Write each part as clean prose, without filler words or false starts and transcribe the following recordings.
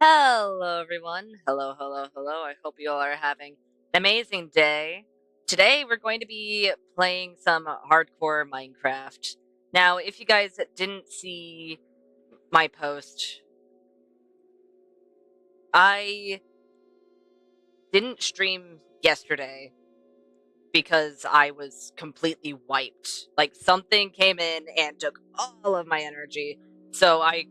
Hello, everyone. Hello, hello, hello. I hope you all are having an amazing day. Today, we're going to be playing some hardcore Minecraft. Now, if you guys didn't see my post, I didn't stream yesterday because I was completely wiped. Like, something came in and took all of my energy. So I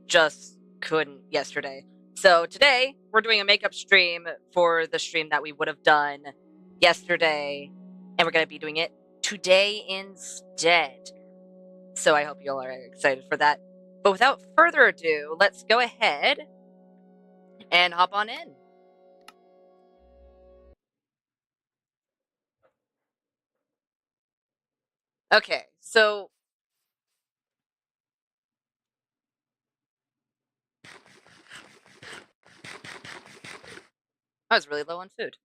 just couldn't yesterday. So today we're doing a makeup stream for the stream that we would have done yesterday, and we're going to be doing it today instead. So I hope you all are excited for that. But without further ado, let's go ahead and hop on in. Okay, so I was really low on food.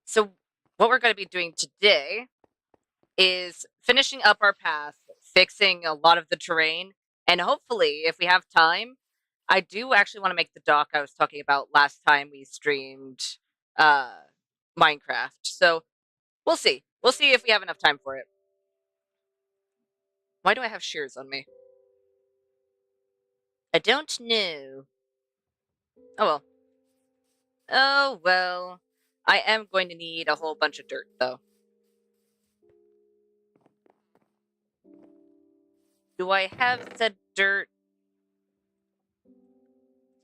So what we're going to be doing today is finishing up our path, fixing a lot of the terrain, and hopefully, if we have time, I do actually want to make the dock I was talking about last time we streamed uh, Minecraft. So we'll see. We'll see if we have enough time for it. Why do I have shears on me? I don't know. Oh well. Oh well. I am going to need a whole bunch of dirt, though. Do I have the dirt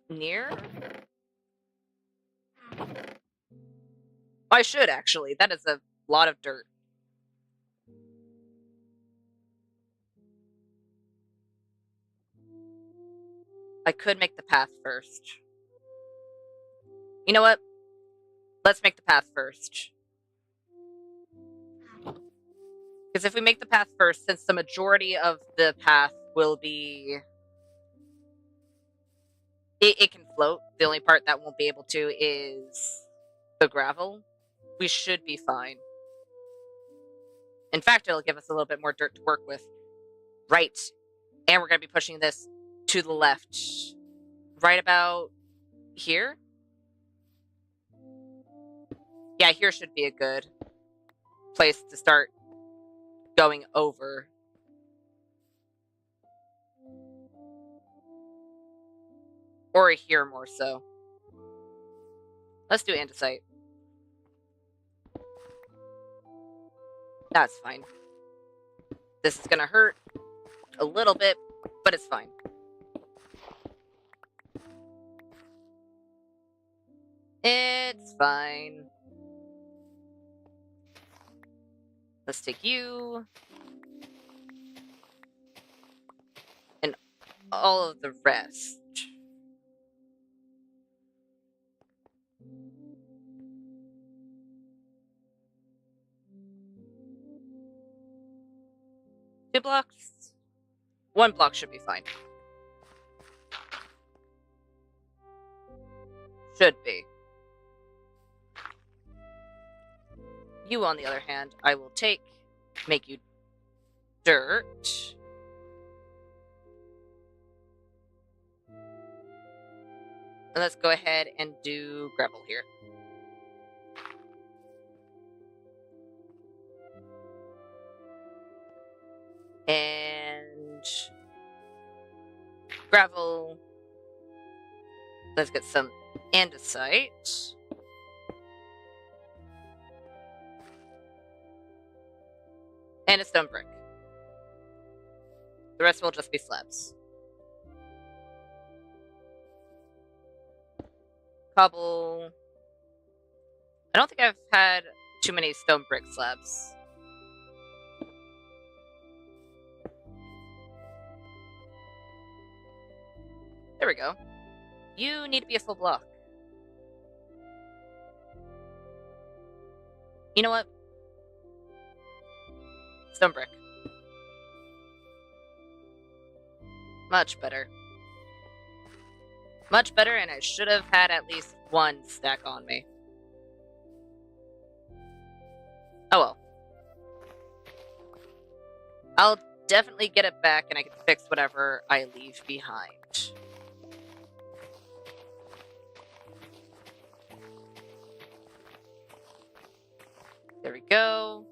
near? I should, actually. That is a lot of dirt. I could make the path first. You know what? Let's make the path first. Because if we make the path first, since the majority of the path will be... It can float. The only part that won't be able to is the gravel. We should be fine. In fact, it'll give us a little bit more dirt to work with. Right. And we're going to be pushing this to the left. Right about here? Yeah, here should be a good place to start going over. Or here more so. Let's do andesite. That's fine. This is gonna hurt a little bit, but it's fine. It's fine. Let's take you. And all of the rest. Two blocks? One block should be fine. Should be. You, on the other hand, I will make you dirt. And let's go ahead and do gravel here. And gravel. Let's get some andesite. And a stone brick. The rest will just be slabs. Cobble. I don't think I've had too many stone brick slabs. There we go. You need to be a full block. You know what? Stone brick. Much better. Much better, and I should have had at least one stack on me. Oh well. I'll definitely get it back, and I can fix whatever I leave behind. There we go.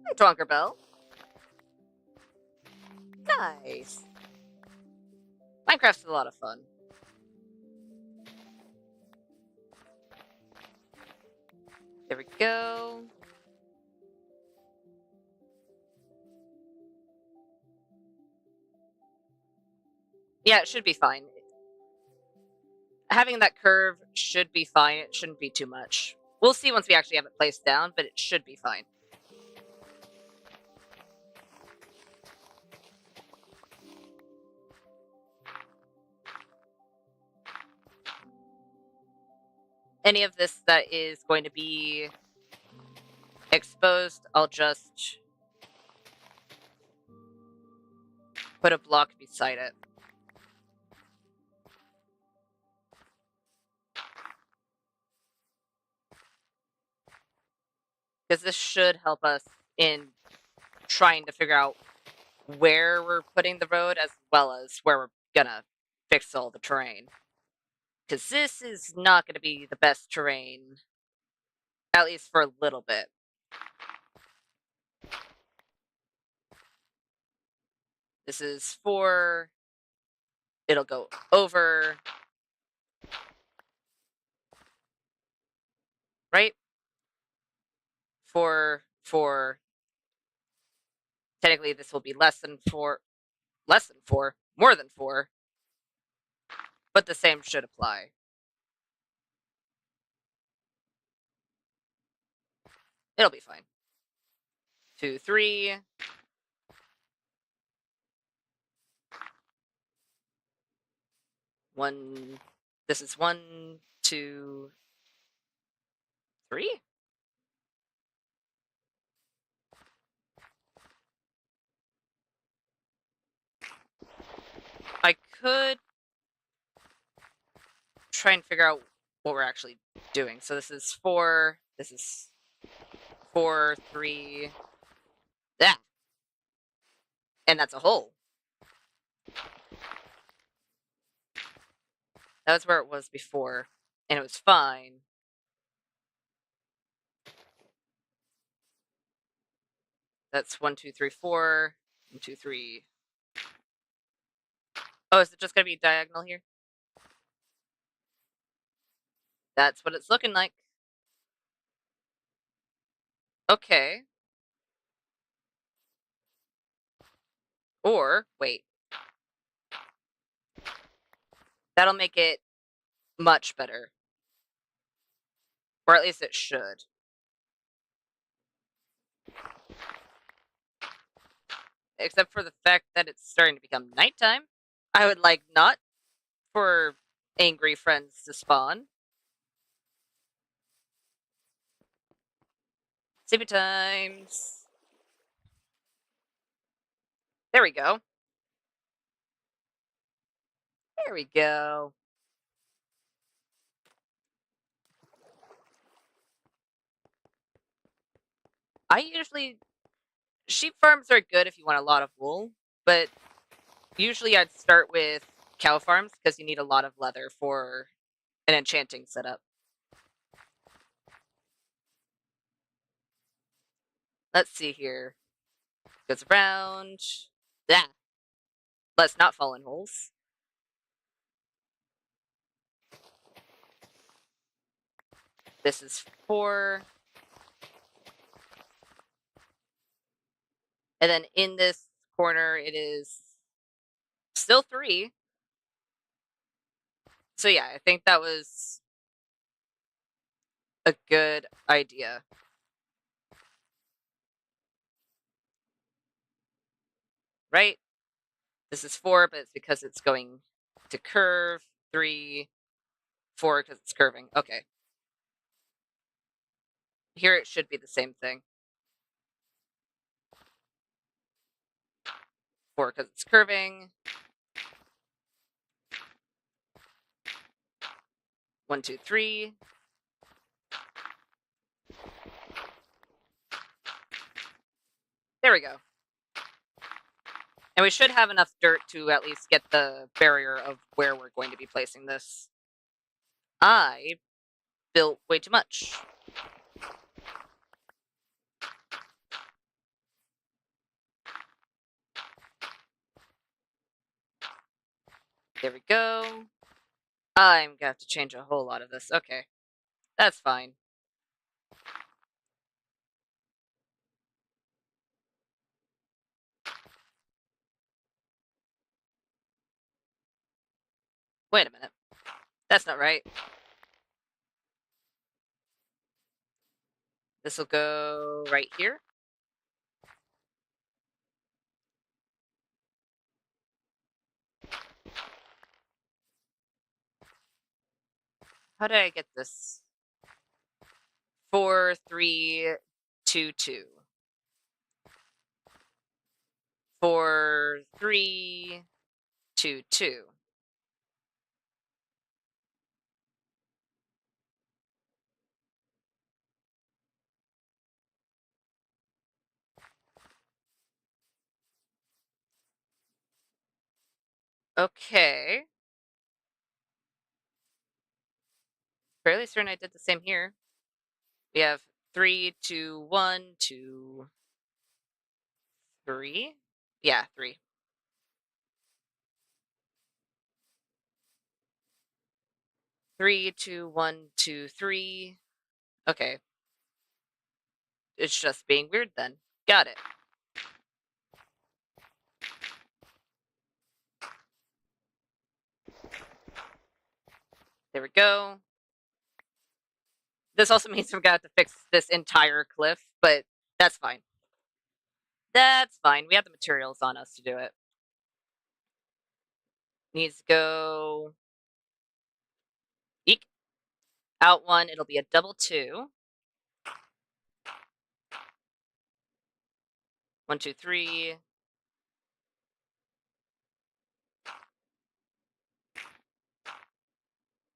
Hi, Tonkerbell. Nice. Minecraft's a lot of fun. There we go. Yeah, it should be fine. Having that curve should be fine. It shouldn't be too much. We'll see once we actually have it placed down, but it should be fine. Any of this that is going to be exposed, I'll just put a block beside it. Because this should help us in trying to figure out where we're putting the road as well as where we're gonna fix all the terrain. Because this is not going to be the best terrain, at least for a little bit. This is 4. It'll go over. Right? 4, 4. Technically, this will be less than 4. Less than 4. More than 4. But the same should apply. It'll be fine. 2, 3. 1. This is 1, 2, 3. I could try and figure out what we're actually doing. So this is 4. This is 4, 3. That. And that's a hole. That was where it was before, and it was fine. That's 1, 2, 3, 4. 1, 2, 3. Oh, is it just gonna be diagonal here? That's what it's looking like. Okay. Or, wait. That'll make it much better. Or at least it should. Except for the fact that it's starting to become nighttime. I would like not for angry friends to spawn. Sleepy times. There we go. There we go. I usually... Sheep farms are good if you want a lot of wool, but usually I'd start with cow farms because you need a lot of leather for an enchanting setup. Let's see here. Goes around. Yeah. Let's not fall in holes. This is 4. And then in this corner, it is still 3. So yeah, I think that was a good idea. Right? This is 4, but it's because it's going to curve. 3, 4 because it's curving. Okay. Here it should be the same thing. 4 because it's curving. 1, 2, 3. There we go. And we should have enough dirt to at least get the barrier of where we're going to be placing this. I built way too much. There we go. I'm gonna have to change a whole lot of this. Okay, that's fine. Wait a minute. That's not right. This will go right here. How did I get this? 4, 3, 2, 2. 4, 3, 2, 2. Okay. Fairly certain I did the same here. We have 3, 2, 1, 2, 3. Yeah, 3. 3, 2, 1, 2, 3. Okay. It's just being weird then. Got it. There we go. This also means we're gonna have to fix this entire cliff, but that's fine. That's fine. We have the materials on us to do it. Needs to go. Eek. Out 1, it'll be a double 2. 1, 2, 3.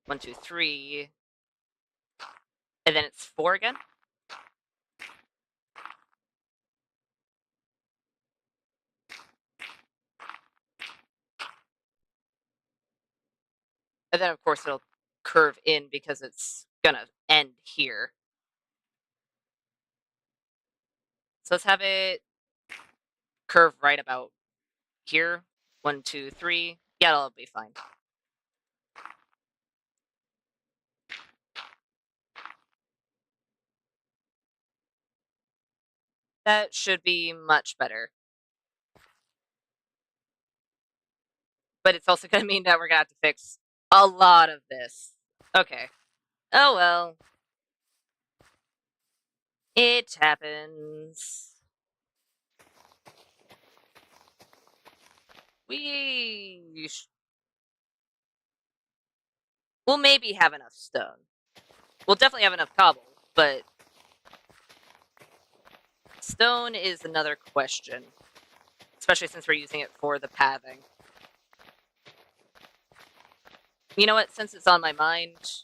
1, 2, 3. And then it's 4 again. And then, of course, it'll curve in because it's gonna end here. So let's have it curve right about here. 1, 2, 3. Yeah, it'll be fine. That should be much better. But it's also gonna mean that we're gonna have to fix a lot of this. Okay. Oh well. It happens. We'll maybe have enough stone. We'll definitely have enough cobble, but stone is another question. Especially since we're using it for the pathing. You know what? Since it's on my mind,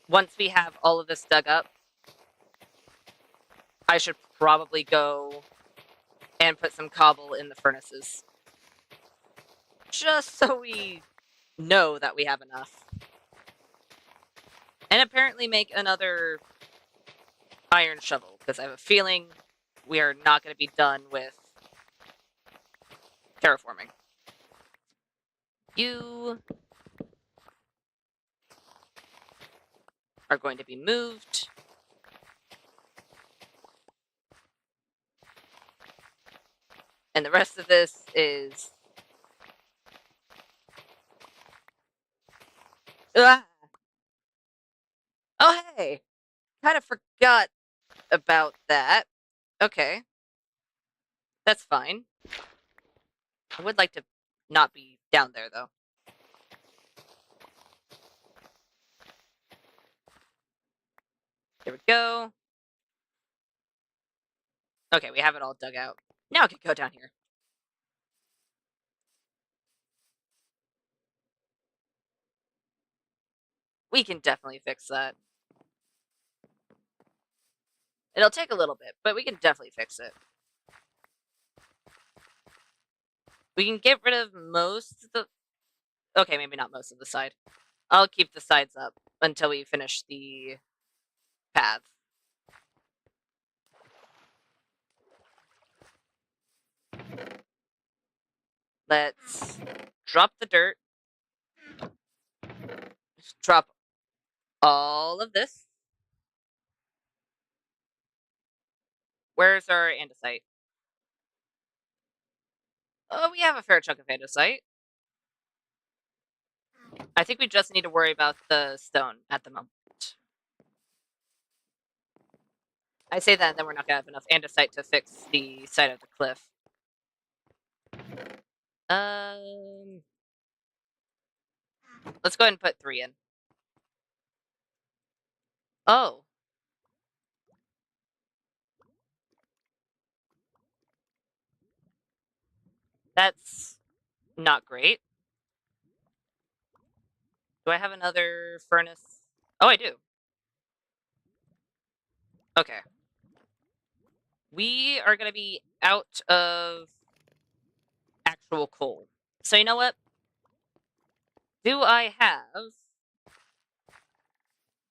once we have all of this dug up, I should probably go and put some cobble in the furnaces. Just so we know that we have enough. And apparently make another iron shovel, because I have a feeling we are not going to be done with terraforming. You are going to be moved. And the rest of this is... Ah! Oh, hey! Kind of forgot about that. Okay. That's fine. I would like to not be down there, though. There we go. Okay, we have it all dug out. Now I can go down here. We can definitely fix that. It'll take a little bit, but we can definitely fix it. We can get rid of most of the... Okay, maybe not most of the side. I'll keep the sides up until we finish the path. Let's drop the dirt. Drop all of this. Where's our andesite? Oh, we have a fair chunk of andesite. I think we just need to worry about the stone at the moment. I say that, and then we're not going to have enough andesite to fix the side of the cliff. Let's go ahead and put 3 in. Oh. That's not great. Do I have another furnace? Oh, I do. Okay. We are going to be out of actual coal. So you know what? Do I have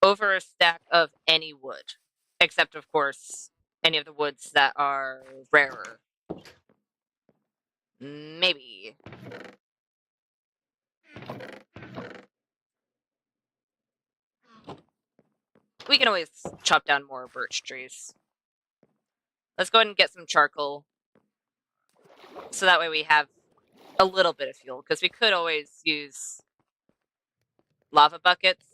over a stack of any wood? Except, of course, any of the woods that are rarer. Maybe. We can always chop down more birch trees. Let's go ahead and get some charcoal. So that way we have a little bit of fuel. Because we could always use lava buckets.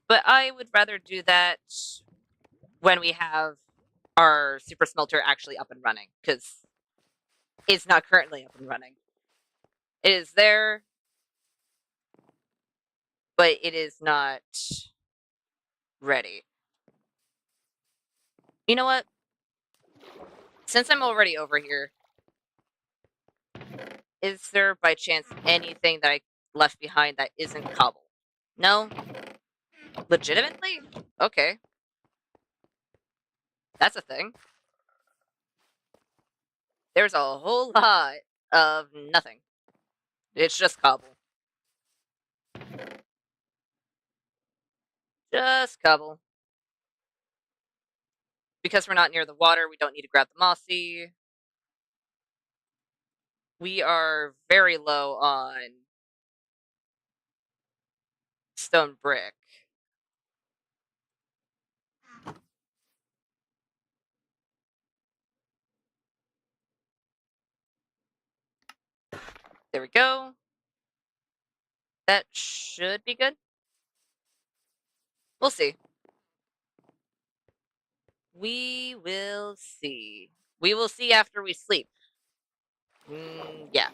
But I would rather do that when we have our super smelter actually up and running. Because it's not currently up and running. It is there, but it is not ready. You know what? Since I'm already over here, is there by chance anything that I left behind that isn't cobble? No? Legitimately? Okay. That's a thing. There's a whole lot of nothing. It's just cobble. Just cobble. Because we're not near the water, we don't need to grab the mossy. We are very low on stone brick. There we go. That should be good. We'll see. We will see. We will see after we sleep. Yeah.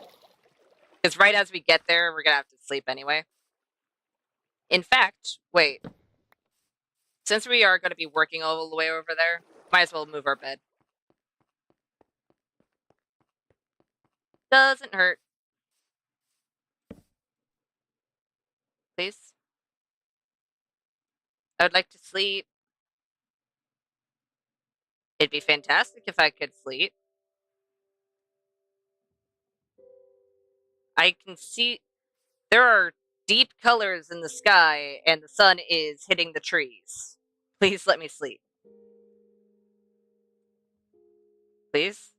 Because right as we get there, we're going to have to sleep anyway. In fact, wait. Since we are going to be working all the way over there, might as well move our bed. Doesn't hurt. Please. I would like to sleep. It'd be fantastic if I could sleep. I can see there are deep colors in the sky and the sun is hitting the trees. Please let me sleep. Please.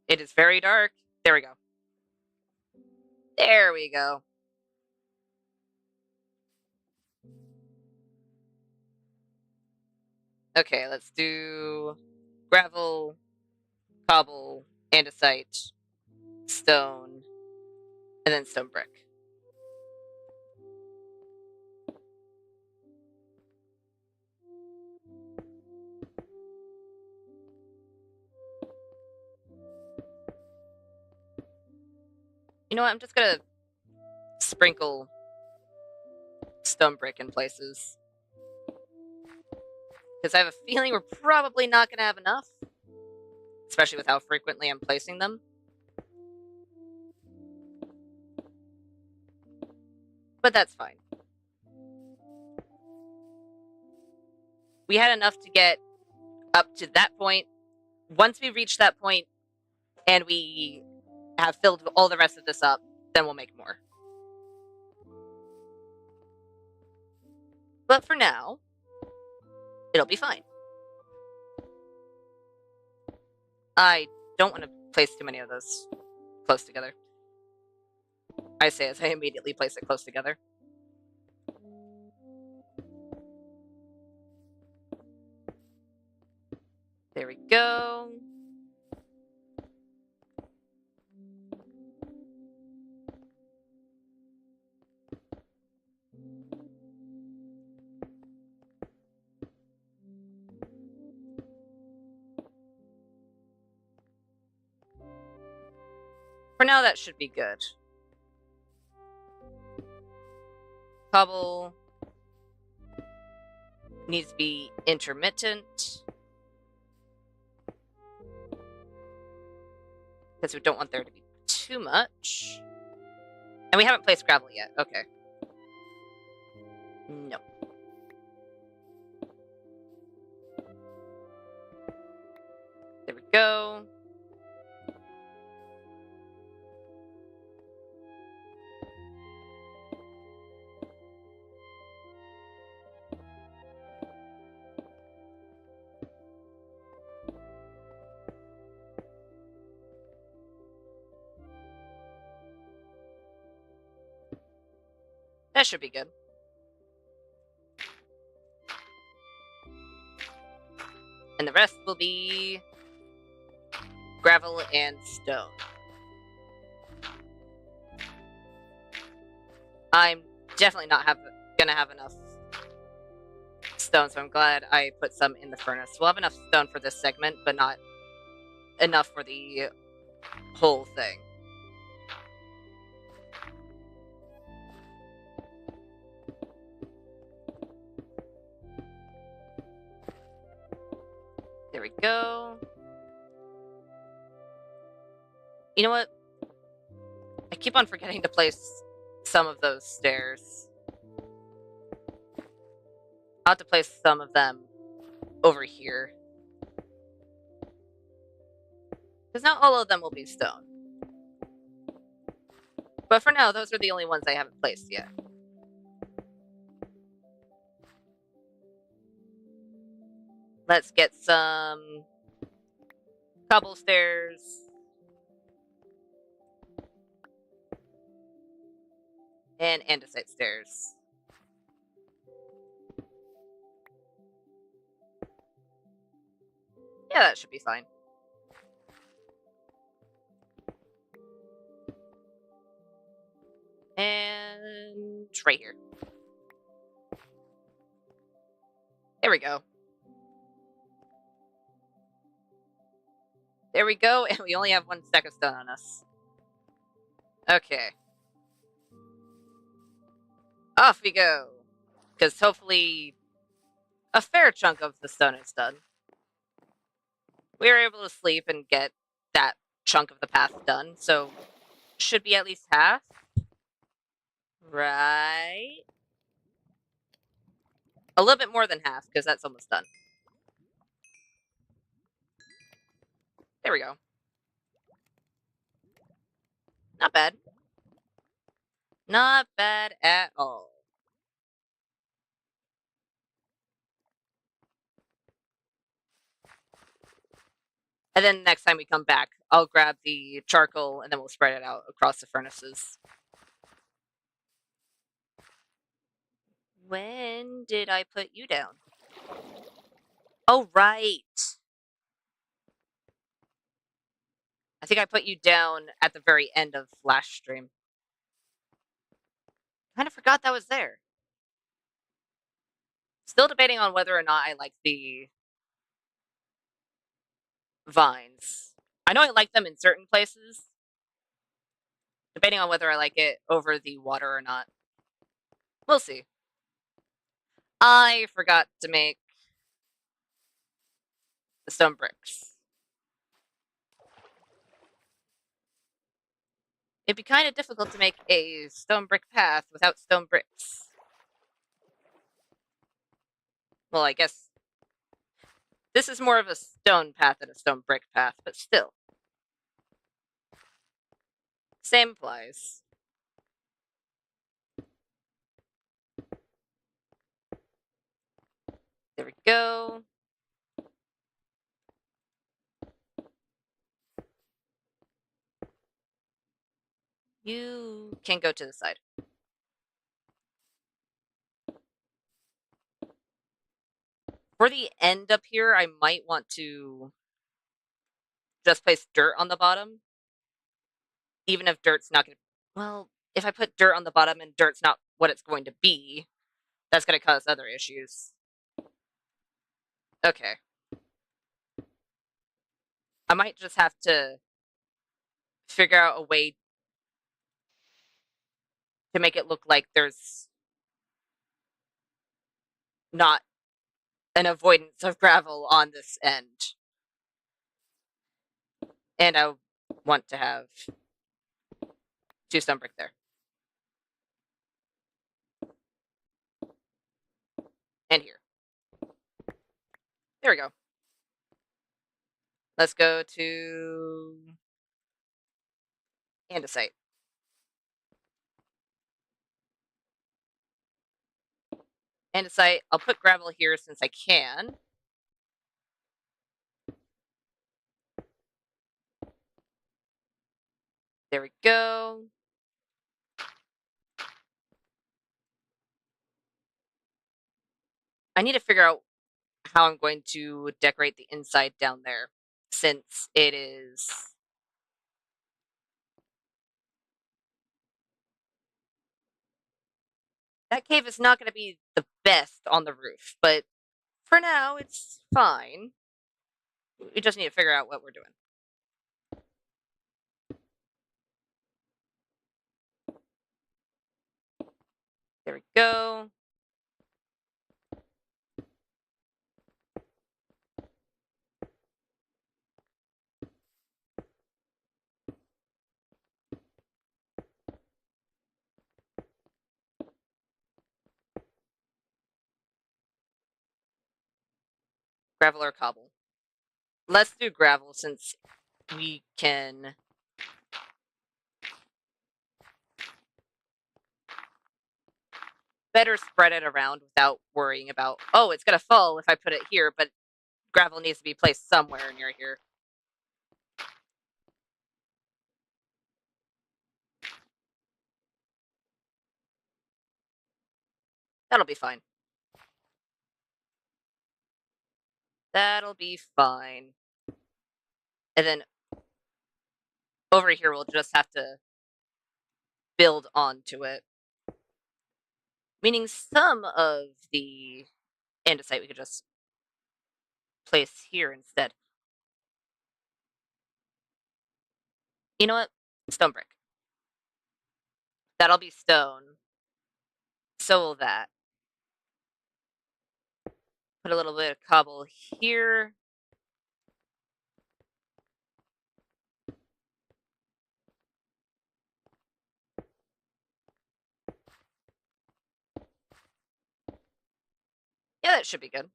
It is very dark. There we go. There we go. Okay, let's do gravel, cobble, andesite, stone, and then stone brick. You know what? I'm just gonna sprinkle stone brick in places. Because I have a feeling we're probably not gonna have enough. Especially with how frequently I'm placing them. But that's fine. We had enough to get up to that point. Once we reach that point, and we have filled all the rest of this up, then we'll make more. But for now, it'll be fine. I don't want to place too many of those close together. I say as I immediately place it close together. There we go. For now, that should be good. Cobble needs to be intermittent, because we don't want there to be too much. And we haven't placed gravel yet. Okay. No. There we go. That should be good. And the rest will be gravel and stone. I'm definitely not gonna have enough stone, so I'm glad I put some in the furnace. We'll have enough stone for this segment, but not enough for the whole thing. There we go. You know what? I keep on forgetting to place some of those stairs. I'll have to place some of them over here. Because not all of them will be stone. But for now, those are the only ones I haven't placed yet. Let's get some cobble stairs. And andesite stairs. Yeah, that should be fine. And right here. There we go. There we go, and we only have 1 stack of stone on us. Okay. Off we go. Because hopefully a fair chunk of the stone is done. We were able to sleep and get that chunk of the path done, so should be at least half. Right? A little bit more than half, because that's almost done. There we go. Not bad. Not bad at all. And then next time we come back, I'll grab the charcoal and then we'll spread it out across the furnaces. When did I put you down? Oh, right. I think I put you down at the very end of last stream. Kind of forgot that was there. Still debating on whether or not I like the vines. I know I like them in certain places. Debating on whether I like it over the water or not. We'll see. I forgot to make the stone bricks. It'd be kind of difficult to make a stone brick path without stone bricks. Well, I guess this is more of a stone path than a stone brick path, but still. Same applies. There we go. You can go to the side. For the end up here, I might want to just place dirt on the bottom. Even if dirt's not going to... Well, if I put dirt on the bottom and dirt's not what it's going to be, that's going to cause other issues. Okay. I might just have to figure out a way to make it look like there's not an avoidance of gravel on this end. And I want to have 2 stone brick there. And here. There we go. Let's go to andesite. Andesite. I'll put gravel here since I can. There we go. I need to figure out how I'm going to decorate the inside down there, since it is... That cave is not going to be the best on the roof, but for now, it's fine. We just need to figure out what we're doing. There we go. Gravel or cobble? Let's do gravel since we can better spread it around without worrying about, oh, it's going to fall if I put it here, but gravel needs to be placed somewhere near here. That'll be fine. That'll be fine. And then over here, we'll just have to build onto it. Meaning some of the andesite we could just place here instead. You know what? Stone brick. That'll be stone. So will that. Put a little bit of cobble here. Yeah, that should be good.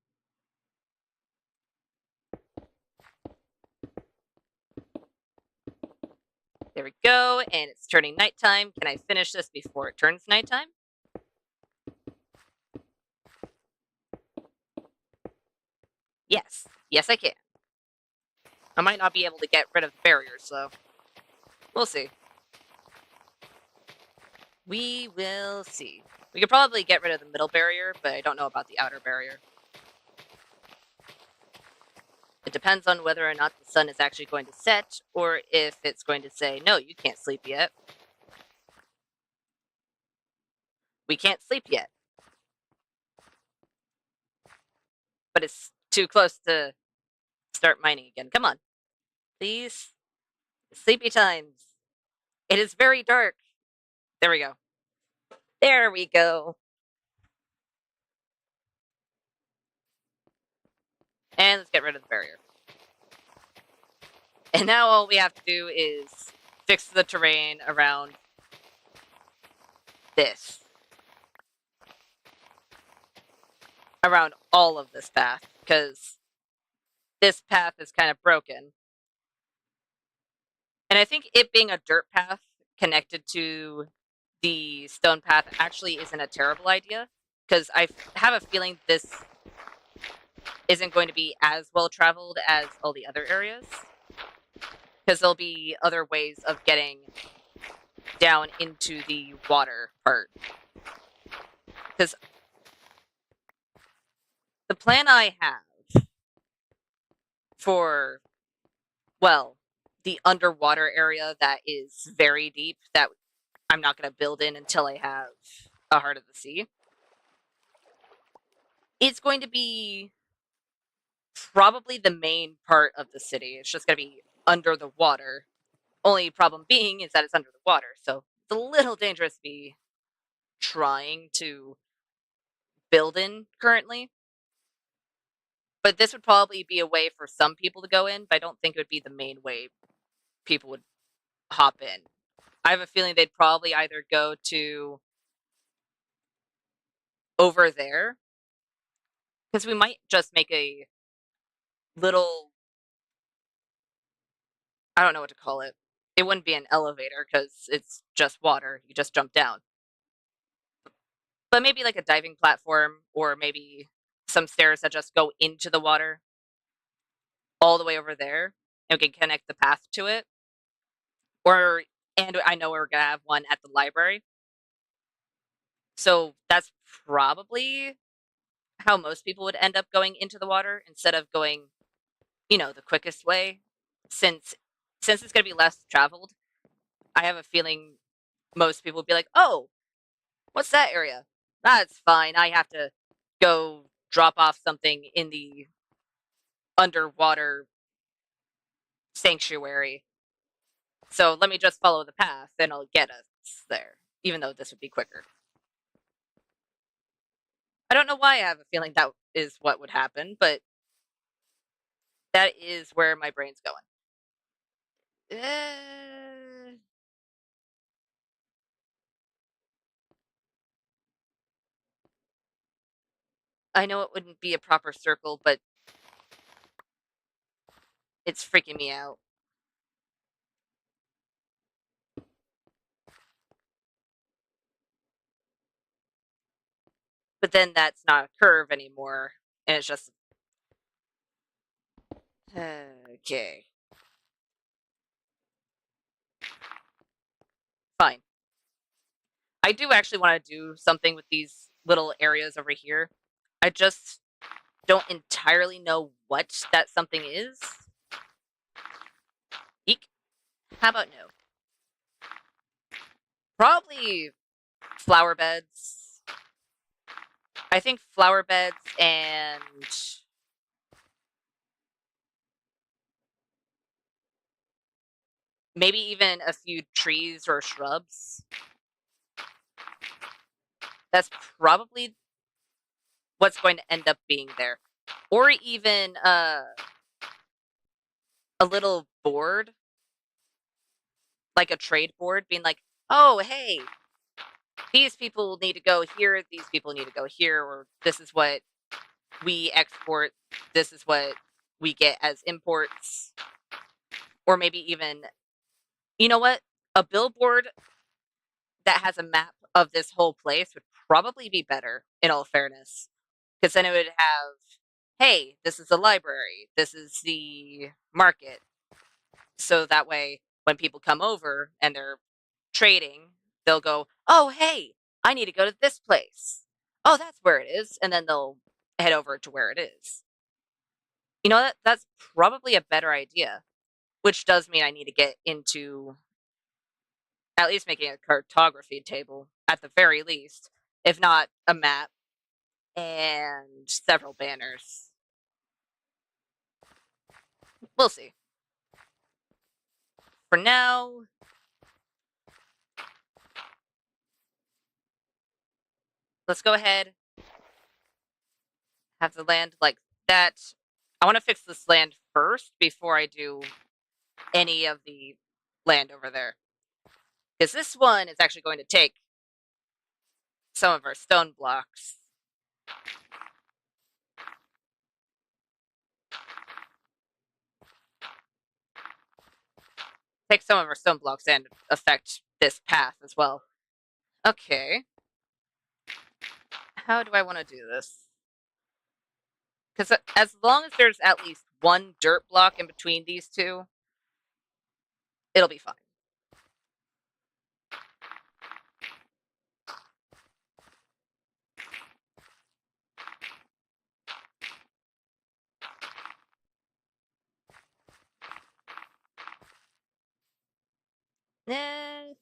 There we go, and it's turning nighttime. Can I finish this before it turns nighttime? Yes. Yes, I can. I might not be able to get rid of the barriers, though. We'll see. We will see. We could probably get rid of the middle barrier, but I don't know about the outer barrier. It depends on whether or not the sun is actually going to set, or if it's going to say, no, you can't sleep yet. We can't sleep yet. But it's too close to start mining again. Come on. Please. Sleepy times. It is very dark. There we go. There we go. And let's get rid of the barrier. And now all we have to do is fix the terrain around this. Around all of this path, because this path is kind of broken. And I think it being a dirt path connected to the stone path actually isn't a terrible idea, because I have a feeling this isn't going to be as well traveled as all the other areas, because there'll be other ways of getting down into the water part. Because the plan I have for, well, the underwater area that is very deep, that I'm not going to build in until I have a Heart of the Sea, it's going to be probably the main part of the city. It's just going to be under the water. Only problem being is that it's under the water, so it's a little dangerous to be trying to build in currently. But this would probably be a way for some people to go in, but I don't think it would be the main way people would hop in. I have a feeling they'd probably either go to over there, because we might just make a little, I don't know what to call it. It wouldn't be an elevator because it's just water. You just jump down. But maybe like a diving platform, or maybe some stairs that just go into the water all the way over there, and we can connect the path to it. And I know we're gonna have one at the library. So that's probably how most people would end up going into the water instead of going, the quickest way. Since it's gonna be less traveled, I have a feeling most people would be like, "Oh, what's that area? That's fine. I have to go drop off something in the underwater sanctuary. So let me just follow the path and it'll get us there, even though this would be quicker." I don't know why I have a feeling that is what would happen, but that is where my brain's going. Eh, I know it wouldn't be a proper circle, but it's freaking me out. But then that's not a curve anymore, and it's just okay. Fine. I do actually want to do something with these little areas over here. I just don't entirely know what that something is. Eek. How about no? Probably flower beds. I think flower beds and maybe even a few trees or shrubs. That's probably what's going to end up being there. Or even a little board, like a trade board, being like, "Oh, hey, these people need to go here, these people need to go here, or this is what we export, this is what we get as imports." Or maybe even, you know what? A billboard that has a map of this whole place would probably be better, in all fairness. Because then it would have, hey, this is the library, this is the market. So that way, when people come over and they're trading, they'll go, "Oh, hey, I need to go to this place. Oh, that's where it is." And then they'll head over to where it is. That's probably a better idea, which does mean I need to get into at least making a cartography table, at the very least, if not a map and several banners. We'll see. For now, let's go ahead, have the land like that. I want to fix this land first before I do any of the land over there. Because this one is actually going to take some of our stone blocks. Take some of our stone blocks and affect this path as well. Okay. How do I want to do this? Because as long as there's at least one dirt block in between these two, it'll be fine. Eh,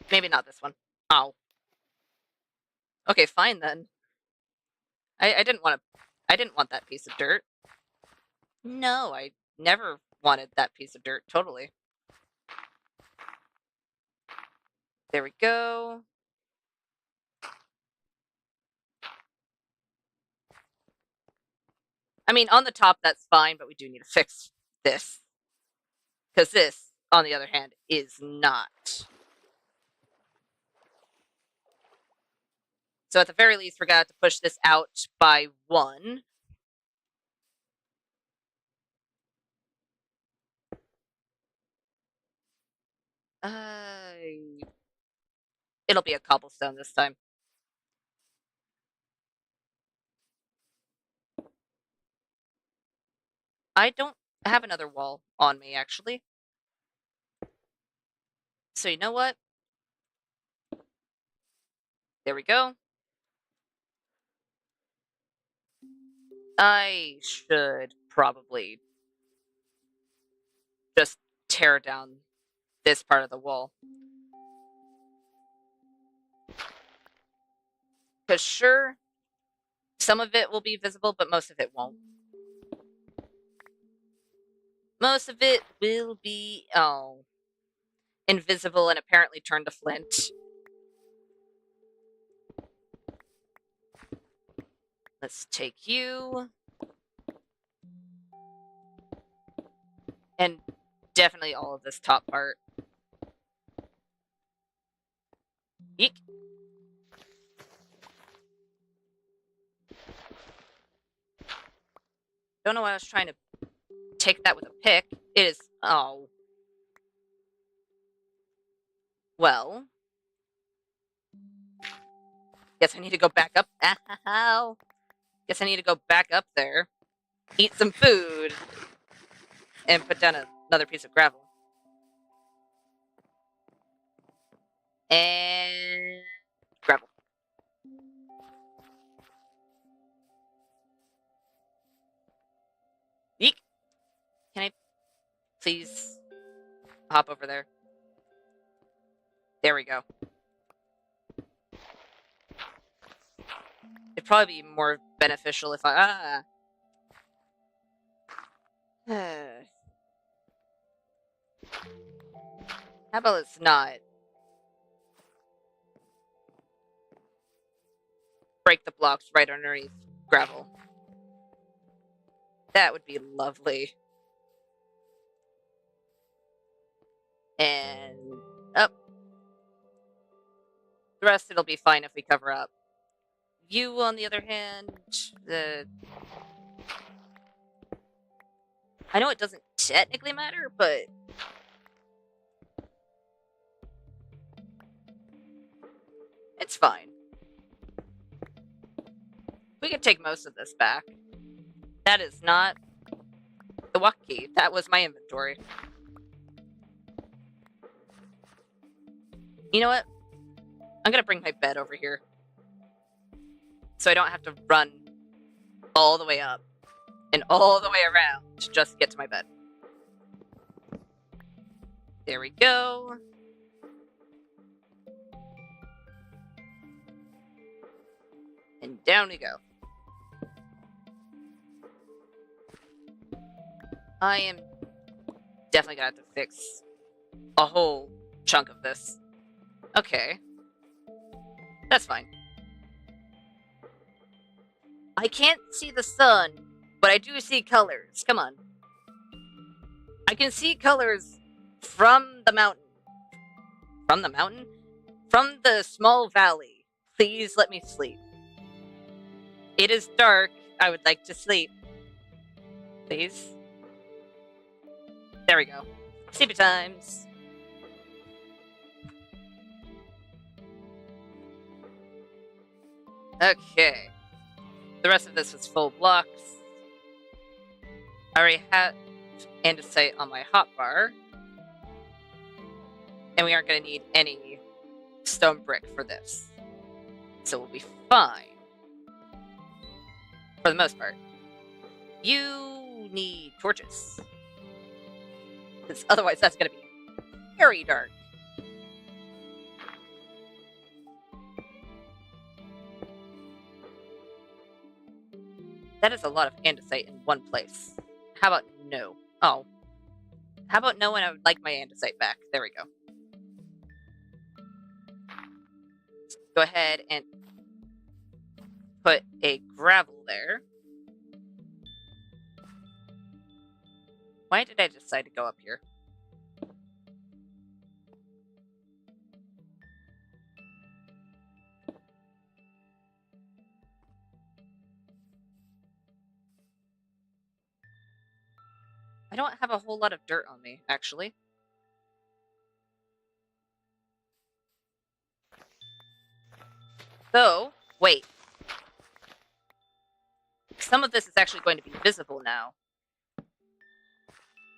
maybe not this one. Oh. Okay, fine then. I didn't want to. I didn't want that piece of dirt. No, I never wanted that piece of dirt. Totally. There we go. I mean, on the top, that's fine, but we do need to fix this. Because this, on the other hand, is not. So at the very least, we're going to have to push this out by 1. It'll be a cobblestone this time. I don't have another wall on me, actually. So you know what? There we go. I should probably just tear down this part of the wall. Because sure, some of it will be visible, but most of it won't. Most of it will be, invisible and apparently turned to flint. Let's take you. And definitely all of this top part. Eek. Don't know why I was trying to take that with a pick. It is... Oh. Well. Guess I need to go back up. Ow. Guess I need to go back up there. Eat some food. And put down another piece of gravel. And... gravel. Eek. Can I please hop over there? There we go. It'd probably be more beneficial if I... How about it's not? Break the blocks right underneath gravel. That would be lovely. And up. The rest it'll be fine if we cover up. You, on the other hand, I know it doesn't technically matter, but it's fine. We can take most of this back. That is not the walk key. That was my inventory. You know what? I'm gonna bring my bed over here. So I don't have to run all the way up and all the way around to just get to my bed. There we go. And down we go. I am definitely gonna have to fix a whole chunk of this. Okay. That's fine. I can't see the sun, but I do see colors. Come on. I can see colors from the mountain. From the mountain? From the small valley. Please let me sleep. It is dark, I would like to sleep. Please. There we go. Sleepy times. Okay. The rest of this was full blocks. I already have andesite on my hotbar. And we aren't going to need any stone brick for this. So we'll be fine. For the most part. You need torches. Because otherwise that's going to be very dark. That is a lot of andesite in one place. How about no? Oh. How about no, and I would like my andesite back. There we go. Let's go ahead and put a gravel there. Why did I decide to go up here? I don't have a whole lot of dirt on me, actually. So, wait. Some of this is actually going to be visible now.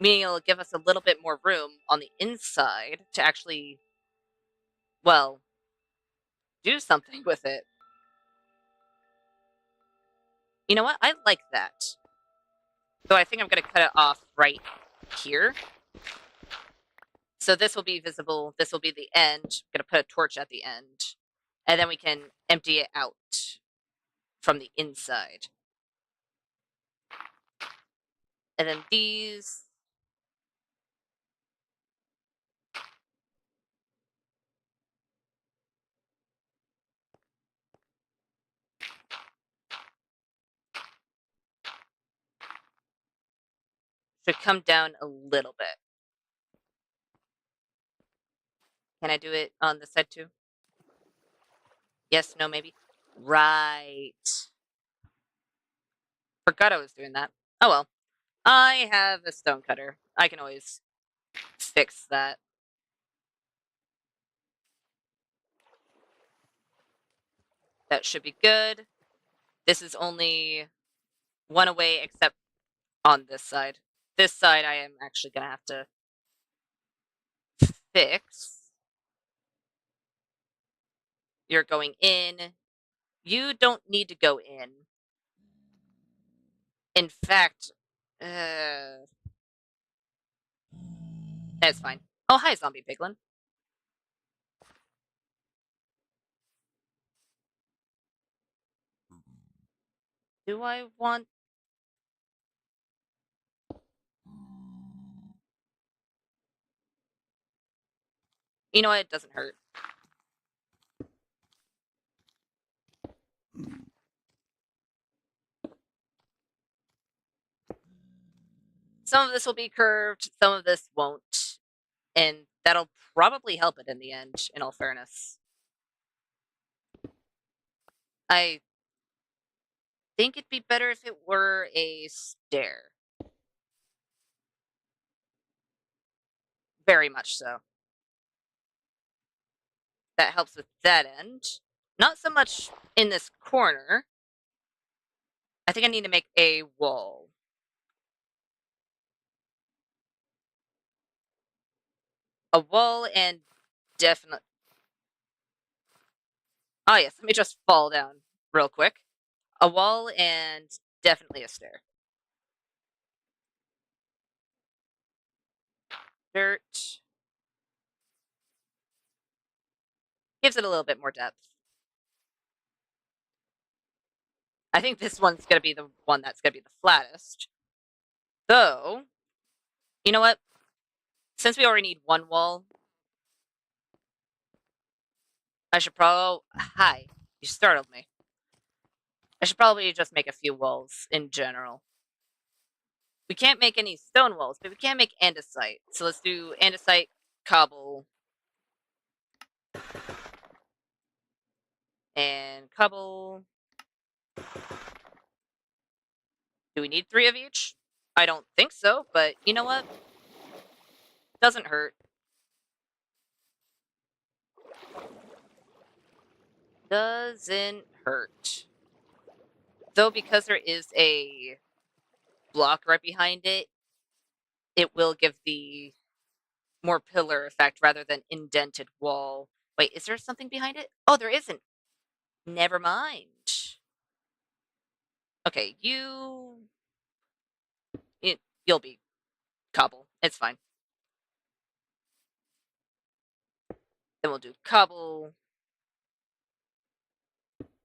Meaning it'll give us a little bit more room on the inside to actually, well, do something with it. You know what? I like that. So I think I'm going to cut it off right here. So this will be visible. This will be the end. I'm going to put a torch at the end. And then we can empty it out from the inside. And then these. Should come down a little bit. Can I do it on this side too? Yes, no, maybe. Right. Forgot I was doing that. Oh well. I have a stone cutter. I can always fix that. That should be good. This is only one away except on this side. This side I am actually going to have to fix. You're going in. You don't need to go in. In fact, that's fine. Oh, hi, zombie piglin. Do I want... You know what? It doesn't hurt. Some of this will be curved, some of this won't. And that'll probably help it in the end, in all fairness. I think it'd be better if it were a stair. Very much so. That helps with that end. Not so much in this corner. I think I need to make a wall. A wall and definitely... Oh yes, let me just fall down real quick. A wall and definitely a stair. Dirt. Gives it a little bit more depth. I think this one's going to be the one that's going to be the flattest. Though, you know what? Since we already need one wall, I should probably... Hi, you startled me. I should probably just make a few walls in general. We can't make any stone walls, but we can make andesite. So let's do andesite, cobble, and cobble. Do we need 3 of each? I don't think so, but you know what? Doesn't hurt. Doesn't hurt. Though, because there is a block right behind it, it will give the more pillar effect rather than indented wall. Wait, is there something behind it? Oh, there isn't. Never mind. Okay, you'll be cobble. It's fine. Then we'll do cobble,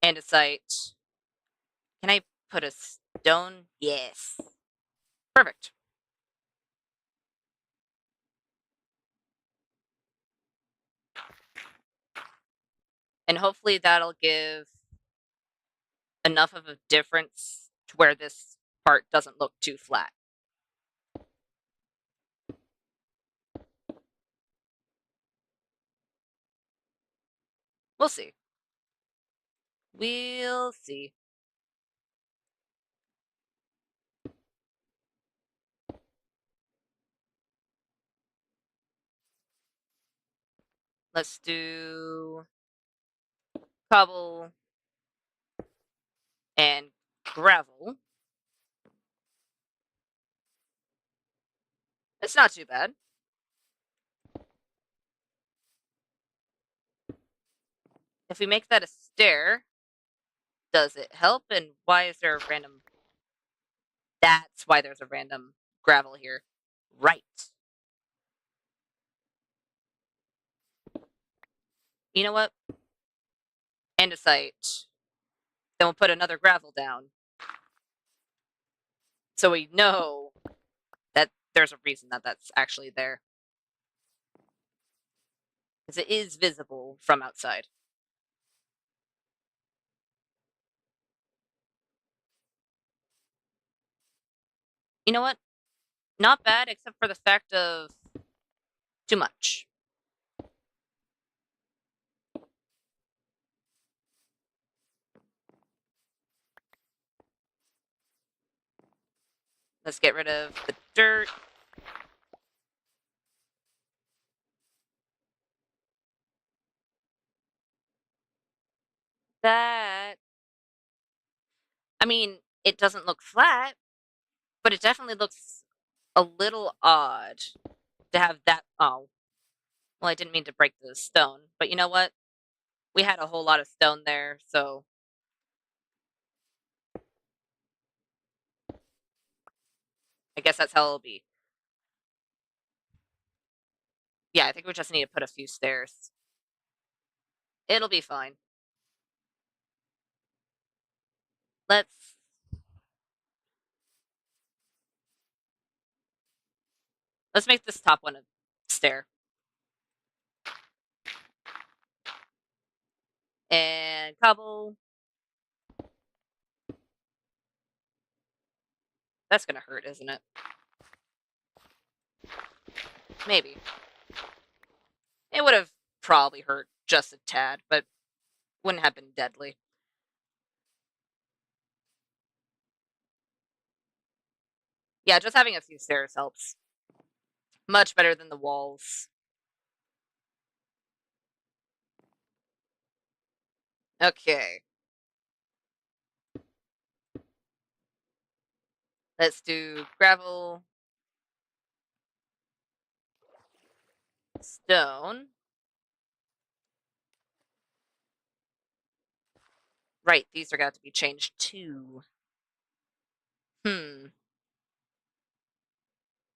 andesite. Can I put a stone? Yes. Perfect. And hopefully that'll give enough of a difference to where this part doesn't look too flat. We'll see. We'll see. Let's do cobble and gravel. It's not too bad. If we make that a stair, does it help? And why is there a random... That's why there's a random gravel here. Right. You know what? Andesite. Then we'll put another gravel down. So we know that there's a reason that that's actually there. Because it is visible from outside. You know what? Not bad, except for the fact of too much. Let's get rid of the dirt. That... I mean, it doesn't look flat, but it definitely looks a little odd to have that... Oh. Well, I didn't mean to break the stone, but you know what? We had a whole lot of stone there, so I guess that's how it'll be. Yeah, I think we just need to put a few stairs. It'll be fine. Let's... Let's make this top one a stair. And cobble. That's gonna hurt, isn't it? Maybe. It would have probably hurt just a tad, but wouldn't have been deadly. Yeah, just having a few stairs helps. Much better than the walls. Okay. Let's do gravel, stone. Right, these are going to be changed too. You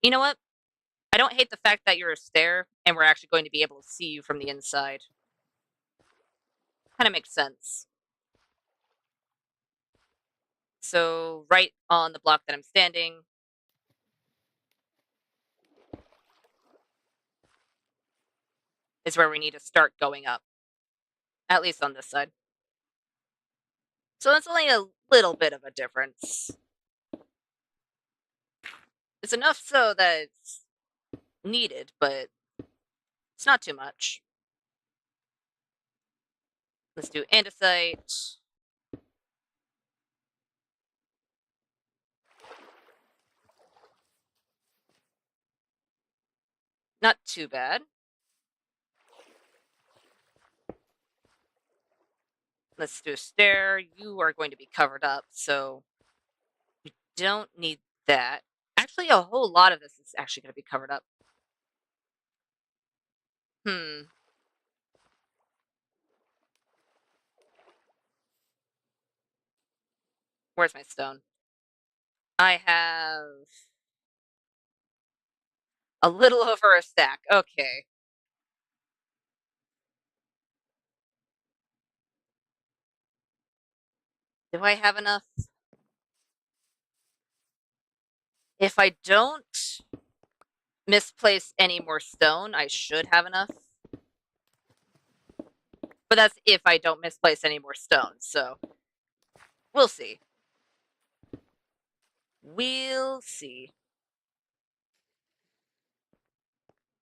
know what? I don't hate the fact that you're a stair and we're actually going to be able to see you from the inside. Kind of makes sense. So right on the block that I'm standing is where we need to start going up. At least on this side. So it's only a little bit of a difference. It's enough so that it's needed, but it's not too much. Let's do andesite. Not too bad. Let's do a stair. You are going to be covered up, so we don't need that. Actually, a whole lot of this is actually going to be covered up. Hmm. Where's my stone? I have a little over a stack. Okay. Do I have enough? If I don't misplace any more stone, I should have enough. But that's if I don't misplace any more stones, so we'll see. We'll see.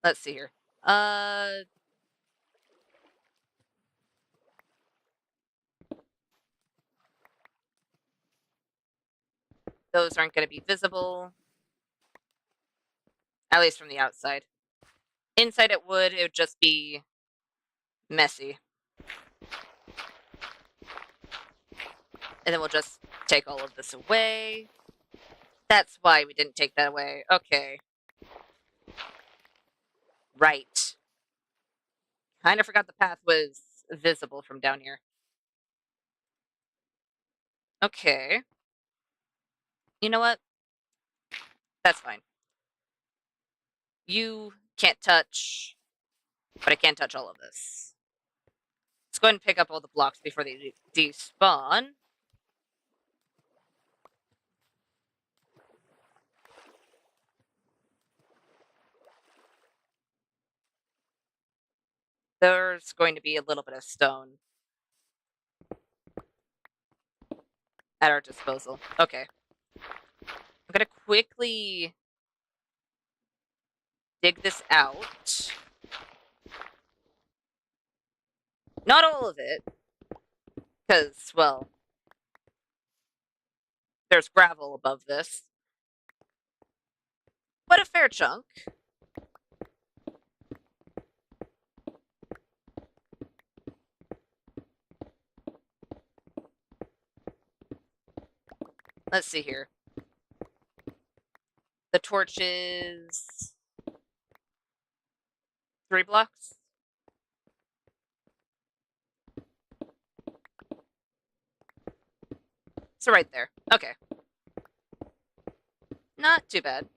Let's see here. Uh, those aren't going to be visible, at least from the outside. Inside it would just be messy. And then we'll just take all of this away. That's why we didn't take that away. Okay. Right. Kind of forgot the path was visible from down here. Okay. You know what? That's fine. You can't touch, but I can touch all of this. Let's go ahead and pick up all the blocks before they despawn. There's going to be a little bit of stone at our disposal. Okay. I'm going to quickly dig this out. Not all of it, because, well, there's gravel above this, but a fair chunk. Let's see here. The torch is 3 blocks. So right there. Okay. Not too bad.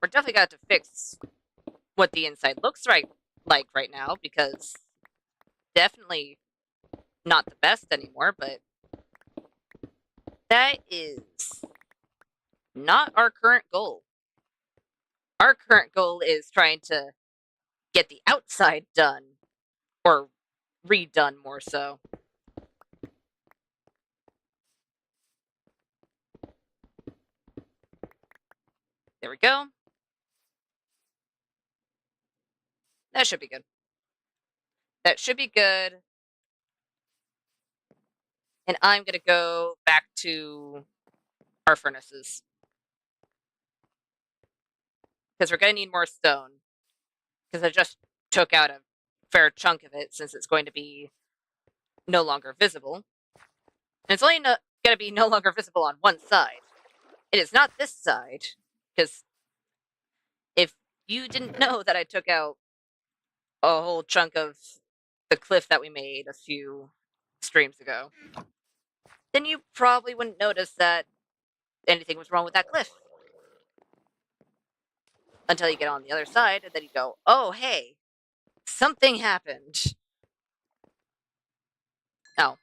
We're definitely got to fix what the inside looks like right now, because definitely not the best anymore, but that is not our current goal. Our current goal is trying to get the outside done, or redone more so. There we go. That should be good. That should be good. And I'm going to go back to our furnaces, because we're going to need more stone, because I just took out a fair chunk of it since it's going to be no longer visible. And it's only going to be no longer visible on one side. It is not this side, because if you didn't know that I took out a whole chunk of the cliff that we made a few streams ago, then you probably wouldn't notice that anything was wrong with that cliff. Until you get on the other side, and then you go, oh, hey, something happened. Oh.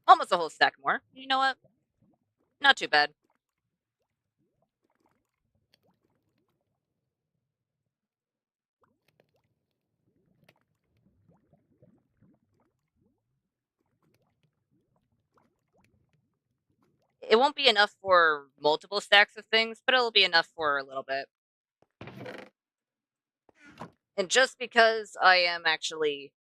Almost a whole stack more. You know what? Not too bad. It won't be enough for multiple stacks of things, but it'll be enough for a little bit. And just because I am actually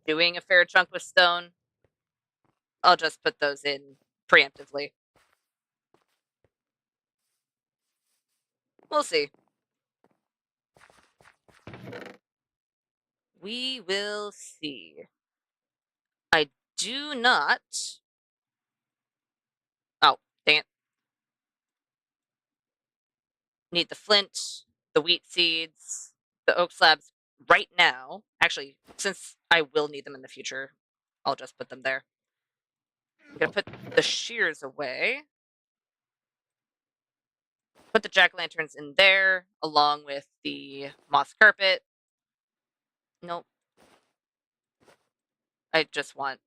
doing a fair chunk with stone, I'll just put those in preemptively. We'll see. We will see. I do not. Oh, dang it. Need the flint, the wheat seeds, the oak slabs right now. Actually, since I will need them in the future, I'll just put them there. I'm gonna put the shears away. Put the jack-o'-lanterns in there, along with the moss carpet. Nope. I just want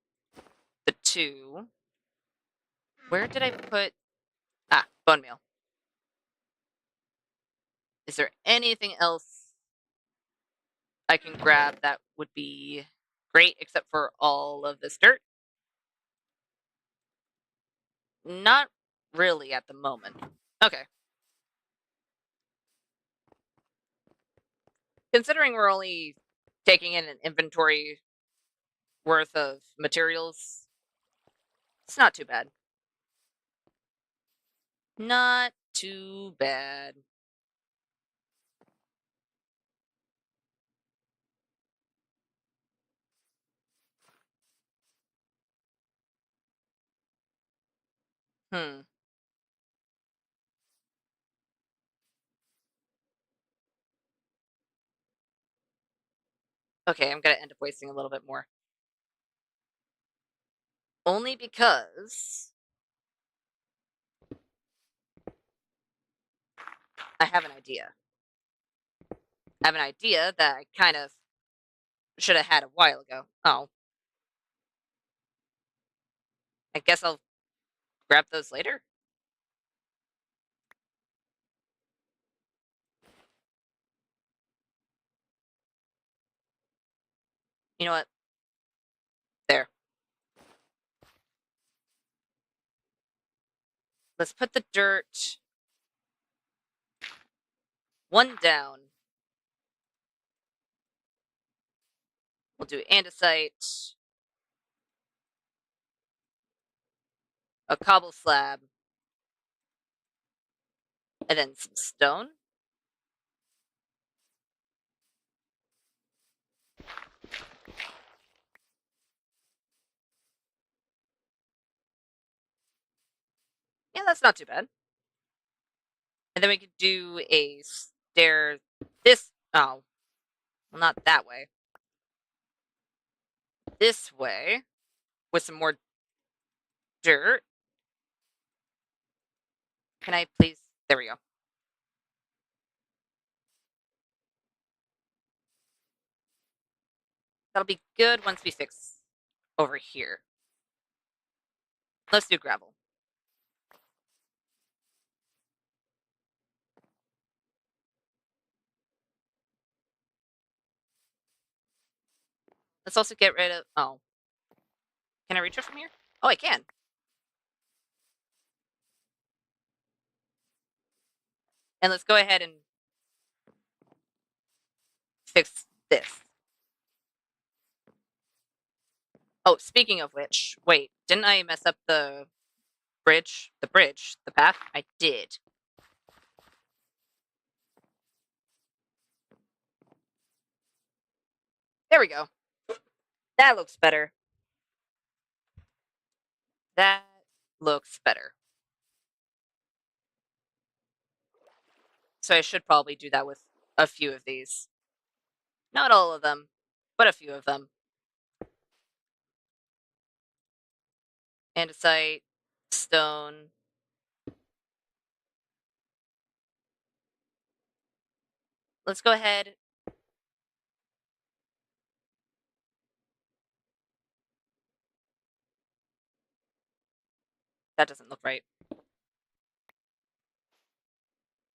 the two. Where did I put... Ah, bone meal. Is there anything else I can grab that would be great, except for all of this dirt? Not really at the moment. Okay. Considering we're only taking in an inventory worth of materials, it's not too bad. Not too bad. Hmm. Okay, I'm gonna end up wasting a little bit more. Only because I have an idea. I have an idea that I kind of should have had a while ago. Oh, I guess I'll grab those later. You know what? There. Let's put the dirt one down. We'll do andesite, a cobble slab, and then some stone. Yeah, that's not too bad. And then we could do a stair this, oh, well, not that way. This way with some more dirt. Can I please? There we go. That'll be good once we fix over here. Let's do gravel. Let's also get rid of, oh, can I reach it from here? Oh, I can. And let's go ahead and fix this. Oh, speaking of which, wait, didn't I mess up the bridge? The path? I did. There we go. That looks better. That looks better. So I should probably do that with a few of these. Not all of them, but a few of them. Andesite, stone. Let's go ahead. That doesn't look right.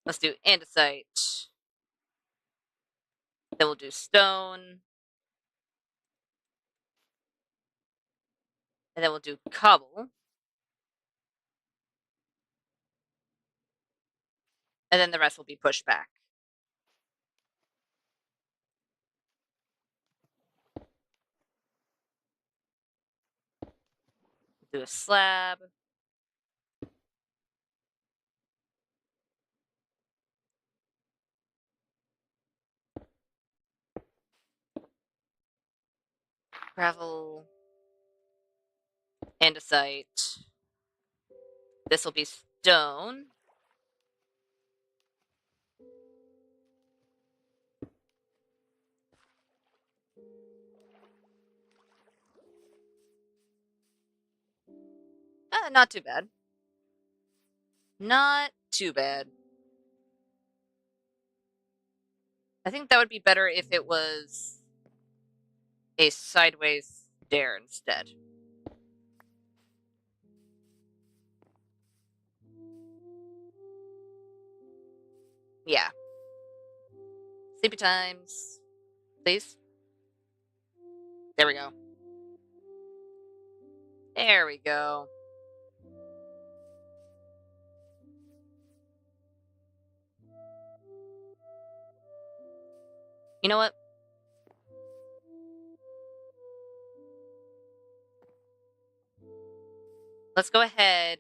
Let's do andesite. Then we'll do stone. And then we'll do cobble. And then the rest will be pushed back. Do a slab. Gravel. Andesite. This will be stone. Not too bad. Not too bad. I think that would be better if it was a sideways stair instead. Yeah. Sleepy times. Please. There we go. There we go. You know what? Let's go ahead.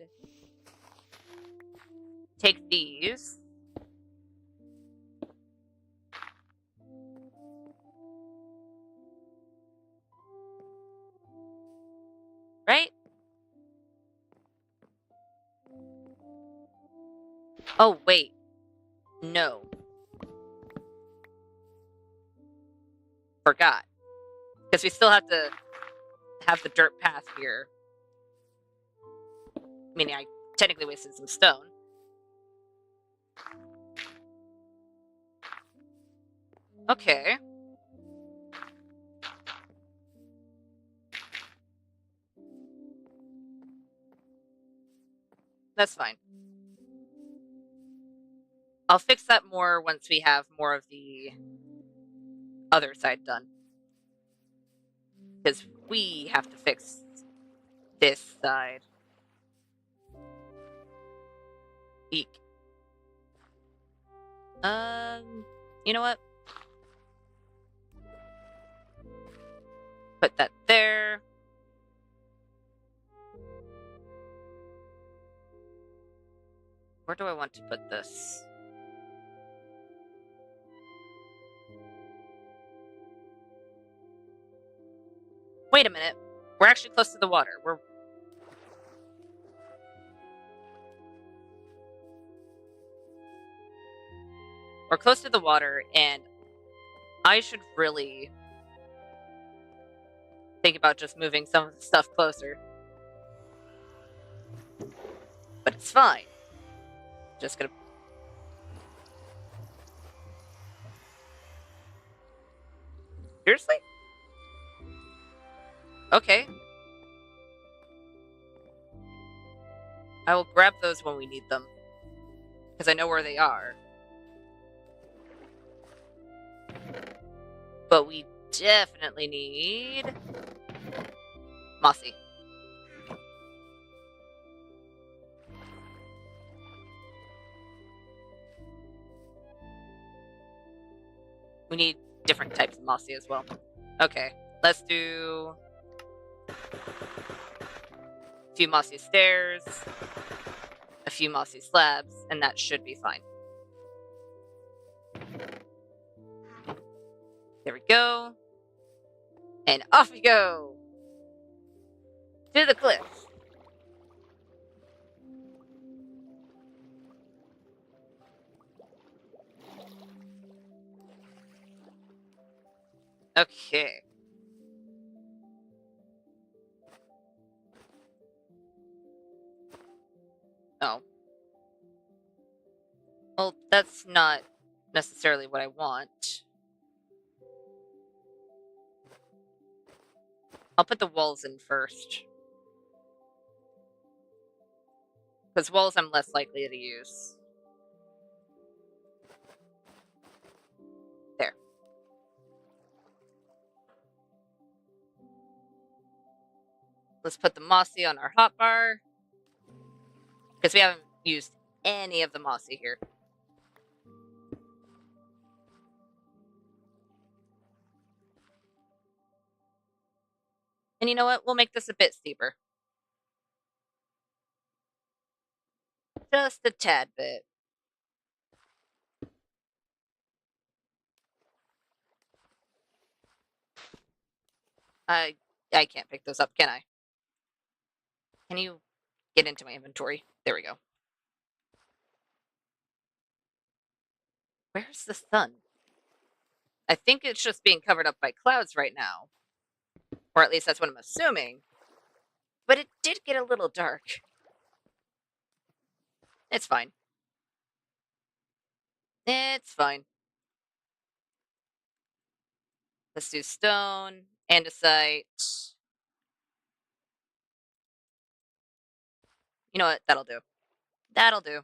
Take these. Right? Oh, wait. No. Forgot. Because we still have to have the dirt path here. Meaning I technically wasted some stone. Okay. That's fine. I'll fix that more once we have more of the other side done. Because we have to fix this side. Eek. You know what? Put that there. Where do I want to put this? Wait a minute. We're actually close to the water. We're close to the water, and I should really think about just moving some of the stuff closer. But it's fine. Just gonna... Seriously? Okay. I will grab those when we need them. Because I know where they are. But we definitely need... mossy. We need different types of mossy as well. Okay, let's do a few mossy stairs, a few mossy slabs, and that should be fine. There we go. And off we go! To the cliff. Okay. Oh. Well, that's not necessarily what I want. I'll put the walls in first. Because walls I'm less likely to use. There. Let's put the mossy on our hotbar. Because we haven't used any of the mossy here. And you know what? We'll make this a bit steeper. Just a tad bit. I can't pick those up, can I? Can you get into my inventory? There we go. Where's the sun? I think it's just being covered up by clouds right now. Or at least that's what I'm assuming. But it did get a little dark. It's fine. It's fine. Let's do stone, andesite. You know what? That'll do. That'll do.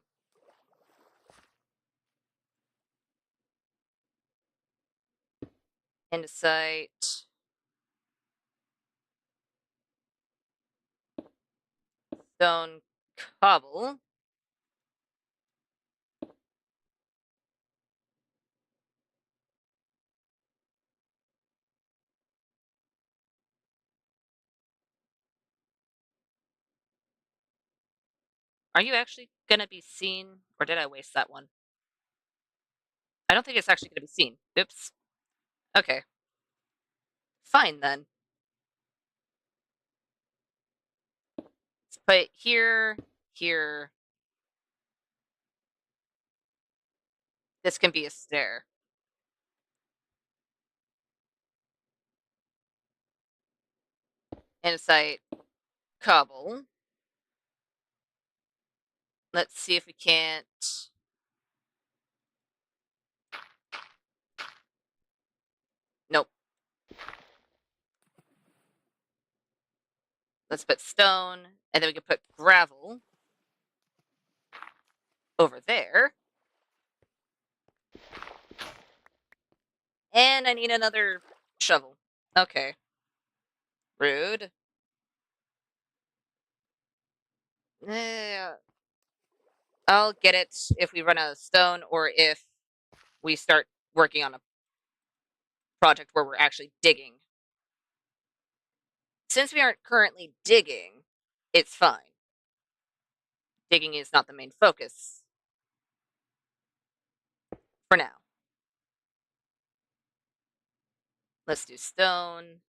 Andesite. Stone cobble. Are you actually going to be seen? Or did I waste that one? I don't think it's actually going to be seen. Oops. Okay. Fine then. Let's put here, here. This can be a stair. Andesite cobble. Let's see if we can't. Nope. Let's put stone, and then we can put gravel over there. And I need another shovel. Okay. Rude. I'll get it if we run out of stone or if we start working on a project where we're actually digging. Since we aren't currently digging, it's fine. Digging is not the main focus for now. Let's do stone.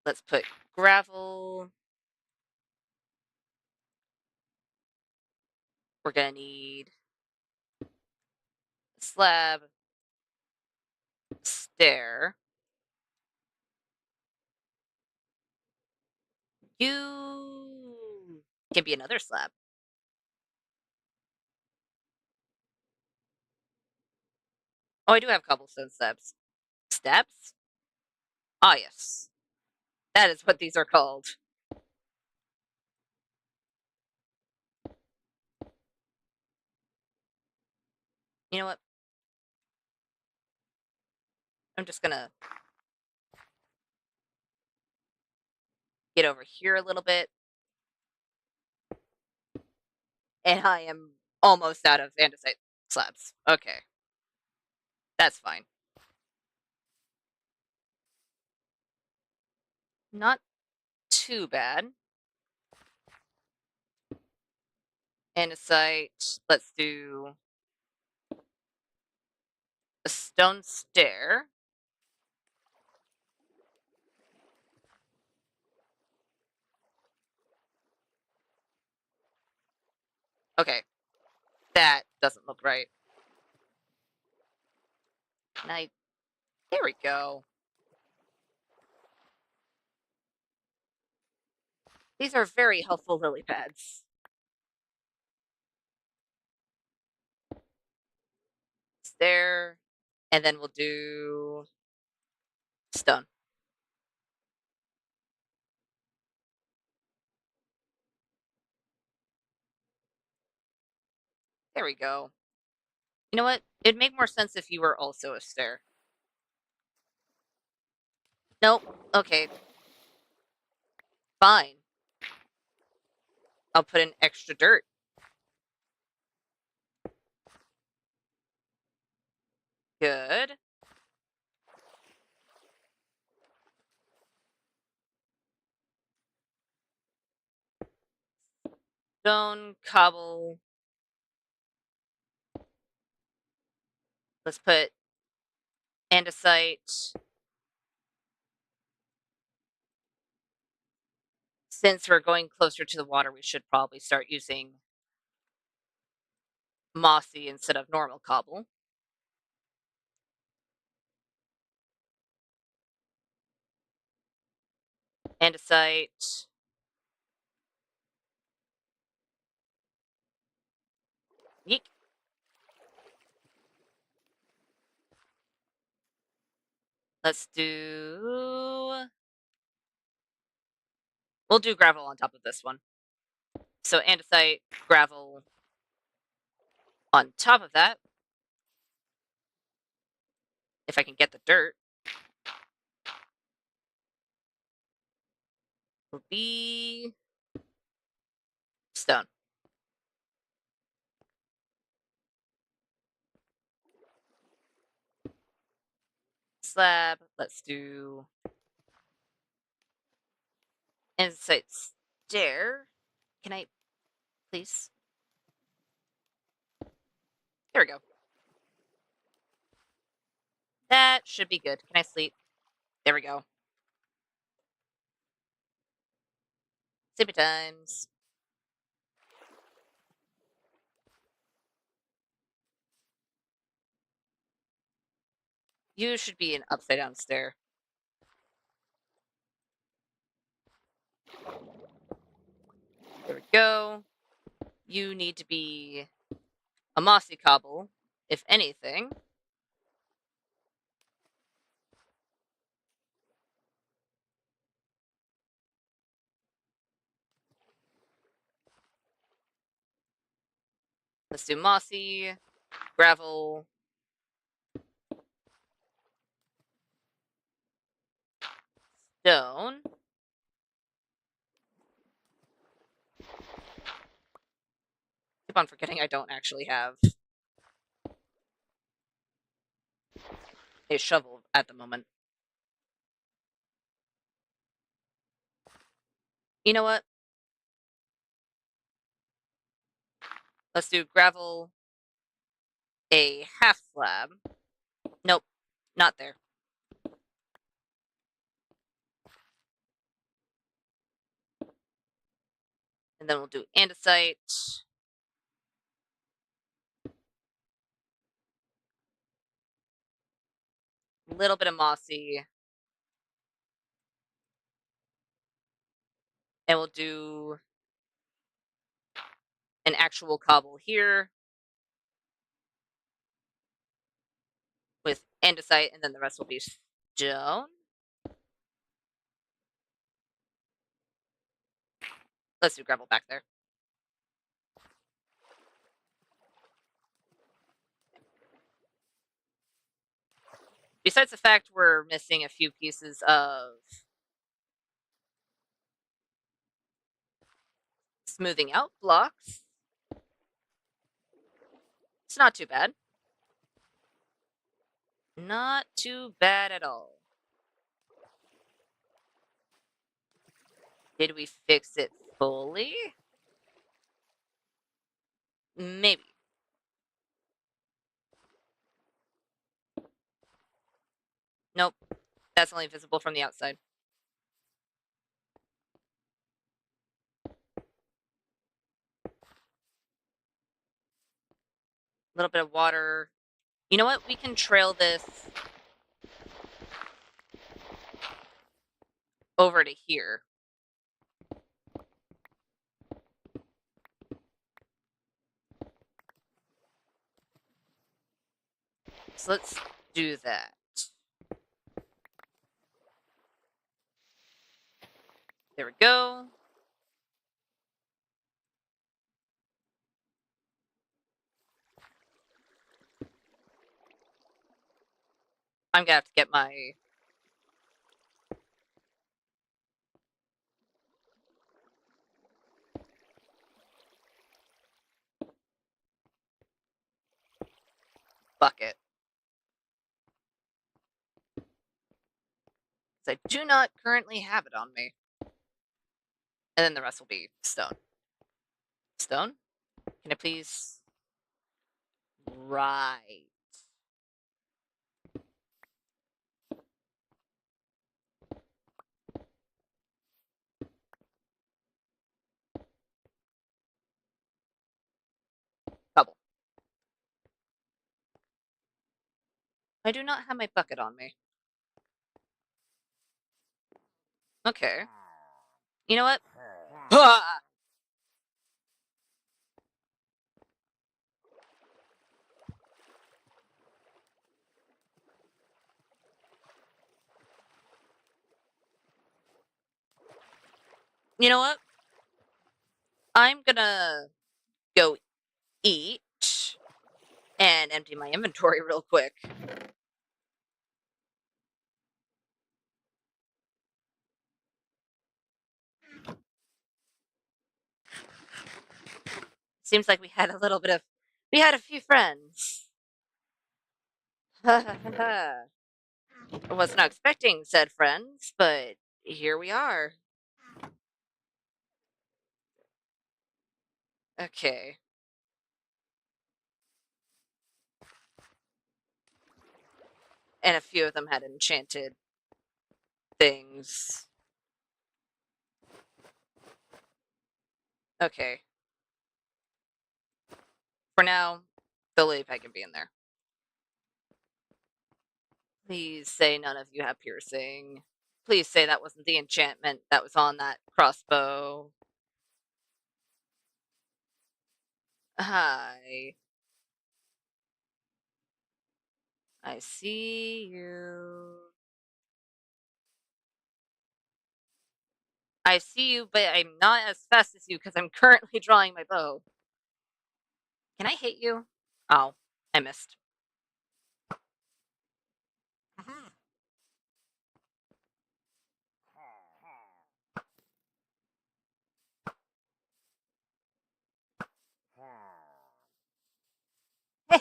Let's put gravel. We're going to need a slab, stair. You can be another slab. Oh, I do have cobblestone steps. Steps? Ah, yes. That is what these are called. You know what? I'm just going to get over here a little bit. And I am almost out of andesite slabs. Okay. That's fine. Not too bad. Andesite. Let's do a stone stair. Okay. That doesn't look right. There we go. These are very helpful lily pads. It's there. And then we'll do stone. There we go. You know what? It'd make more sense if you were also a stair. Nope. Okay. Fine. I'll put in extra dirt. Good. Stone, cobble. Let's put andesite. Since we're going closer to the water, we should probably start using mossy instead of normal cobble. Andesite. Yeek. Let's do... We'll do gravel on top of this one. So andesite, gravel on top of that. If I can get the dirt. Will be stone. Slab. Let's do andesite stair. Can I please? There we go. That should be good. Can I sleep? There we go. Sleepy times. You should be an upside down stair. There we go. You need to be a mossy cobble, if anything. Let's do mossy, gravel, stone. Keep on forgetting I don't actually have a shovel at the moment. You know what? Let's do gravel, a half slab. Nope, not there. And then we'll do andesite. A little bit of mossy. And we'll do an actual cobble here with andesite, and then the rest will be stone. Let's do gravel back there. Besides the fact we're missing a few pieces of smoothing out blocks, it's not too bad. Not too bad at all. Did we fix it fully? Maybe. Nope. That's only visible from the outside. A little bit of water. You know what? We can trail this over to here. So let's do that. There we go. I'm gonna have to get my bucket. Because I do not currently have it on me. And then the rest will be stone. Stone? Can I please? Right. Bubble. I do not have my bucket on me. Okay. You know what? Ah! You know what? I'm gonna go eat and empty my inventory real quick. Seems like we had a few friends. I was not expecting said friends, but here we are. Okay. And a few of them had enchanted things. Okay. For now, the lily pad can be in there. Please say none of you have piercing. Please say that wasn't the enchantment that was on that crossbow. Hi. I see you. I see you, but I'm not as fast as you because I'm currently drawing my bow. Can I hit you? Oh, I missed.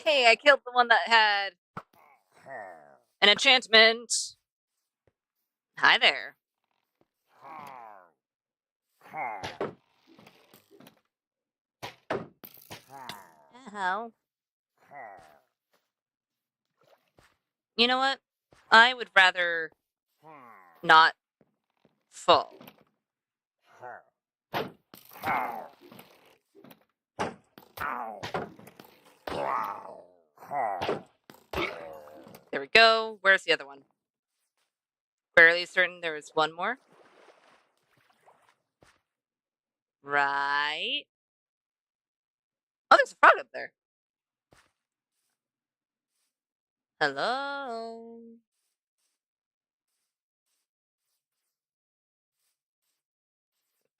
Hey, I killed the one that had an enchantment. Hi there. How? You know what? I would rather not fall. There we go. Where's the other one? Fairly certain there was one more. Right. Oh, there's a frog up there. Hello.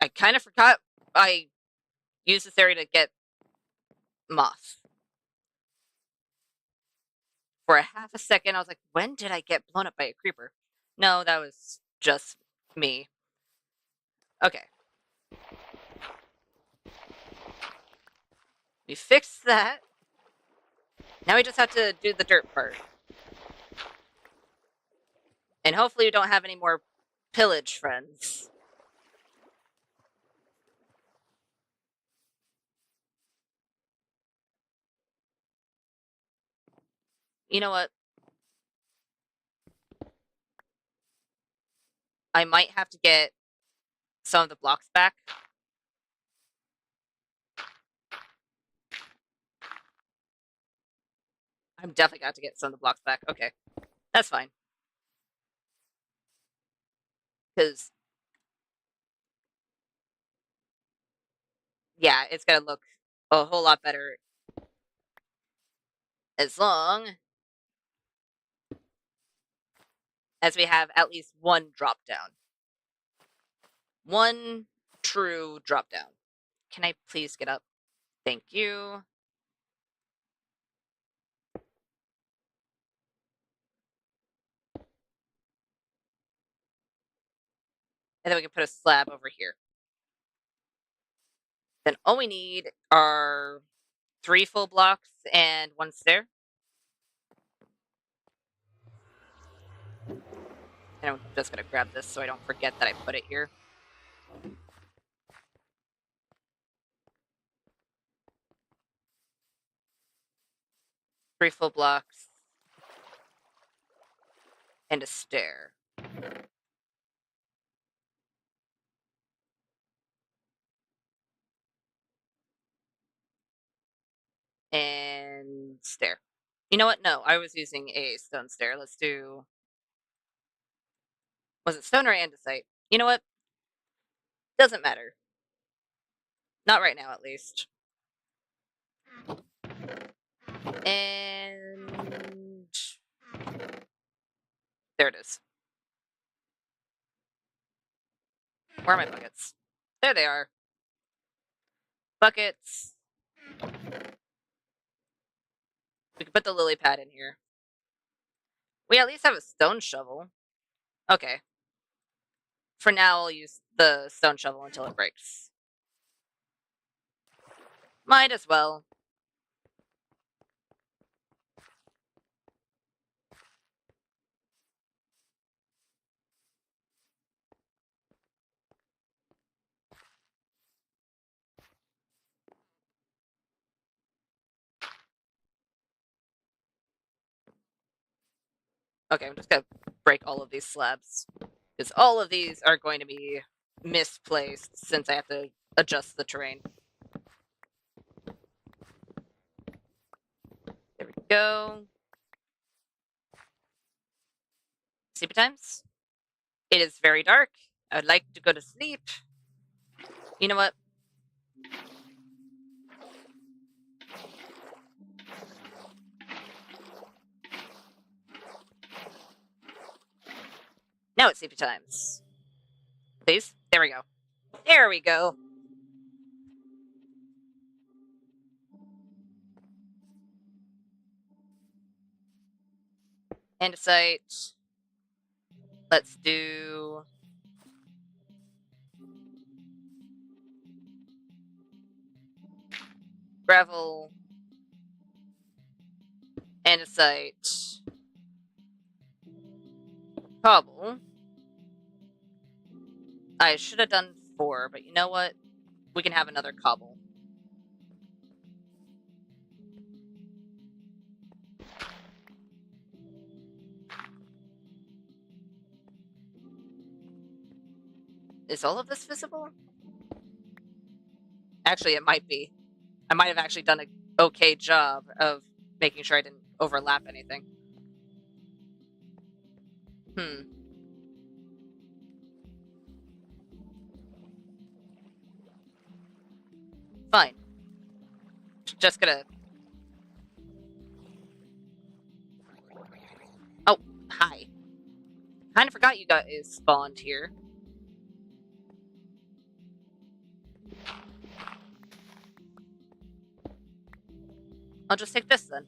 I kind of forgot I used this area to get moth. For a half a second, I was like, when did I get blown up by a creeper? No, that was just me. Okay. We fixed that. Now we just have to do the dirt part. And hopefully we don't have any more pillage friends. You know what? I might have to get some of the blocks back. I'm definitely got to get some of the blocks back. Okay. That's fine. Because, yeah, it's going to look a whole lot better as long as we have at least one drop down. One true drop down. Can I please get up? Thank you. And then we can put a slab over here. Then all we need are 3 full blocks and 1 stair. And I'm just going to grab this so I don't forget that I put it here. 3 full blocks. And a stair. And stair. You know what? No, I was using a stone stair. Let's do... Was it stone or andesite? You know what? Doesn't matter. Not right now, at least. And... There it is. Where are my buckets? There they are. Buckets. We can put the lily pad in here. We at least have a stone shovel. Okay. For now, I'll use the stone shovel until it breaks. Might as well. Okay, I'm just gonna break all of these slabs. Because all of these are going to be misplaced since I have to adjust the terrain. There we go. Sleepy times? It is very dark. I would like to go to sleep. You know what? Now it's sleepy times. Please? There we go. There we go. Andesite. Let's do... gravel. Andesite. Cobble. I should have done 4, but you know what? We can have another cobble. Is all of this visible? Actually, it might be. I might have actually done an okay job of making sure I didn't overlap anything. Fine. Just gonna... Oh, hi. Kinda forgot you guys spawned here. I'll just take this then.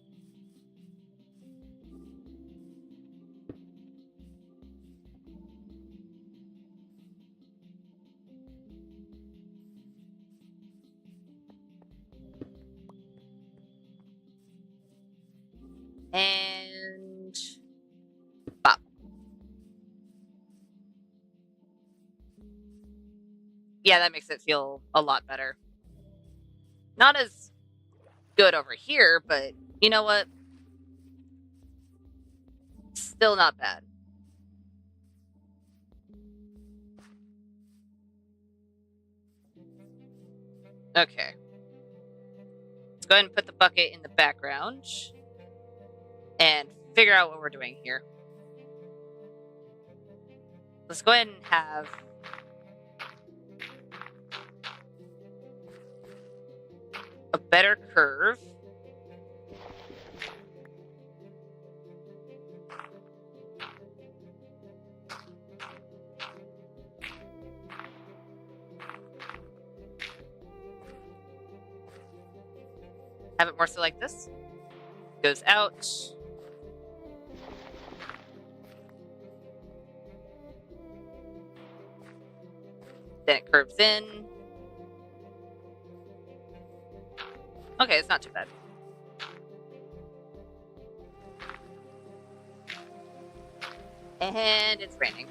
And... Bop. Yeah, that makes it feel a lot better. Not as good over here, but you know what? Still not bad. Okay. Let's go ahead and put the bucket in the background and figure out what we're doing here. Let's go ahead and have... a better curve. Have it more so like this. Goes out. Then it curves in. Okay, it's not too bad. And it's raining.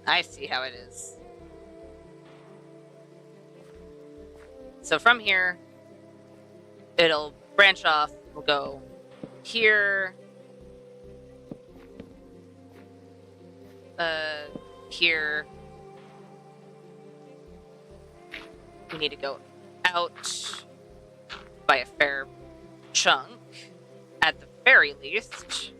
I see how it is. So from here, it'll branch off. We'll go here, here. We need to go out by a fair chunk, at the very least.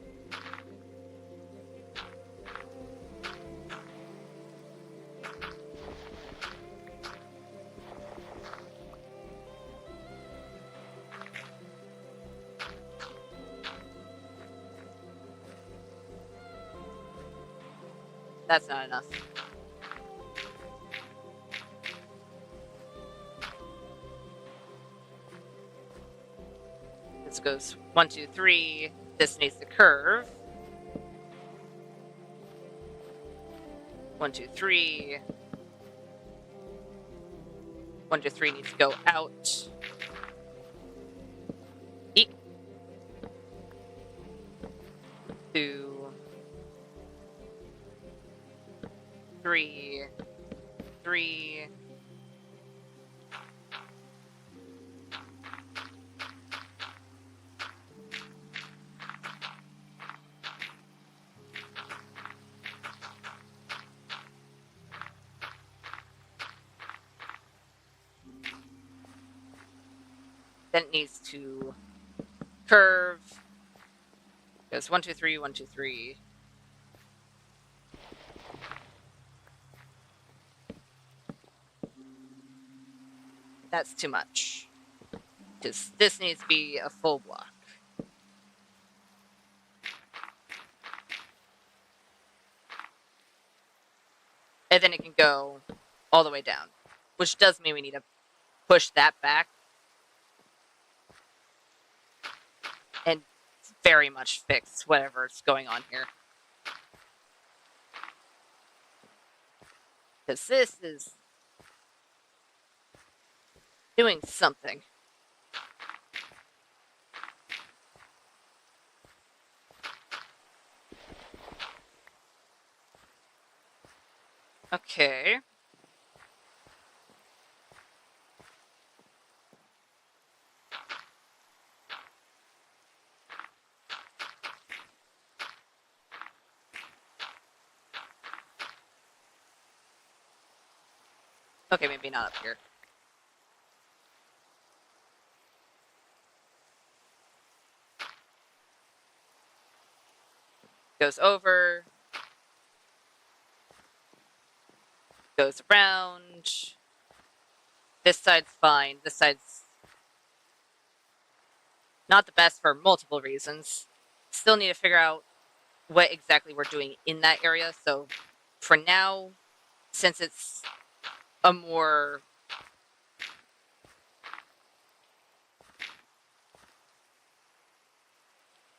That's not enough. This goes 1, 2, 3. This needs to curve. 1, 2, 3. 1, 2, 3 needs to go out. Eek. 2, 3, 3. Then it needs to curve. Goes 1, 2, 3, 1, 2, 3. That's too much. Because this needs to be a full block. And then it can go all the way down. Which does mean we need to push that back. And very much fix whatever's going on here. Because this is doing something. Okay. Okay, maybe not up here. Goes over. Goes around. This side's fine. This side's not the best for multiple reasons. Still need to figure out what exactly we're doing in that area. So for now, since it's a more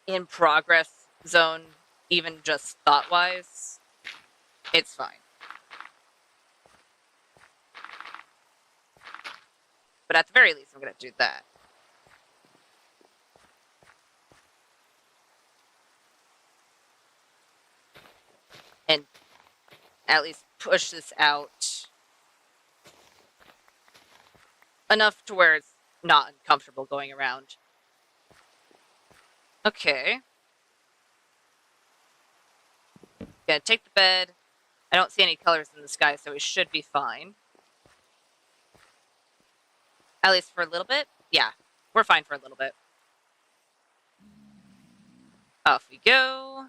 in progress zone, even just thought-wise, it's fine. But at the very least, I'm going to do that. And at least push this out enough to where it's not uncomfortable going around. Okay. Gonna take the bed. I don't see any colors in the sky, so we should be fine. At least for a little bit. Yeah, we're fine for a little bit. Off we go.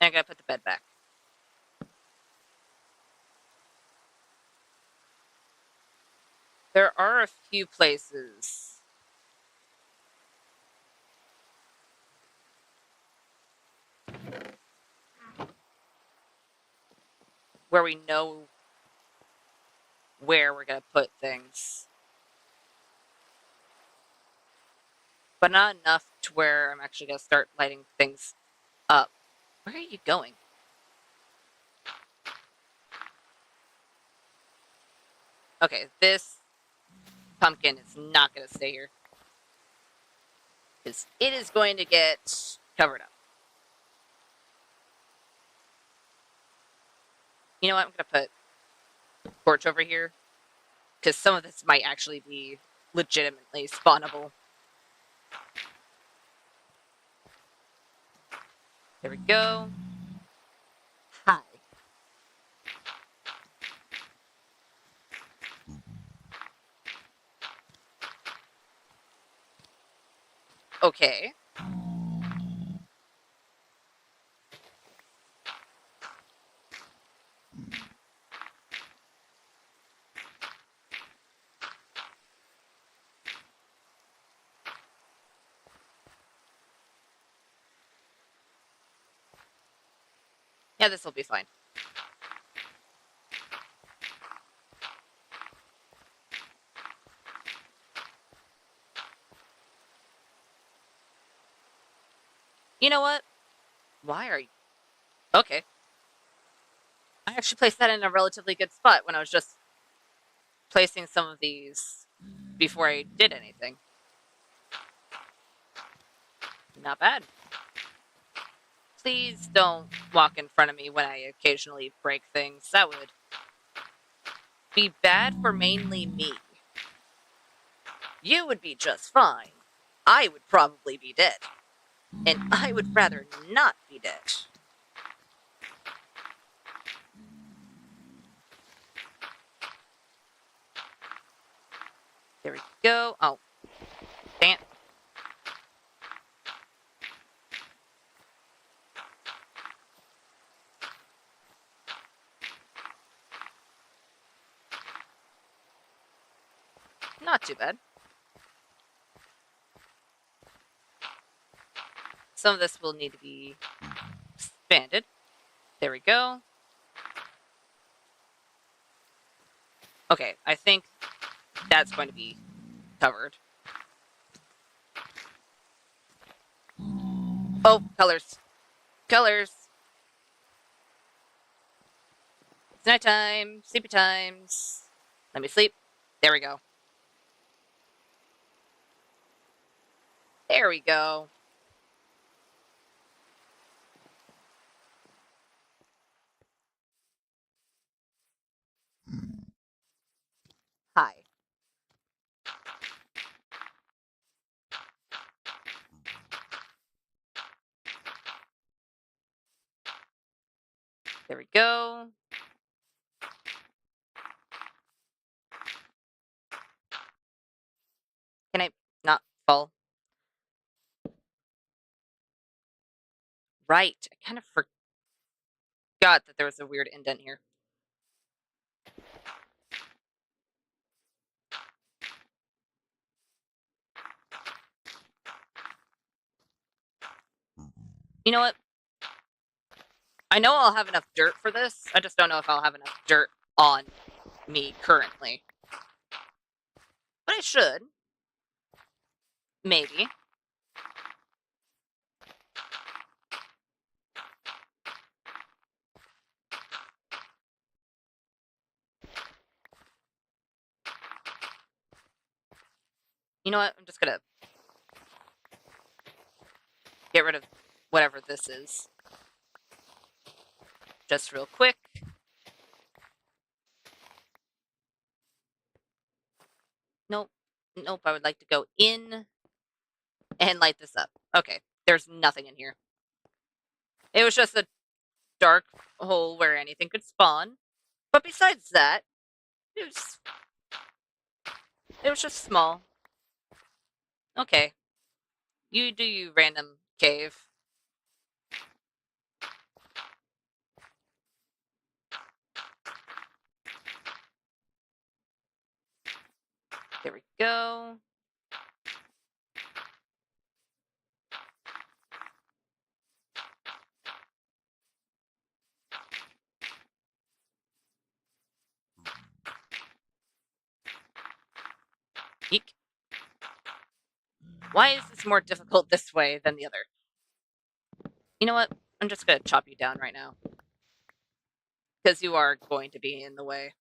And I gotta put the bed back. There are a few places where we know where we're going to put things. But not enough to where I'm actually going to start lighting things up. Where are you going? Okay, this pumpkin is not going to stay here. Because it is going to get covered up. You know what? I'm going to put torch over here, because some of this might actually be legitimately spawnable. There we go. Hi. Okay. Yeah, this will be fine. You know what? Why are you... Okay. I actually placed that in a relatively good spot when I was just placing some of these before I did anything. Not bad. Please don't walk in front of me when I occasionally break things. That would be bad for mainly me. You would be just fine. I would probably be dead. And I would rather not be dead. There we go. Oh. Damn. Not too bad. Some of this will need to be expanded. There we go. Okay, I think that's going to be covered. Oh, colors. Colors. It's nighttime. Sleepy times. Let me sleep. There we go. There we go. Hi. There we go. Can I not fall? Right. I kind of forgot that there was a weird indent here. You know what? I know I'll have enough dirt for this. I just don't know if I'll have enough dirt on me currently. But I should. Maybe. You know what? I'm just gonna get rid of whatever this is. Just real quick. Nope. Nope, I would like to go in and light this up. Okay, there's nothing in here. It was just a dark hole where anything could spawn. But besides that, it was just small. Okay. You do you, random cave. There we go. Eek. Why is this more difficult this way than the other? You know what? I'm just gonna chop you down right now. Because you are going to be in the way.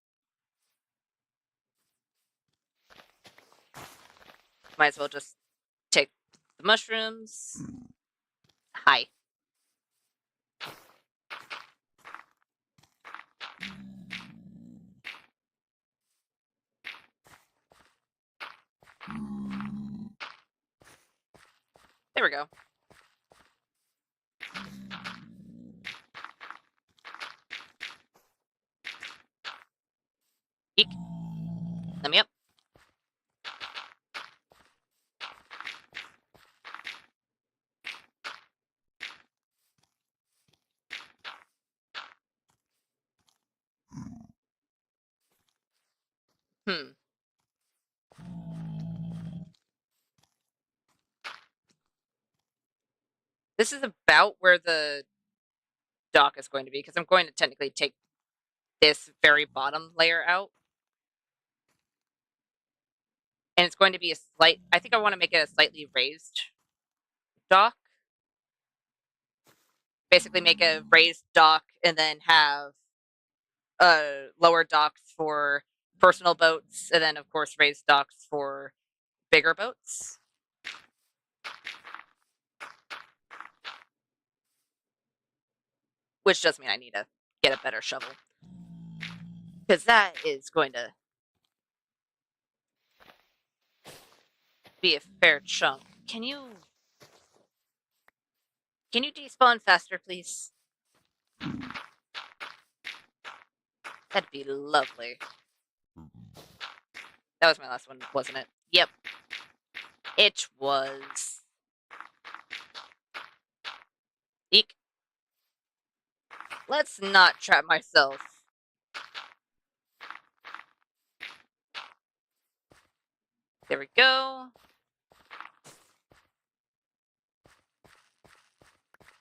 Might as well just take the mushrooms. Hi. There we go. Eek. Let me up. Hmm. This is about where the dock is going to be, because I'm going to technically take this very bottom layer out. And it's going to be a slight, I think I want to make it a slightly raised dock. Basically make a raised dock and then have lower docks for personal boats, and then of course raised docks for bigger boats. Which does mean I need to get a better shovel, because that is going to be a fair chunk. Can you despawn faster, please? That'd be lovely. That was my last one, wasn't it? Yep. It was. Eek. Let's not trap myself. There we go.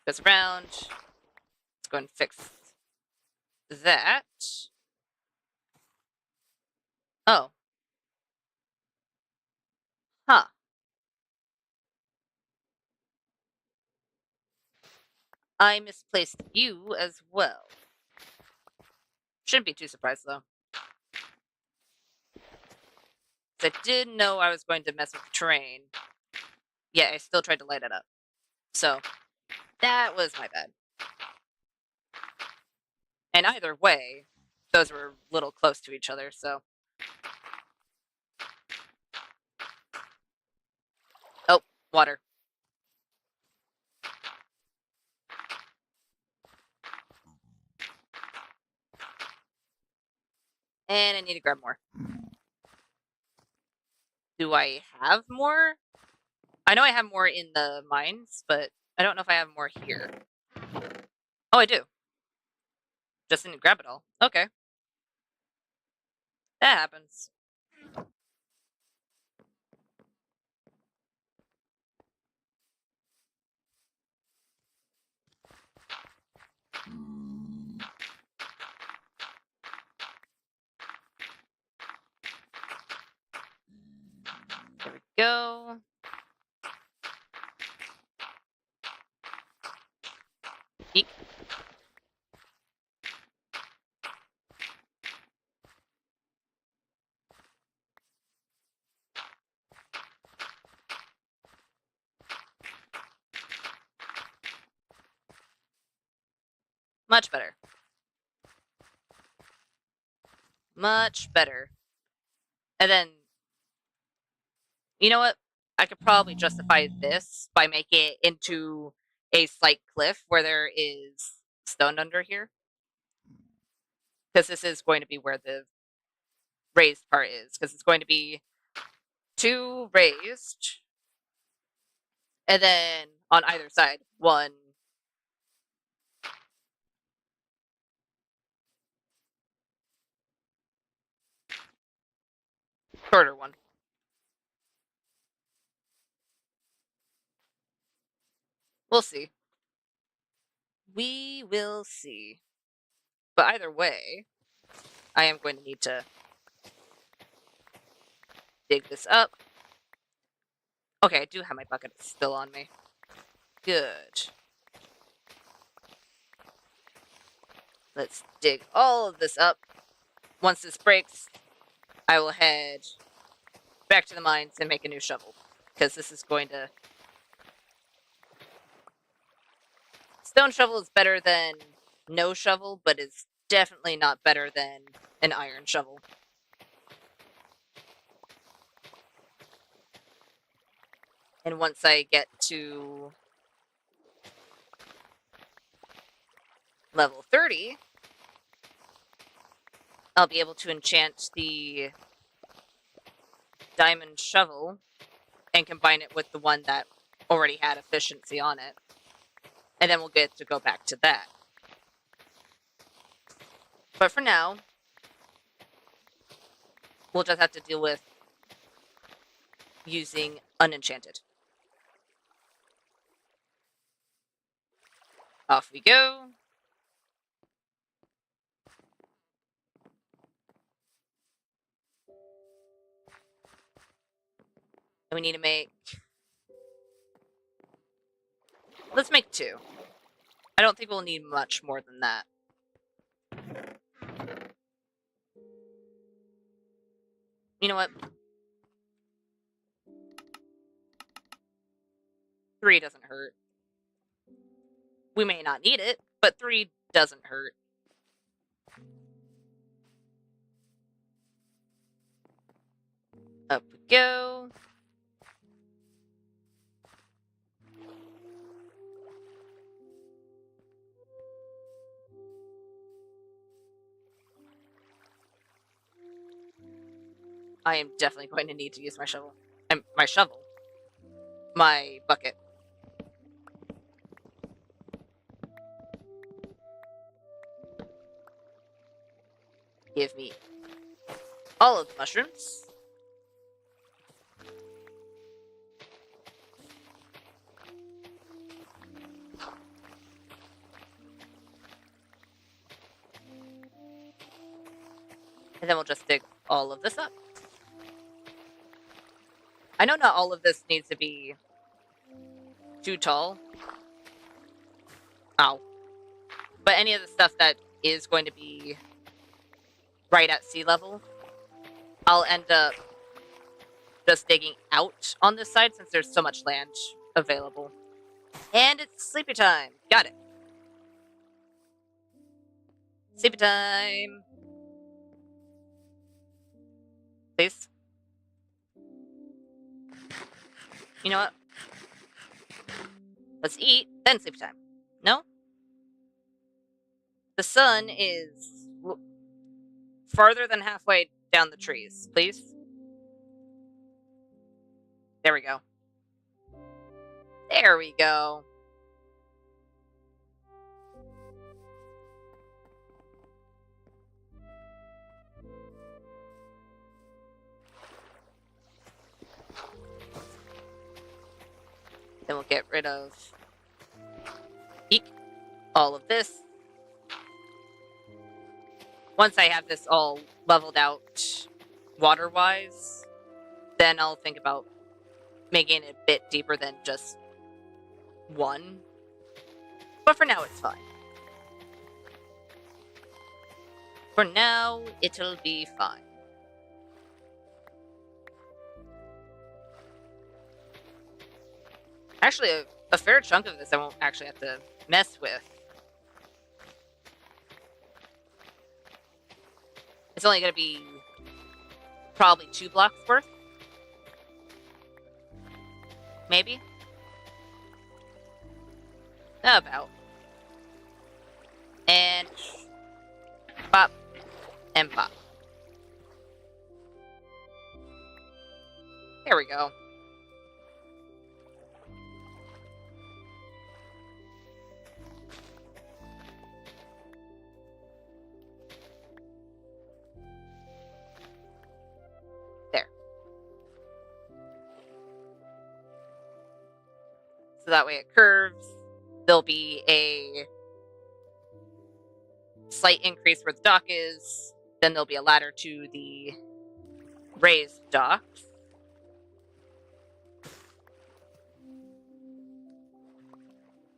Goes around. Let's go and fix that. Oh. Huh. I misplaced you as well. Shouldn't be too surprised, though. I did know I was going to mess with the terrain. Yeah, I still tried to light it up. So, that was my bad. And either way, those were a little close to each other, so. Oh, water. And I need to grab more. Do I have more? I know I have more in the mines, but I don't know if I have more here. Oh, I do. Just didn't grab it all. Okay. That happens. There we go. Eek. Much better. Much better. And then, you know what? I could probably justify this by making it into a slight cliff where there is stone under here. Because this is going to be where the raised part is. Because it's going to be 2 raised. And then on either side, 1 shorter one. We'll see. We will see. But either way, I am going to need to dig this up. Okay, I do have my bucket still on me. Good. Let's dig all of this up. Once this breaks, I will head back to the mines and make a new shovel. Because this is going to... Stone shovel is better than no shovel, but it's definitely not better than an iron shovel. And once I get to level 30, I'll be able to enchant the diamond shovel and combine it with the one that already had efficiency on it. And then we'll get to go back to that. But for now, we'll just have to deal with using unenchanted. Off we go. And we need to make... Let's make 2. I don't think we'll need much more than that. You know what? 3 doesn't hurt. We may not need it, but 3 doesn't hurt. Up we go. I am definitely going to need to use my shovel. My bucket. Give me all of the mushrooms. And then we'll just dig all of this up. I know not all of this needs to be too tall. Ow. But any of the stuff that is going to be right at sea level, I'll end up just digging out on this side since there's so much land available. And it's sleepy time. Got it. Sleepy time. Please. You know what? Let's eat, then sleepy time. No? The sun is farther than halfway down the trees, please. There we go. There we go. Then we'll get rid of all of this. Once I have this all leveled out water-wise, then I'll think about making it a bit deeper than just 1. But for now, it's fine. For now, it'll be fine. Actually, a fair chunk of this I won't actually have to mess with. It's only going to be probably 2 blocks worth. Maybe. About. And pop and pop. There we go. There. So that way it curves. There'll be a slight increase where the dock is. Then there'll be a ladder to the raised docks.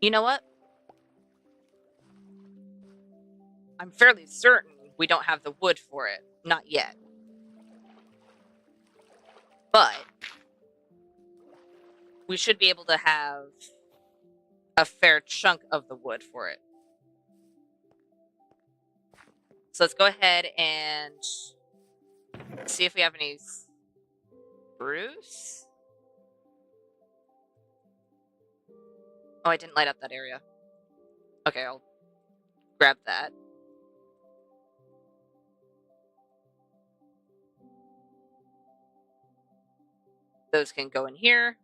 You know what? I'm fairly certain we don't have the wood for it. Not yet. But we should be able to have a fair chunk of the wood for it. So let's go ahead and see if we have any spruce. Oh, I didn't light up that area. Okay, I'll grab that. Those can go in here.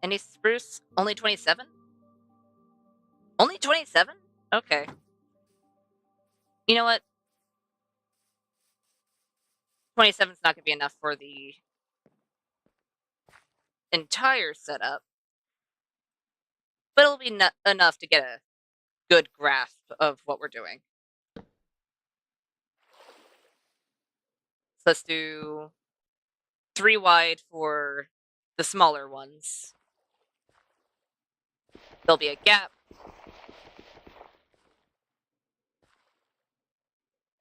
Any spruce? Only 27? Only 27? Okay. You know what? 27 is not going to be enough for the entire setup, but it'll be enough to get a good grasp of what we're doing. So let's do 3 wide for the smaller ones. There'll be a gap.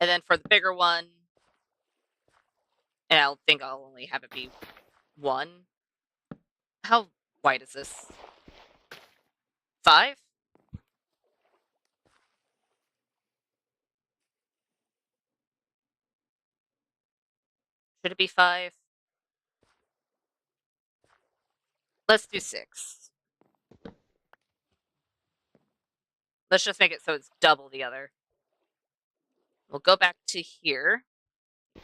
And then for the bigger one, and I'll think I'll only have it be 1. How wide is this? 5? Should it be 5? Let's do 6. Let's just make it so it's double the other. We'll go back to here.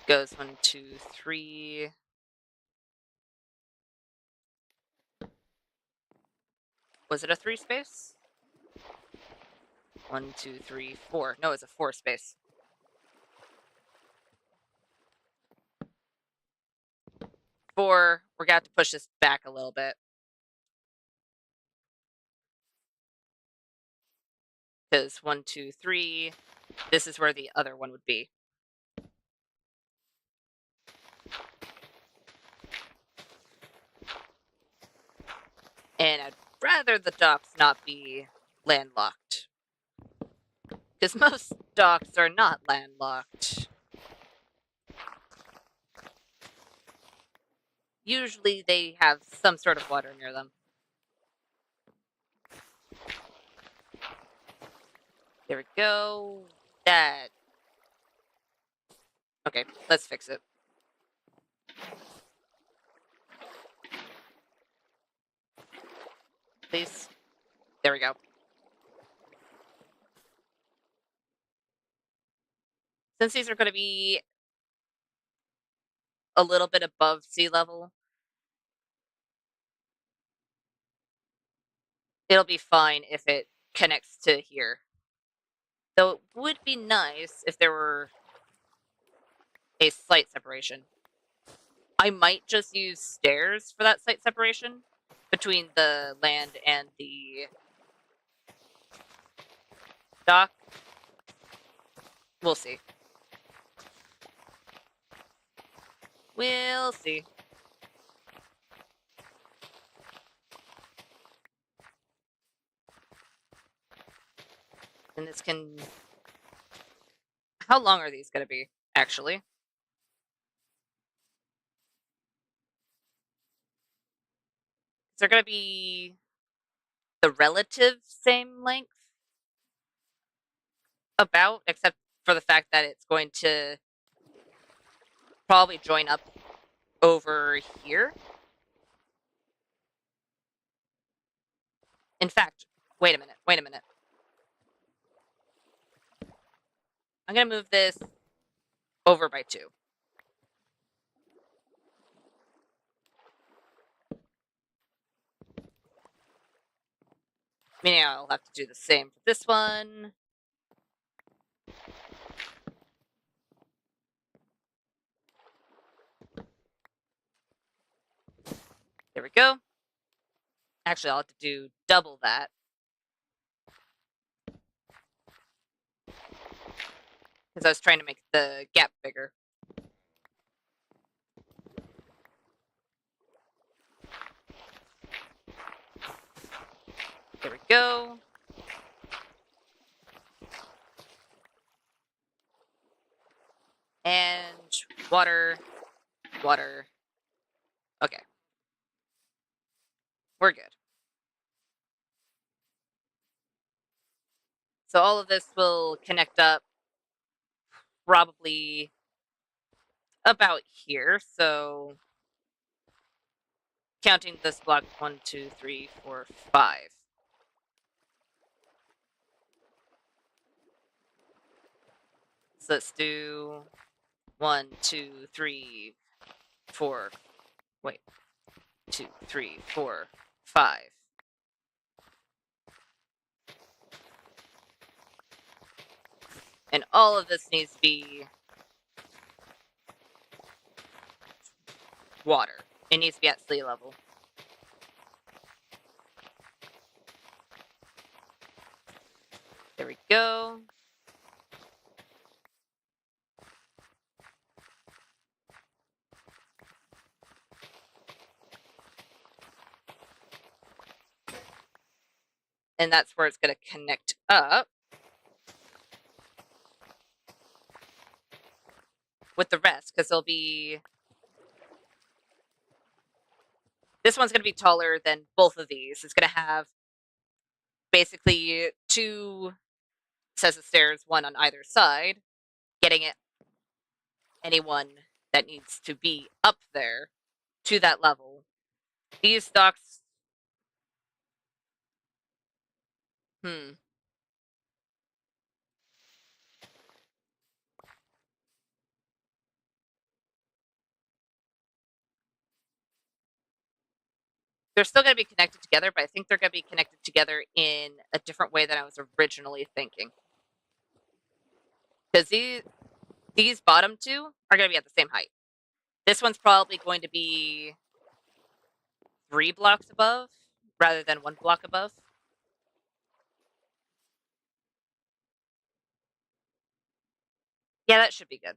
Goes 1, 2, 3. Was it a 3 space? 1, 2, 3, 4. No, it's a 4 space. 4. We're gonna have to push this back a little bit. Because 1, 2, 3. This is where the other one would be. And I'd rather the docks not be landlocked. Because most docks are not landlocked. Usually they have some sort of water near them. There we go. That. Okay, let's fix it. Please. There we go. Since these are going to be a little bit above sea level, it'll be fine if it connects to here. Though it would be nice if there were a slight separation. I might just use stairs for that slight separation between the land and the dock. We'll see. We'll see. And this can... How long are these going to be, actually? They're going to be the relative same length? About, except for the fact that it's going to probably join up over here. In fact, wait a minute. I'm going to move this over by 2. Meaning I'll have to do the same for this one. There we go. Actually, I'll have to do double that. Because I was trying to make the gap bigger. There we go. And water. Okay. We're good. So all of this will connect up probably about here. So counting this block 1, 2, 3, 4, 5. So let's do 1, 2, 3, 4. Wait, 2, 3, 4, 5. And all of this needs to be water. It needs to be at sea level. There we go. And that's where it's going to connect up with the rest, because there'll be... This one's going to be taller than both of these. It's going to have basically 2 sets of stairs, 1 on either side, getting it anyone that needs to be up there to that level. These docks... They're still going to be connected together, but I think they're going to be connected together in a different way than I was originally thinking. Because these bottom 2 are going to be at the same height. This one's probably going to be 3 blocks above rather than 1 block above. Yeah, that should be good.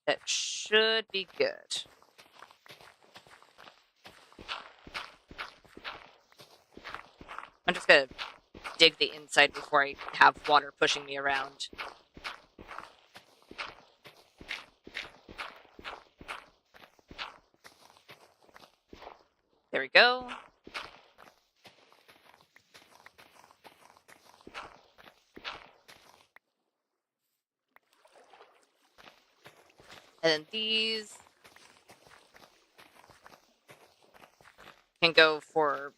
That should be good. I'm just going to dig the inside before I have water pushing me around. There we go. And then these can go for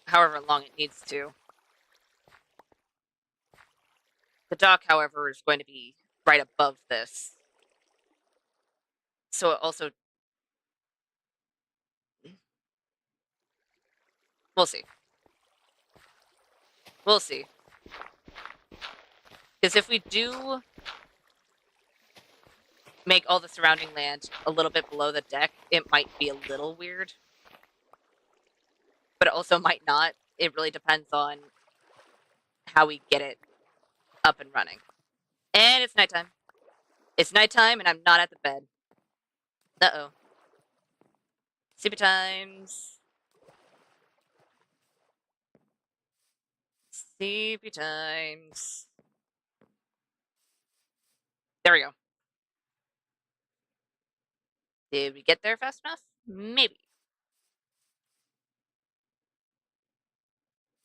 however long it needs to. The dock, however, is going to be right above this. So it also... We'll see. We'll see. Because if we do make all the surrounding land a little bit below the deck, it might be a little weird. But it also might not. It really depends on how we get it up and running. And it's nighttime. It's nighttime and I'm not at the bed. Uh-oh. Sleepy times. Sleepy times. There we go. Did we get there fast enough? Maybe.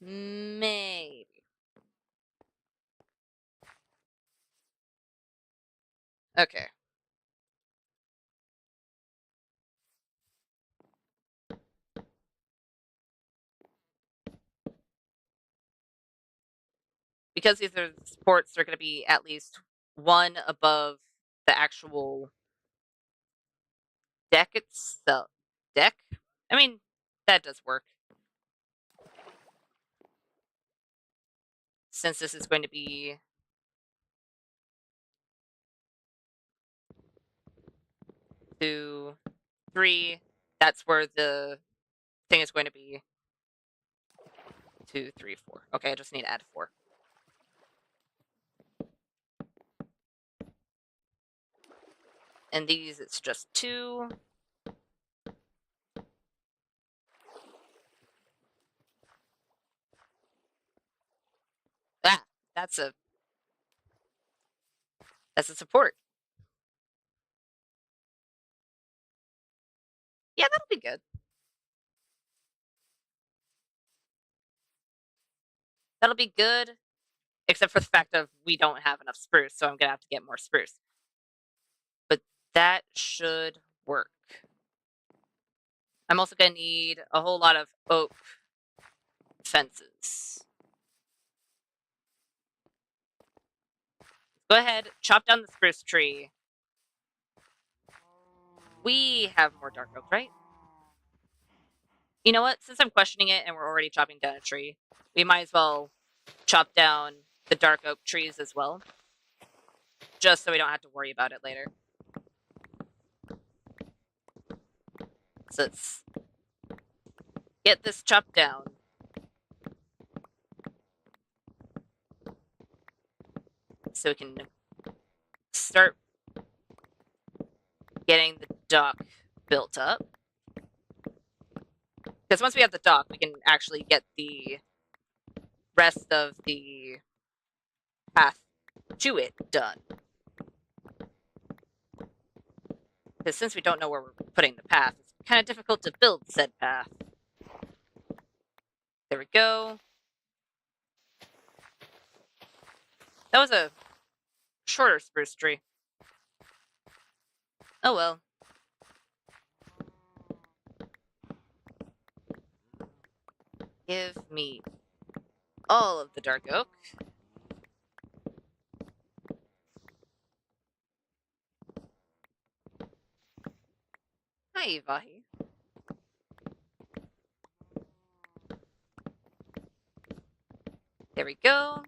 Maybe. Okay. Because these are supports, they're going to be at least 1 above the actual deck itself. Deck? I mean, that does work. Since this is going to be 2, 3, that's where the thing is going to be 2, 3, 4. Okay, I just need to add 4. And these, it's just 2. Ah, that's a support. Yeah, that'll be good. That'll be good, except for the fact of we don't have enough spruce, so I'm gonna have to get more spruce. But That should work. I'm also gonna need a whole lot of oak fences. Go ahead, chop down the spruce tree. We have more dark oak, right? You know what? Since I'm questioning it and we're already chopping down a tree, we might as well chop down the dark oak trees as well. Just so we don't have to worry about it later. So let's get this chopped down. So we can start getting the dock built up. Because once we have the dock, we can actually get the rest of the path to it done. Because since we don't know where we're putting the path, it's kind of difficult to build said path. There we go. That was a shorter spruce tree. Oh well. Give me all of the dark oak. Hi, Vahi. There we go.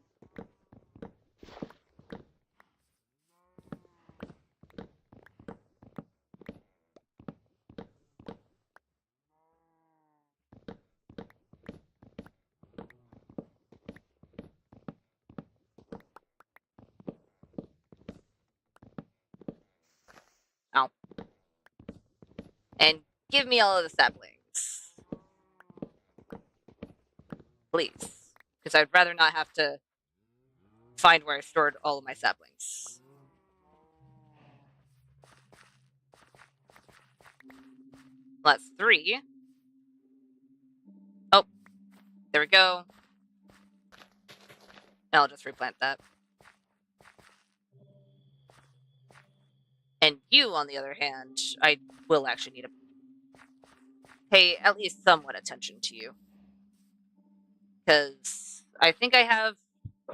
Ow. And give me all of the saplings. Please. Because I'd rather not have to find where I stored all of my saplings. Well, that's 3. Oh, there we go. And I'll just replant that. And you, on the other hand, I will actually need to pay at least somewhat attention to you. Because I think I have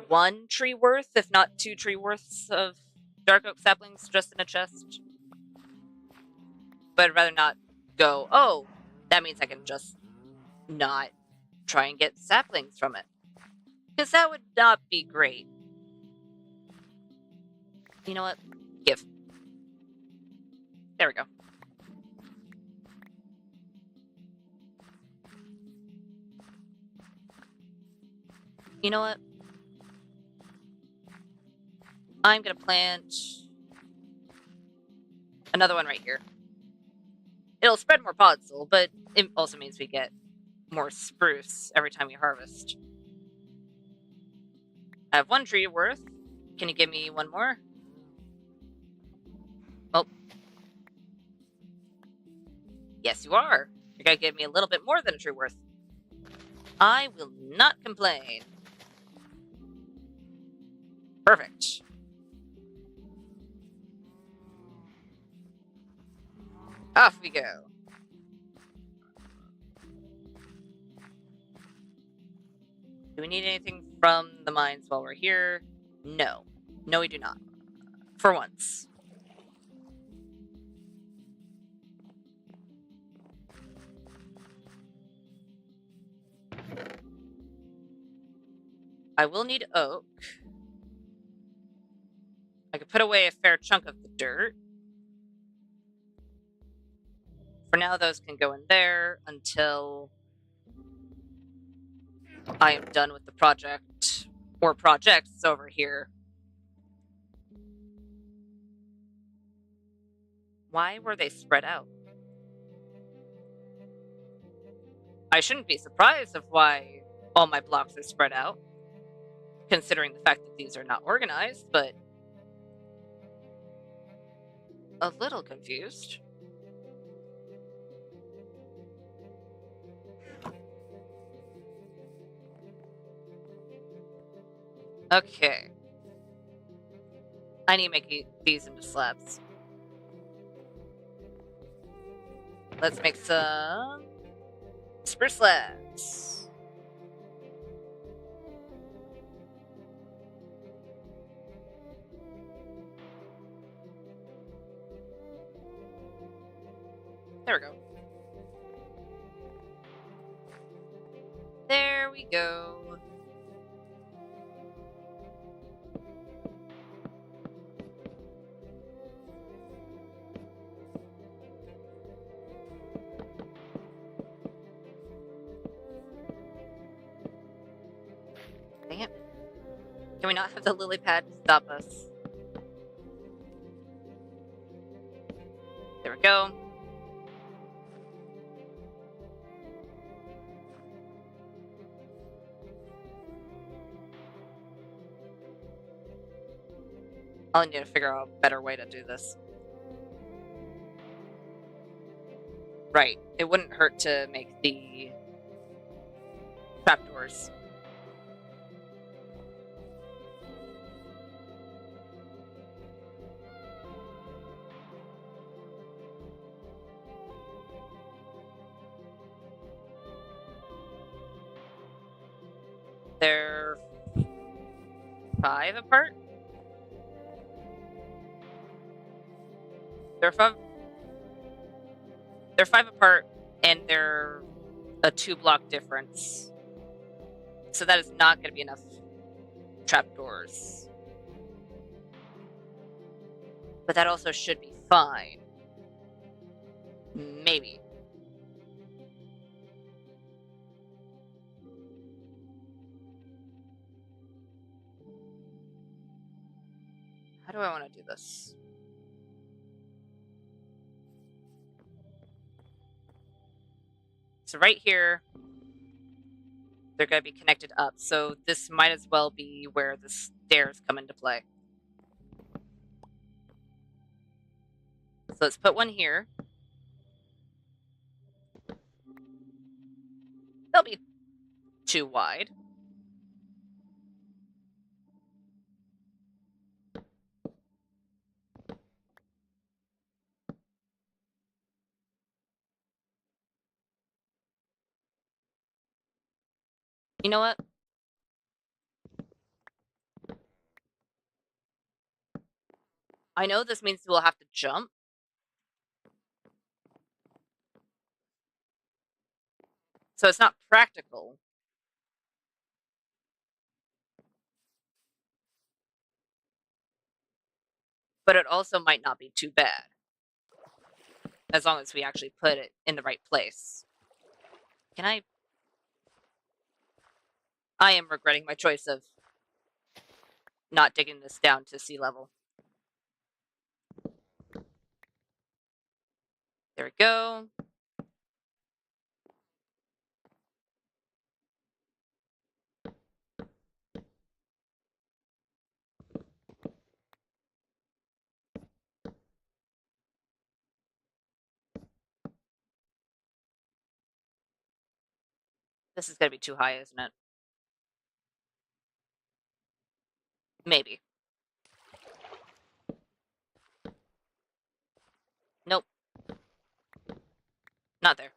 1 tree worth, if not 2 tree worths of dark oak saplings just in a chest. But I'd rather not go, oh, that means I can just not try and get saplings from it. Because that would not be great. You know what? Give. There we go. You know what? I'm gonna plant another one right here. It'll spread more podzol, but it also means we get more spruce every time we harvest. I have 1 tree worth. Can you give me 1 more? Oh. Yes, you are. You're gonna give me a little bit more than a tree worth. I will not complain. Perfect. Off we go. Do we need anything from the mines while we're here? No. No, we do not. For once. I will need oak. I could put away a fair chunk of the dirt. For now, those can go in there until I am done with the project, or projects over here. Why were they spread out? I shouldn't be surprised of why all my blocks are spread out, considering the fact that these are not organized, but a little confused. Okay. I need to make these into slabs. Let's make some spruce slabs. There we go. There we go. Dang it. Can we not have the lily pad stop us? There we go. I'll need to figure out a better way to do this. Right. It wouldn't hurt to make the trapdoors. They're 5 apart? They're 5 apart, and they're a 2-block difference. So that is not going to be enough trapdoors. But that also should be fine. Maybe. How do I want to do this? So right here, they're going to be connected up. So this might as well be where the stairs come into play. So let's put one here. They'll be too wide. You know what? I know this means we'll have to jump. So it's not practical. But it also might not be too bad. As long as we actually put it in the right place. Can I? I am regretting my choice of not digging this down to sea level. There we go. This is going to be too high, isn't it? Maybe. Nope. Not there.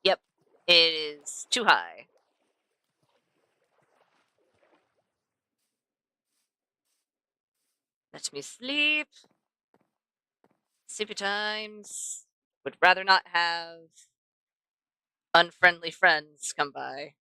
Yep. It is too high. Let me sleep. Sleepy times. Would rather not have unfriendly friends come by.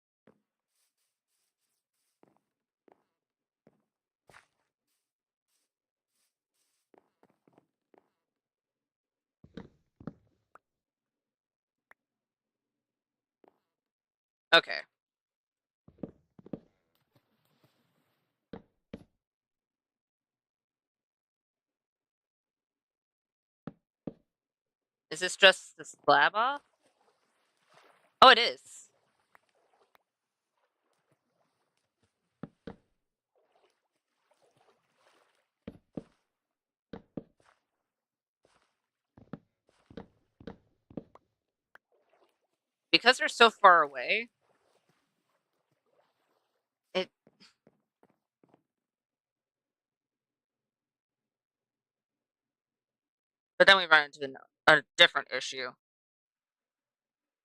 Okay. Is this just the slab off? Oh, it is. Because they're so far away, it But then we run into a different issue.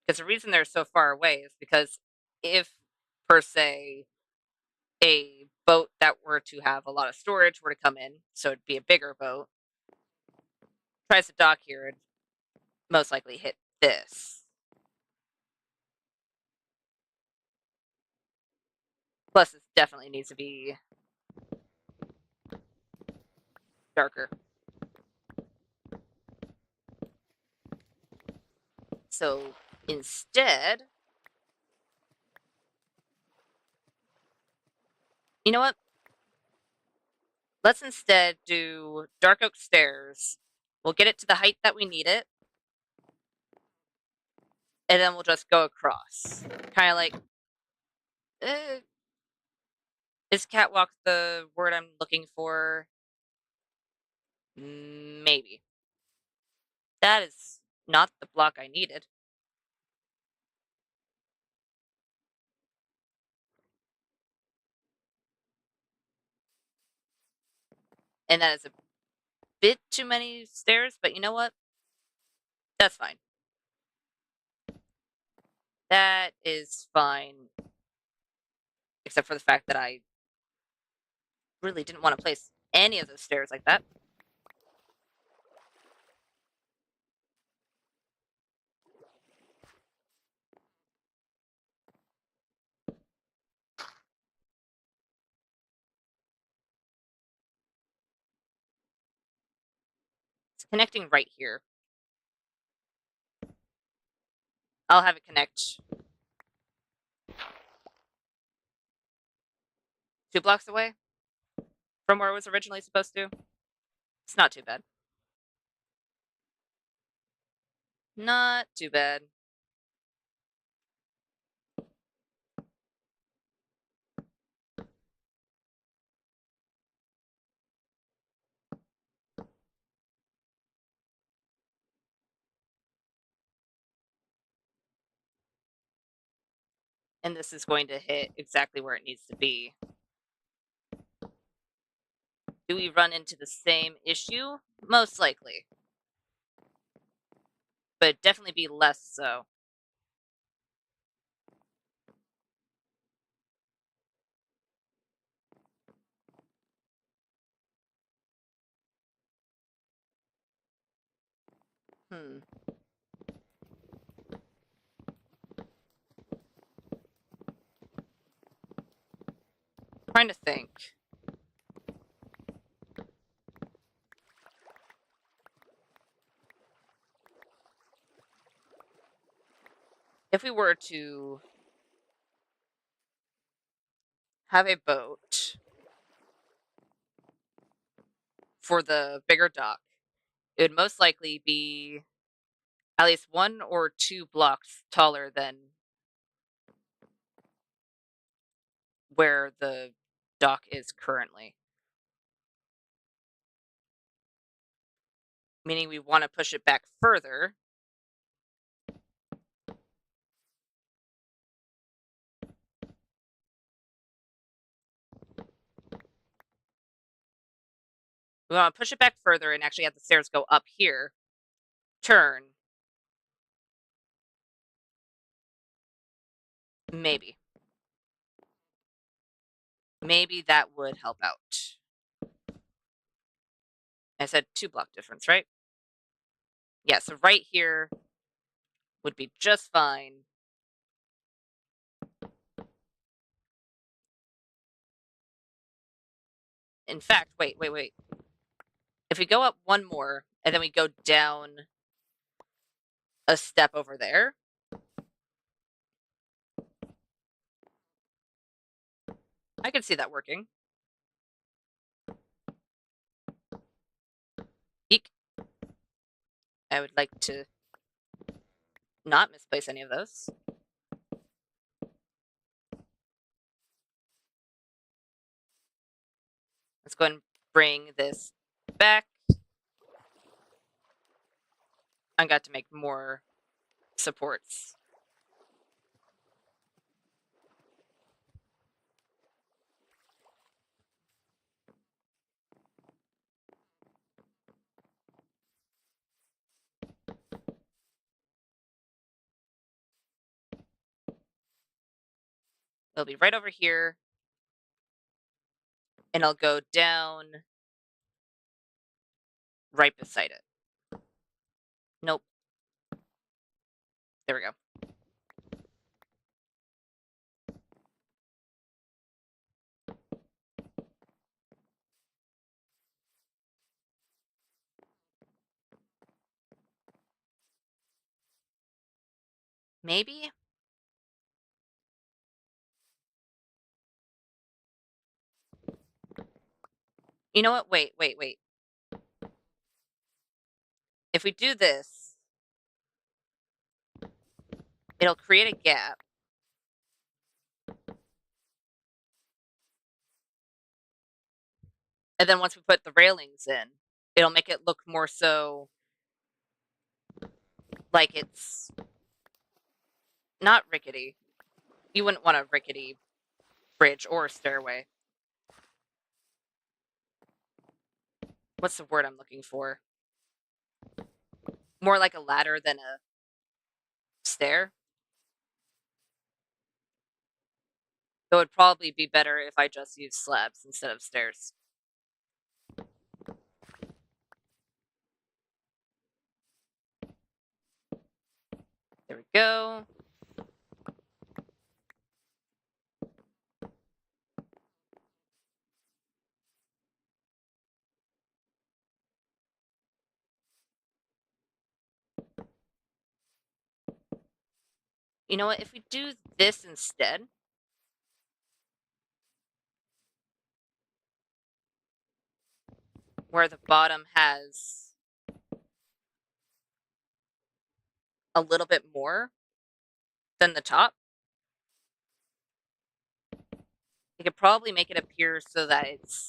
Because the reason they're so far away is because if, per se, a boat that were to have a lot of storage were to come in, so it'd be a bigger boat, tries to dock here, it'd most likely hit this. Plus, it definitely needs to be darker. So instead, you know what? Let's instead do dark oak stairs. We'll get it to the height that we need it, and then we'll just go across. Kind of like, eh, is catwalk the word I'm looking for? Maybe. That is not the block I needed. And that is a bit too many stairs, but you know what? That's fine. That is fine. Except for the fact that I really didn't want to place any of those stairs like that. It's connecting right here. I'll have it connect 2 blocks away from where it was originally supposed to. It's not too bad. Not too bad. And this is going to hit exactly where it needs to be. Do we run into the same issue? Most likely. But definitely be less so. Hmm. Trying to think. If we were to have a boat for the bigger dock, it would most likely be at least 1 or 2 blocks taller than where the dock is currently. Meaning we want to push it back further. We want to push it back further and actually have the stairs go up here, turn. Maybe. Maybe that would help out. I said 2 block difference, right? Yeah, so right here would be just fine. In fact, wait. If we go up one more and then we go down a step over there, I can see that working. Eek. I would like to not misplace any of those. Let's go ahead and bring this back. I got to make more supports. It'll be right over here, and it'll go down right beside it. Nope. There we go. Maybe? You know what? Wait. If we do this, it'll create a gap. And then once we put the railings in, it'll make it look more so like it's not rickety. You wouldn't want a rickety bridge or stairway. What's the word I'm looking for? More like a ladder than a stair. It would probably be better if I just used slabs instead of stairs. There we go. You know what? If we do this instead, where the bottom has a little bit more than the top, we could probably make it appear so that it's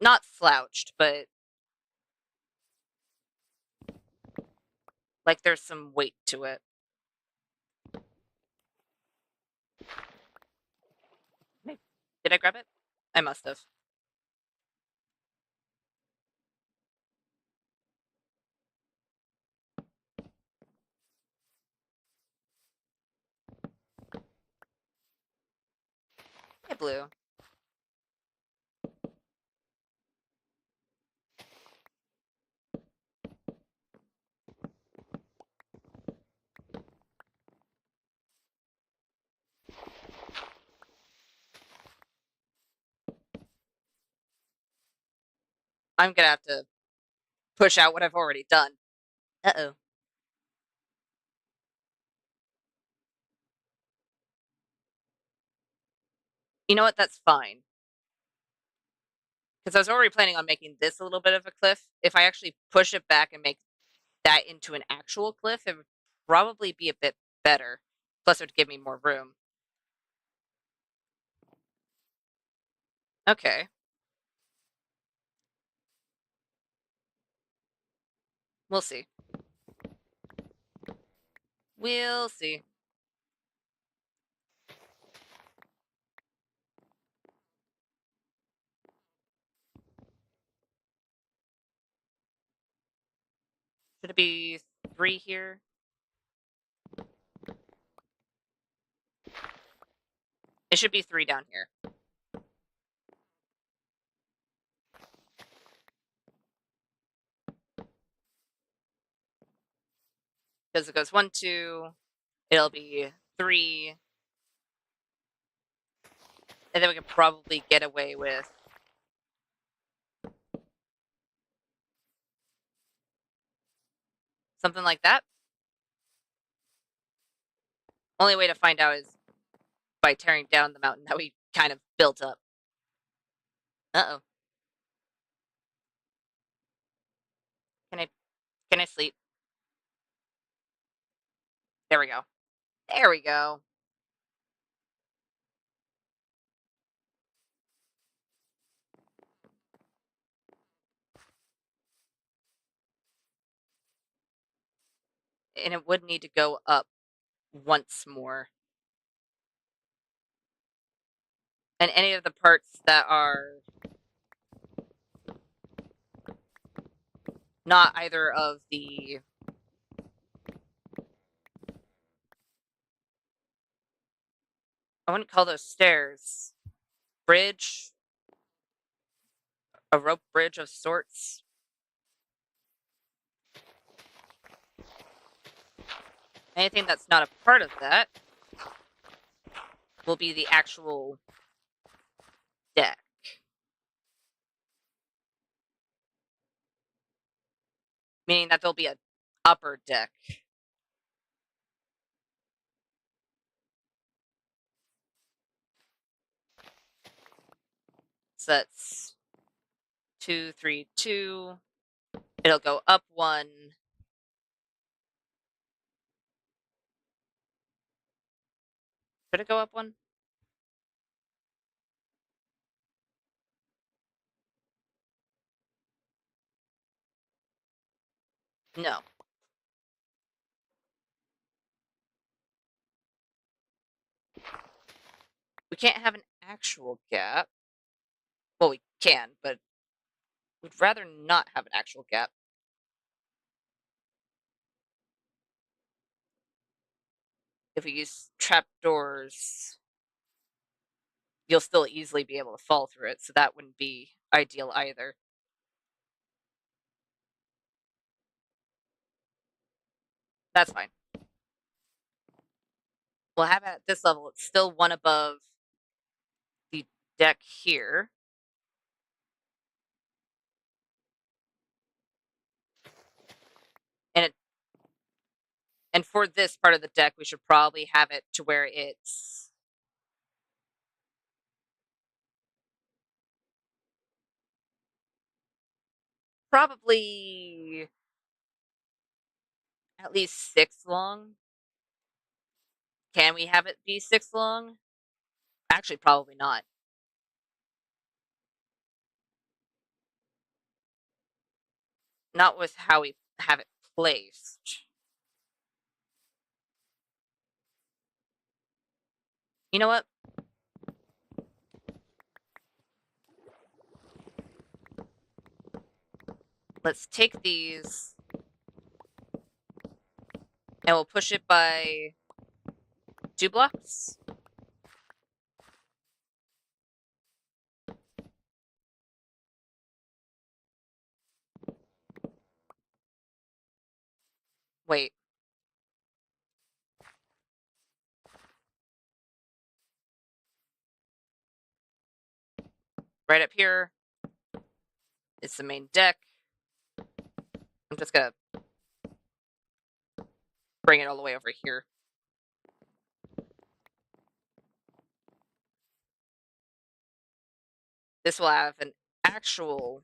not slouched, but like there's some weight to it. Did I grab it? I must have. Hey, blue. I'm gonna have to push out what I've already done. Uh-oh. You know what? That's fine. Because I was already planning on making this a little bit of a cliff. If I actually push it back and make that into an actual cliff, it would probably be a bit better. Plus, it would give me more room. Okay. We'll see. We'll see. Should it be 3 here? It should be 3 down here. Because it goes 1, 2. It'll be 3. And then we can probably get away with something like that. Only way to find out is by tearing down the mountain that we kind of built up. Uh-oh. Can I sleep? There we go. There we go. And it would need to go up once more. And any of the parts that are not either of the I wouldn't call those stairs. Bridge? A rope bridge of sorts? Anything that's not a part of that will be the actual deck. Meaning that there'll be an upper deck. So that's 2, 3, 2. It'll go up 1. Should it go up 1? No. We can't have an actual gap. Well, we can, but we'd rather not have an actual gap. If we use trapdoors, you'll still easily be able to fall through it, so that wouldn't be ideal either. That's fine. We'll have it at this level. It's still one above the deck here. And for this part of the deck, we should probably have it to where it's probably at least 6 long. Can we have it be 6 long? Actually, probably not. Not with how we have it placed. You know what? Let's take these and we'll push it by 2 blocks. Wait. Right up here is the main deck. I'm just gonna bring it all the way over here. This will have an actual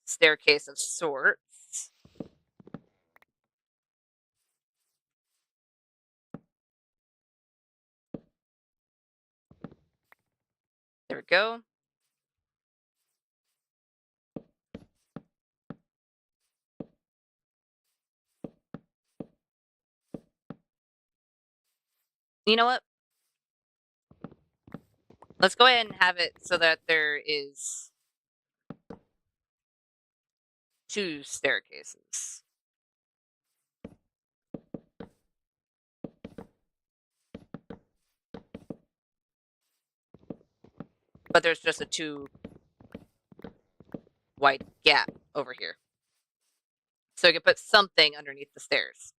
staircase of sorts. There we go. You know what? Let's go ahead and have it so that there is 2 staircases. But there's just a 2 wide gap over here. So you can put something underneath the stairs.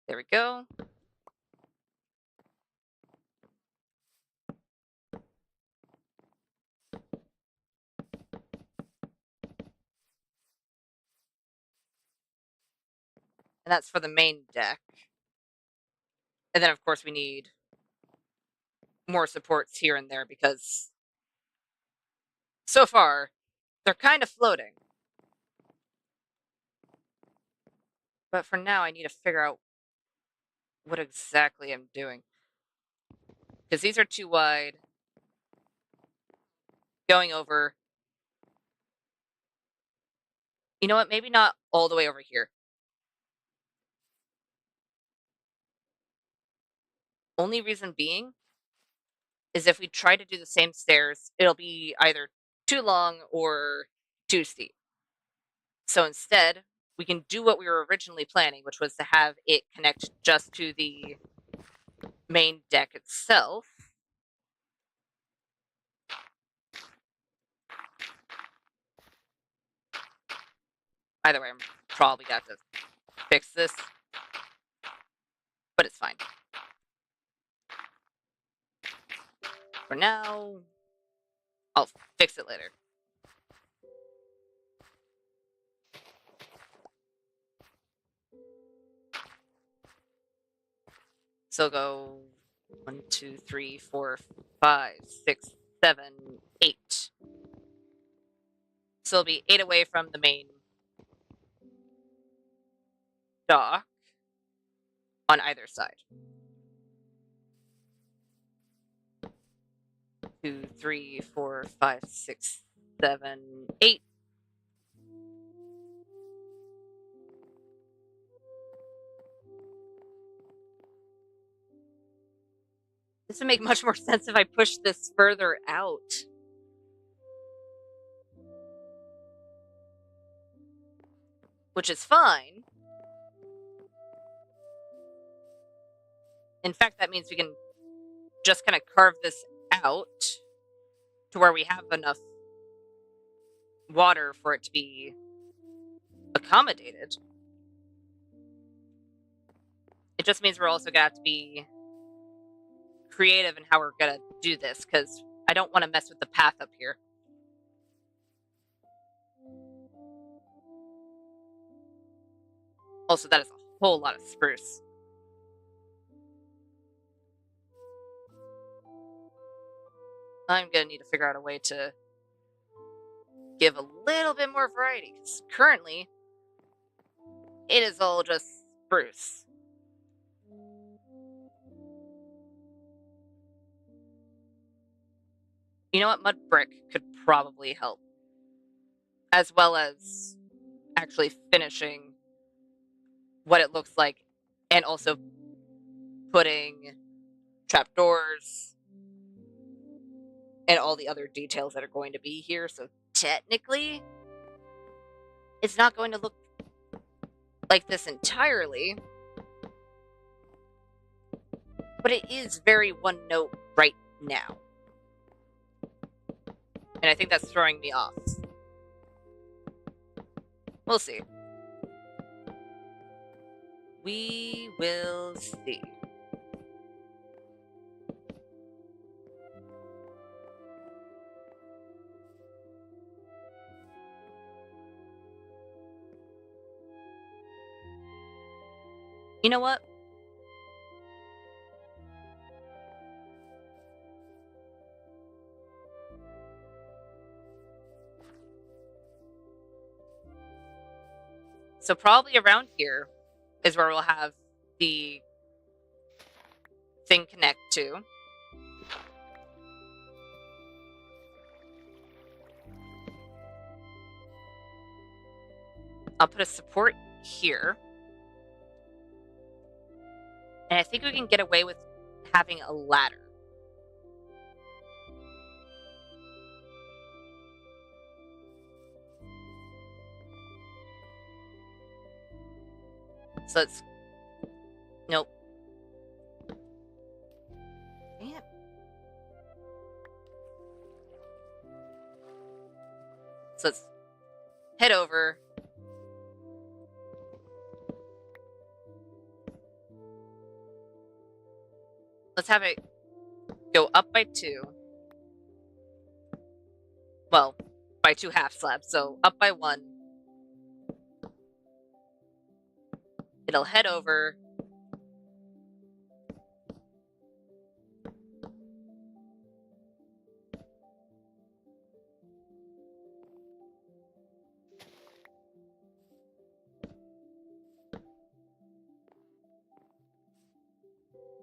There we go. And that's for the main deck. And then, of course, we need more supports here and there because so far, they're kind of floating. But for now, I need to figure out what exactly I'm doing. Because these are too wide. Going over. You know what? Maybe not all the way over here. Only reason being is if we try to do the same stairs, it'll be either too long or too steep. So instead, we can do what we were originally planning, which was to have it connect just to the main deck itself. Either way, I'm probably got to fix this, but it's fine. For now, I'll fix it later. So go 1, 2, 3, 4, 5, 6, 7, 8. So it'll be 8 away from the main dock on either side. 2, 3, 4, 5, 6, 7, 8. This would make much more sense if I push this further out. Which is fine. In fact, that means we can just kind of carve this out to where we have enough water for it to be accommodated. It just means we're also gonna have to be creative in how we're gonna do this, because I don't want to mess with the path up here. Also, that is a whole lot of spruce. I'm gonna need to figure out a way to give a little bit more variety, because currently it is all just spruce. You know what? Mud brick could probably help, as well as actually finishing what it looks like, and also putting trapdoors and all the other details that are going to be here. So technically, it's not going to look like this entirely, but it is very one note right now. And I think that's throwing me off. We'll see. We will see. You know what? So probably around here is where we'll have the thing connect to. I'll put a support here. And I think we can get away with having a ladder. So let's... Nope. Damn. So let's head over. Let's have it go up by 2. Well, by 2 half slabs, so up by 1. It'll head over.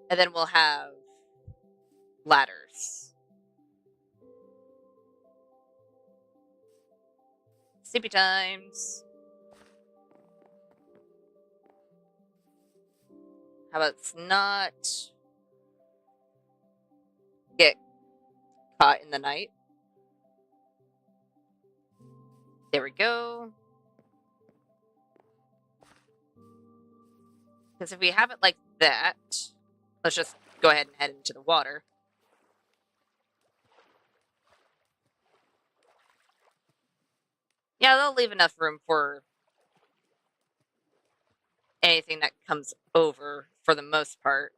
And then we'll have ladders. Sleepy times. How about let's not get hot in the night. There we go. Because if we have it like that, let's just go ahead and head into the water. Yeah, they'll leave enough room for anything that comes over for the most part.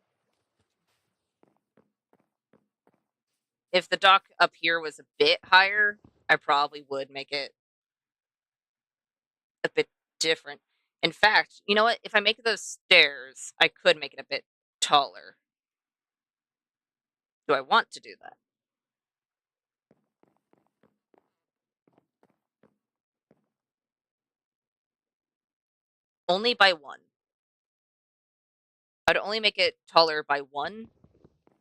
If the dock up here was a bit higher, I probably would make it a bit different. In fact, you know what? If I make those stairs, I could make it a bit taller. Do I want to do that? Only by one. I'd only make it taller by one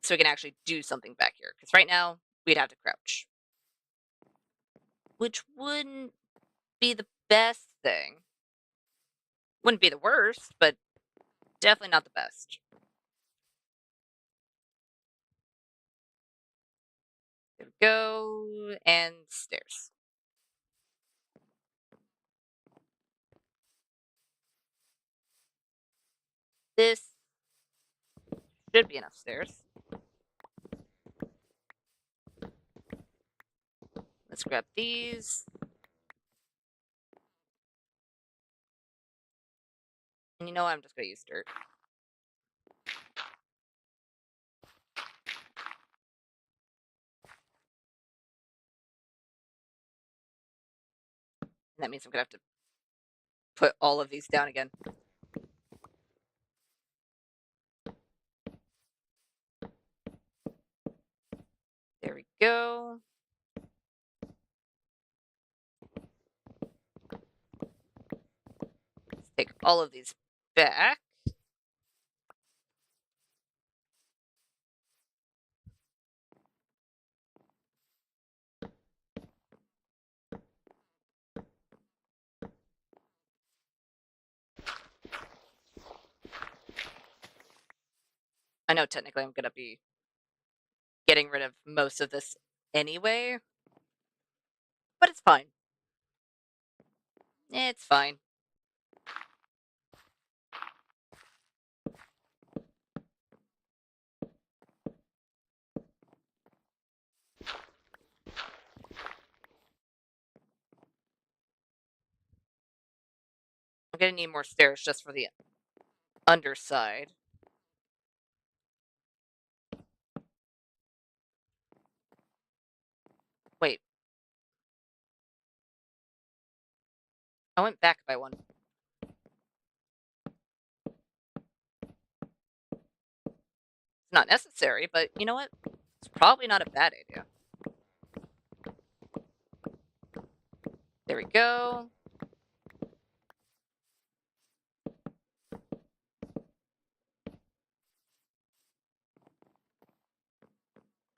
so we can actually do something back here. Because right now, we'd have to crouch. Which wouldn't be the best thing. Wouldn't be the worst, but definitely not the best. There we go. And stairs. This should be enough stairs. Let's grab these. And you know what? I'm just going to use dirt. And that means I'm going to have to put all of these down again. There we go. Let's take all of these back. I know technically I'm going to be getting rid of most of this anyway, but it's fine. It's fine. I'm going to need more stairs just for the underside. Wait. I went back by one. It's not necessary, but you know what? It's probably not a bad idea. There we go.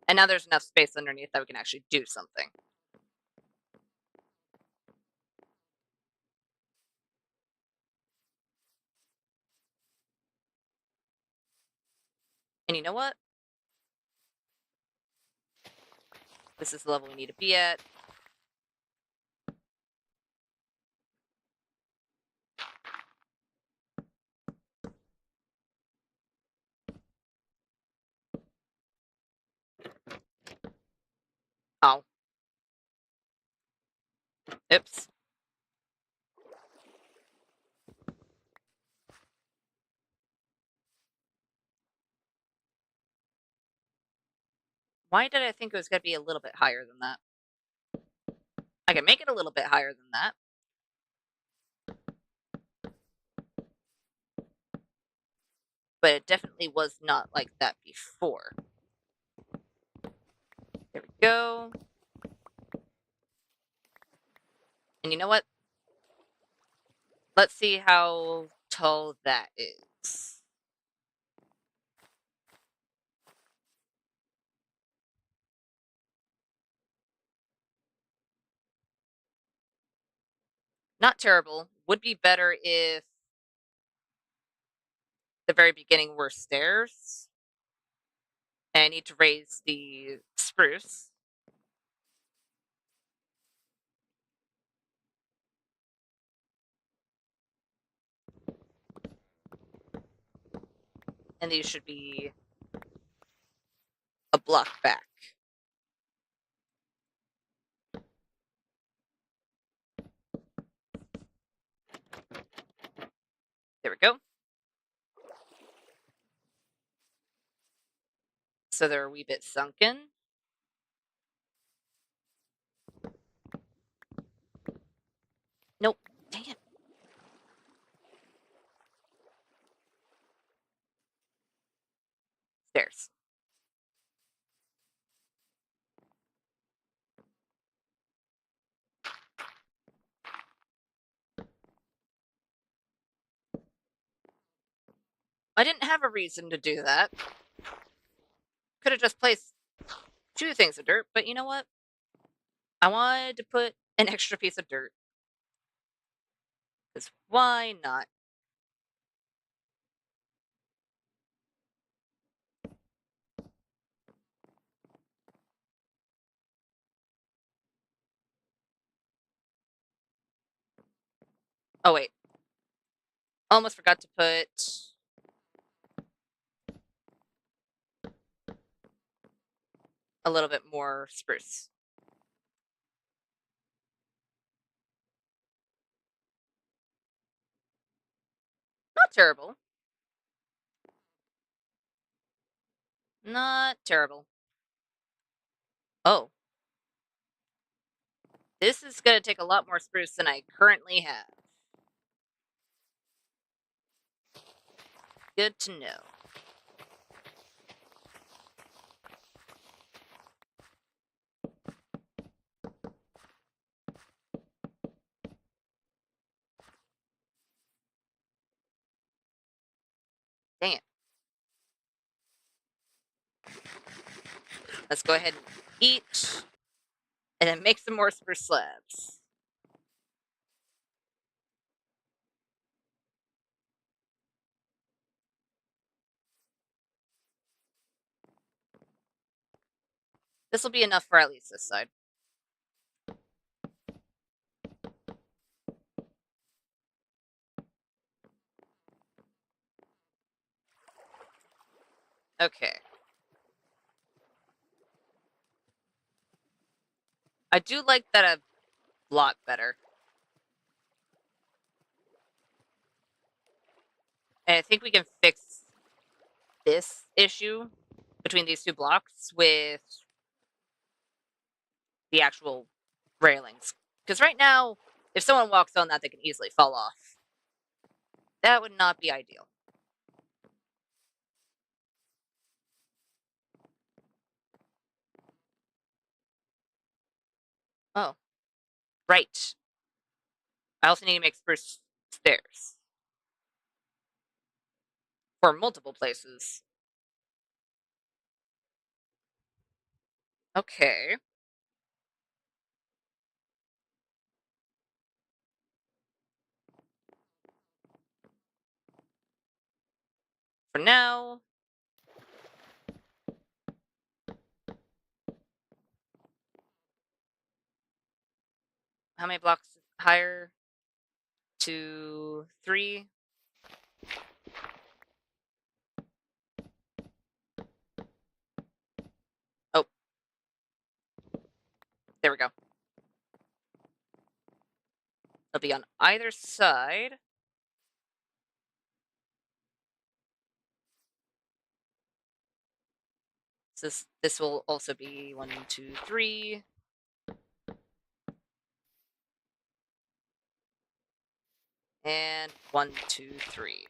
And now there's enough space underneath that we can actually do something. And you know what? This is the level we need to be at. Oh. Oops. Why did I think it was going to be a little bit higher than that? I can make it a little bit higher than that. But it definitely was not like that before. There we go. And you know what? Let's see how tall that is. Not terrible. Would be better if the very beginning were stairs. And I need to raise the spruce. And these should be a block back. There we go. So they're a wee bit sunken. Nope. Dang it. Stairs. I didn't have a reason to do that. Could have just placed 2 things of dirt, but you know what? I wanted to put an extra piece of dirt. Because why not? Oh, wait. Almost forgot to put a little bit more spruce. Not terrible. Not terrible. Oh. This is going to take a lot more spruce than I currently have. Good to know. Dang it. Let's go ahead and eat, and then make some more spruce slabs. This will be enough for at least this side. Okay. I do like that a lot better. And I think we can fix this issue between these 2 blocks with the actual railings. Because right now, if someone walks on that, they can easily fall off. That would not be ideal. Oh, right. I also need to make spruce stairs for multiple places. Okay. For now, how many blocks higher? 2, 3. Oh, there we go. It'll be on either side. So this will also be 1, 2, 3. And 1, 2, 3.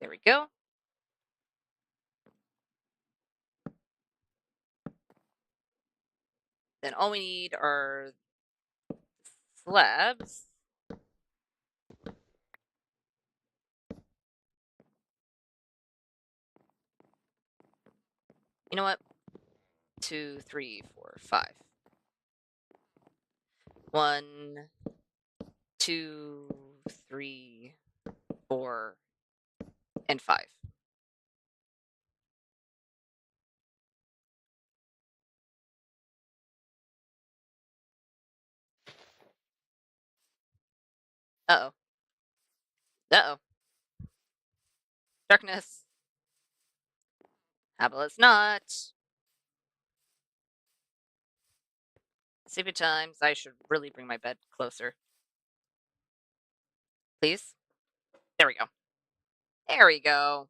There we go. Then all we need are slabs. You know what? 2, 3, 4, 5. 1, 2, 3, 4, and 5. Uh-oh. Uh-oh. Darkness. How about it's not? Sleepy times. I should really bring my bed closer. Please? There we go. There we go.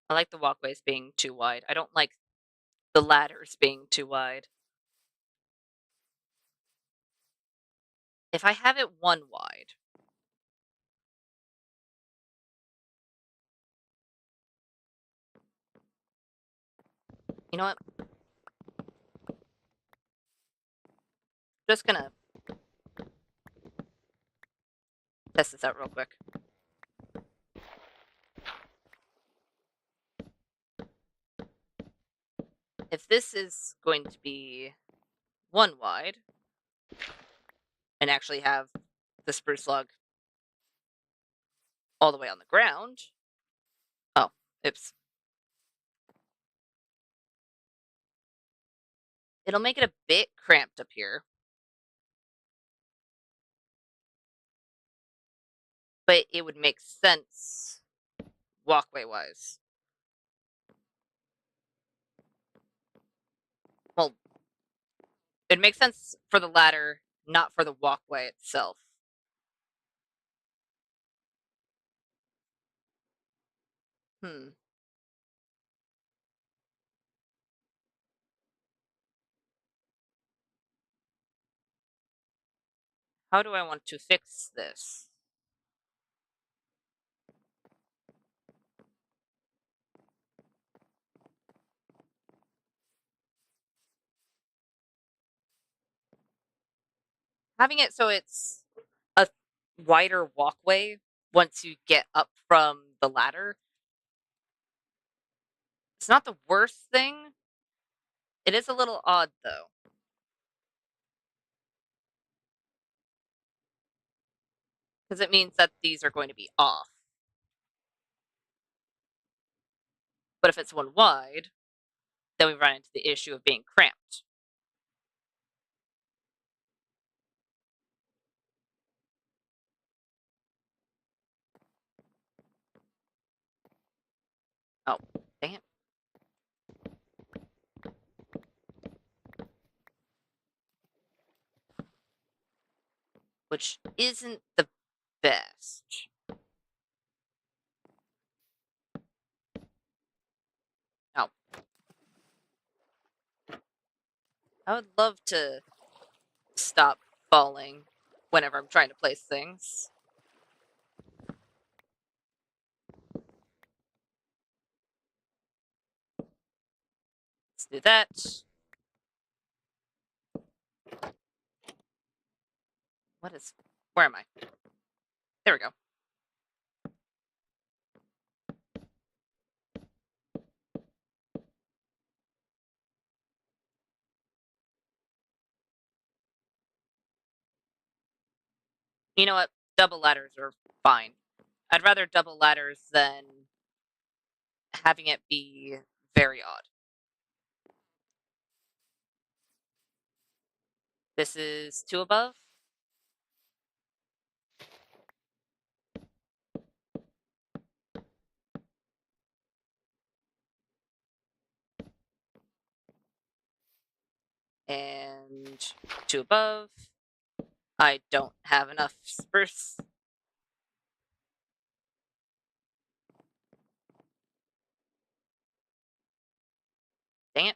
I like the walkways being too wide. I don't like the ladders being too wide. If I have it one wide, you know what? Just gonna test this out real quick. If this is going to be one wide and actually have the spruce log all the way on the ground. Oh, oops. It'll make it a bit cramped up here. But it would make sense walkway-wise. Well, it makes sense for the ladder, not for the walkway itself. Hmm. How do I want to fix this? Having it so it's a wider walkway once you get up from the ladder. It's not the worst thing. It is a little odd, though. Because it means that these are going to be off. But if it's one wide, then we run into the issue of being cramped. Oh, dang it. Which isn't the best. Oh. I would love to stop falling whenever I'm trying to place things. Let's do that. Where am I? There we go. You know what? Double ladders are fine. I'd rather double ladders than having it be very odd. This is 2 above. And 2 above. I don't have enough spruce. Dang it.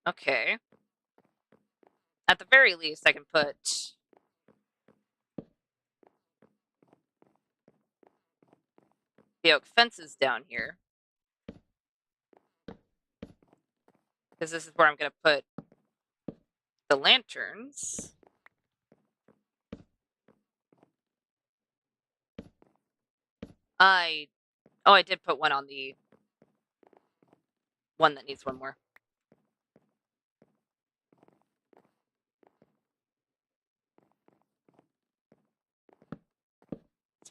Okay. At the very least, I can put the oak fences down here. Because this is where I'm going to put the lanterns. I did put one on the one that needs one more.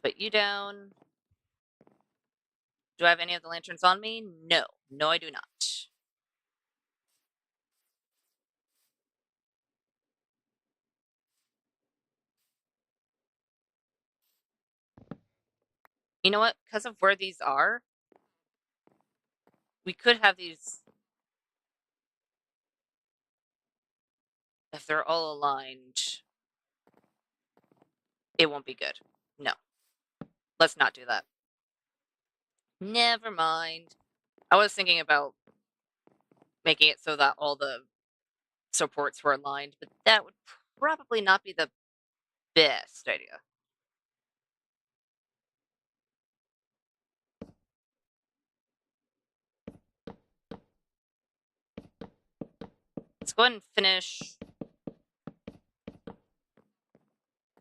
Let's put you down. Do I have any of the lanterns on me? No. No, I do not. You know what? Because of where these are, we could have these... If they're all aligned, it won't be good. No. Let's not do that. Never mind. I was thinking about making it so that all the supports were aligned, but that would probably not be the best idea. Let's go ahead and finish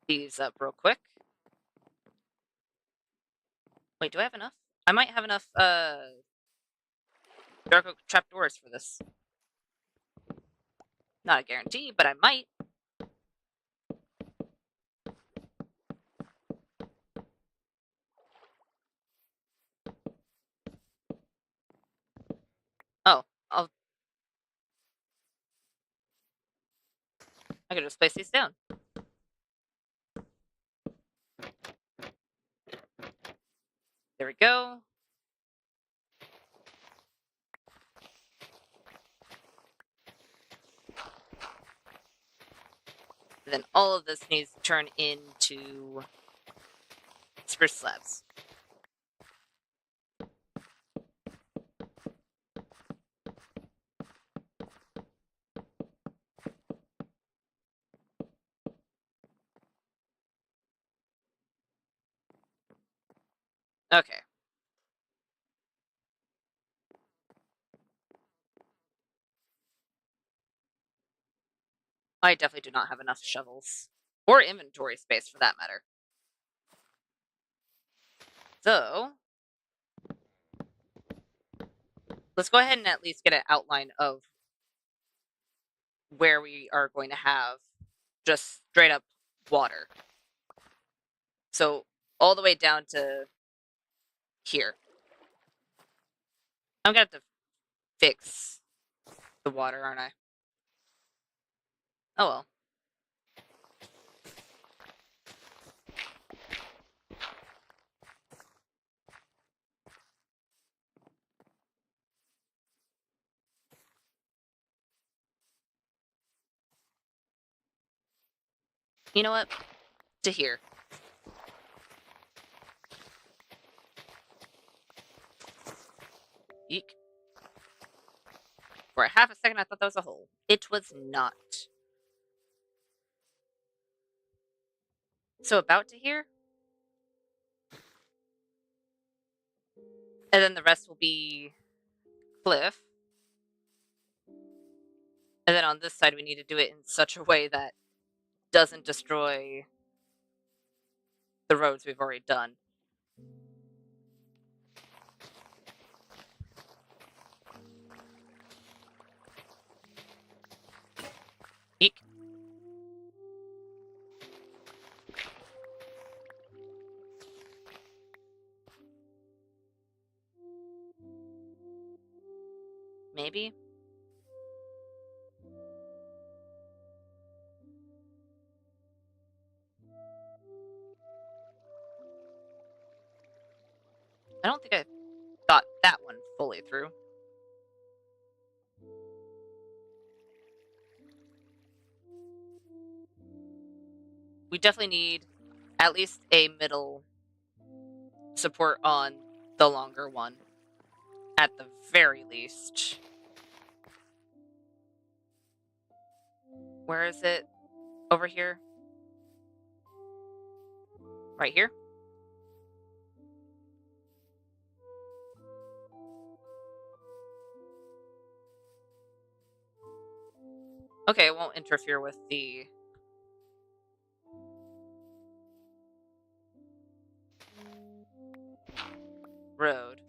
these up real quick. Wait, do I have enough? I might have enough dark oak trapdoors for this. Not a guarantee, but I might. Oh, I could just place these down. There we go. And then all of this needs to turn into spruce slabs. Okay. I definitely do not have enough shovels. Or inventory space, for that matter. So, let's go ahead and at least get an outline of where we are going to have just straight up water. So, all the way down to here. I'm gonna have to fix the water, aren't I? Oh well. You know what? To here. Eek. For a half a second, I thought that was a hole. It was not. So about to here? And then the rest will be cliff. And then on this side, we need to do it in such a way that doesn't destroy the roads we've already done. Eek. Maybe? I don't think I thought that one fully through. We definitely need at least a middle support on the longer one. At the very least. Where is it? Over here? Right here? Okay, it won't interfere with the road.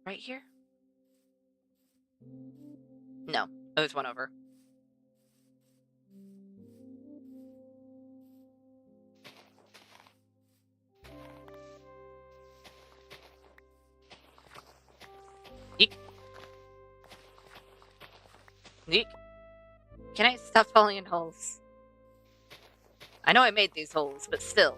Right here? Oh, there's one over. Yeek. Yeek. Can I stop falling in holes? I know I made these holes, but still.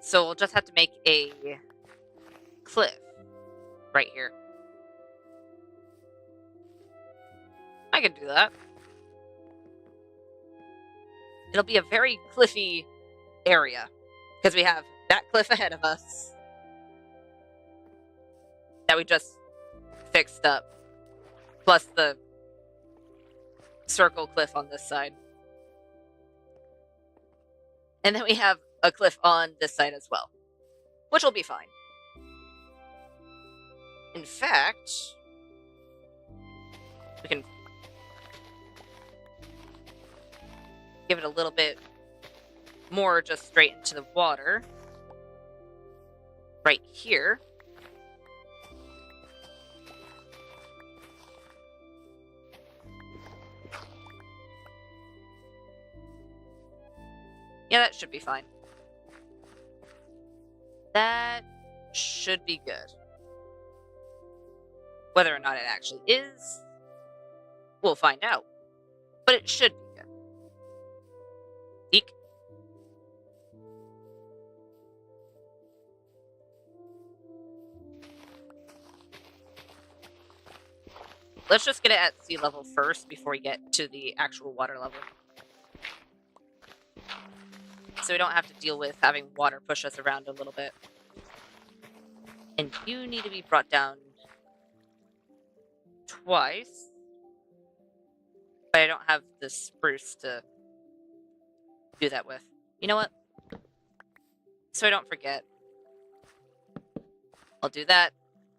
So we'll just have to make a cliff right here. I can do that. It'll be a very cliffy area because we have that cliff ahead of us that we just fixed up, plus the circle cliff on this side. And then we have a cliff on this side as well, which will be fine. In fact, we can give it a little bit more just straight into the water right here. Yeah, that should be fine. That should be good. Whether or not it actually is, we'll find out. But it should be good. Eek. Let's just get it at sea level first before we get to the actual water level. So we don't have to deal with having water push us around a little bit. And you need to be brought down twice. But I don't have the spruce to do that with. You know what? So I don't forget. I'll do that.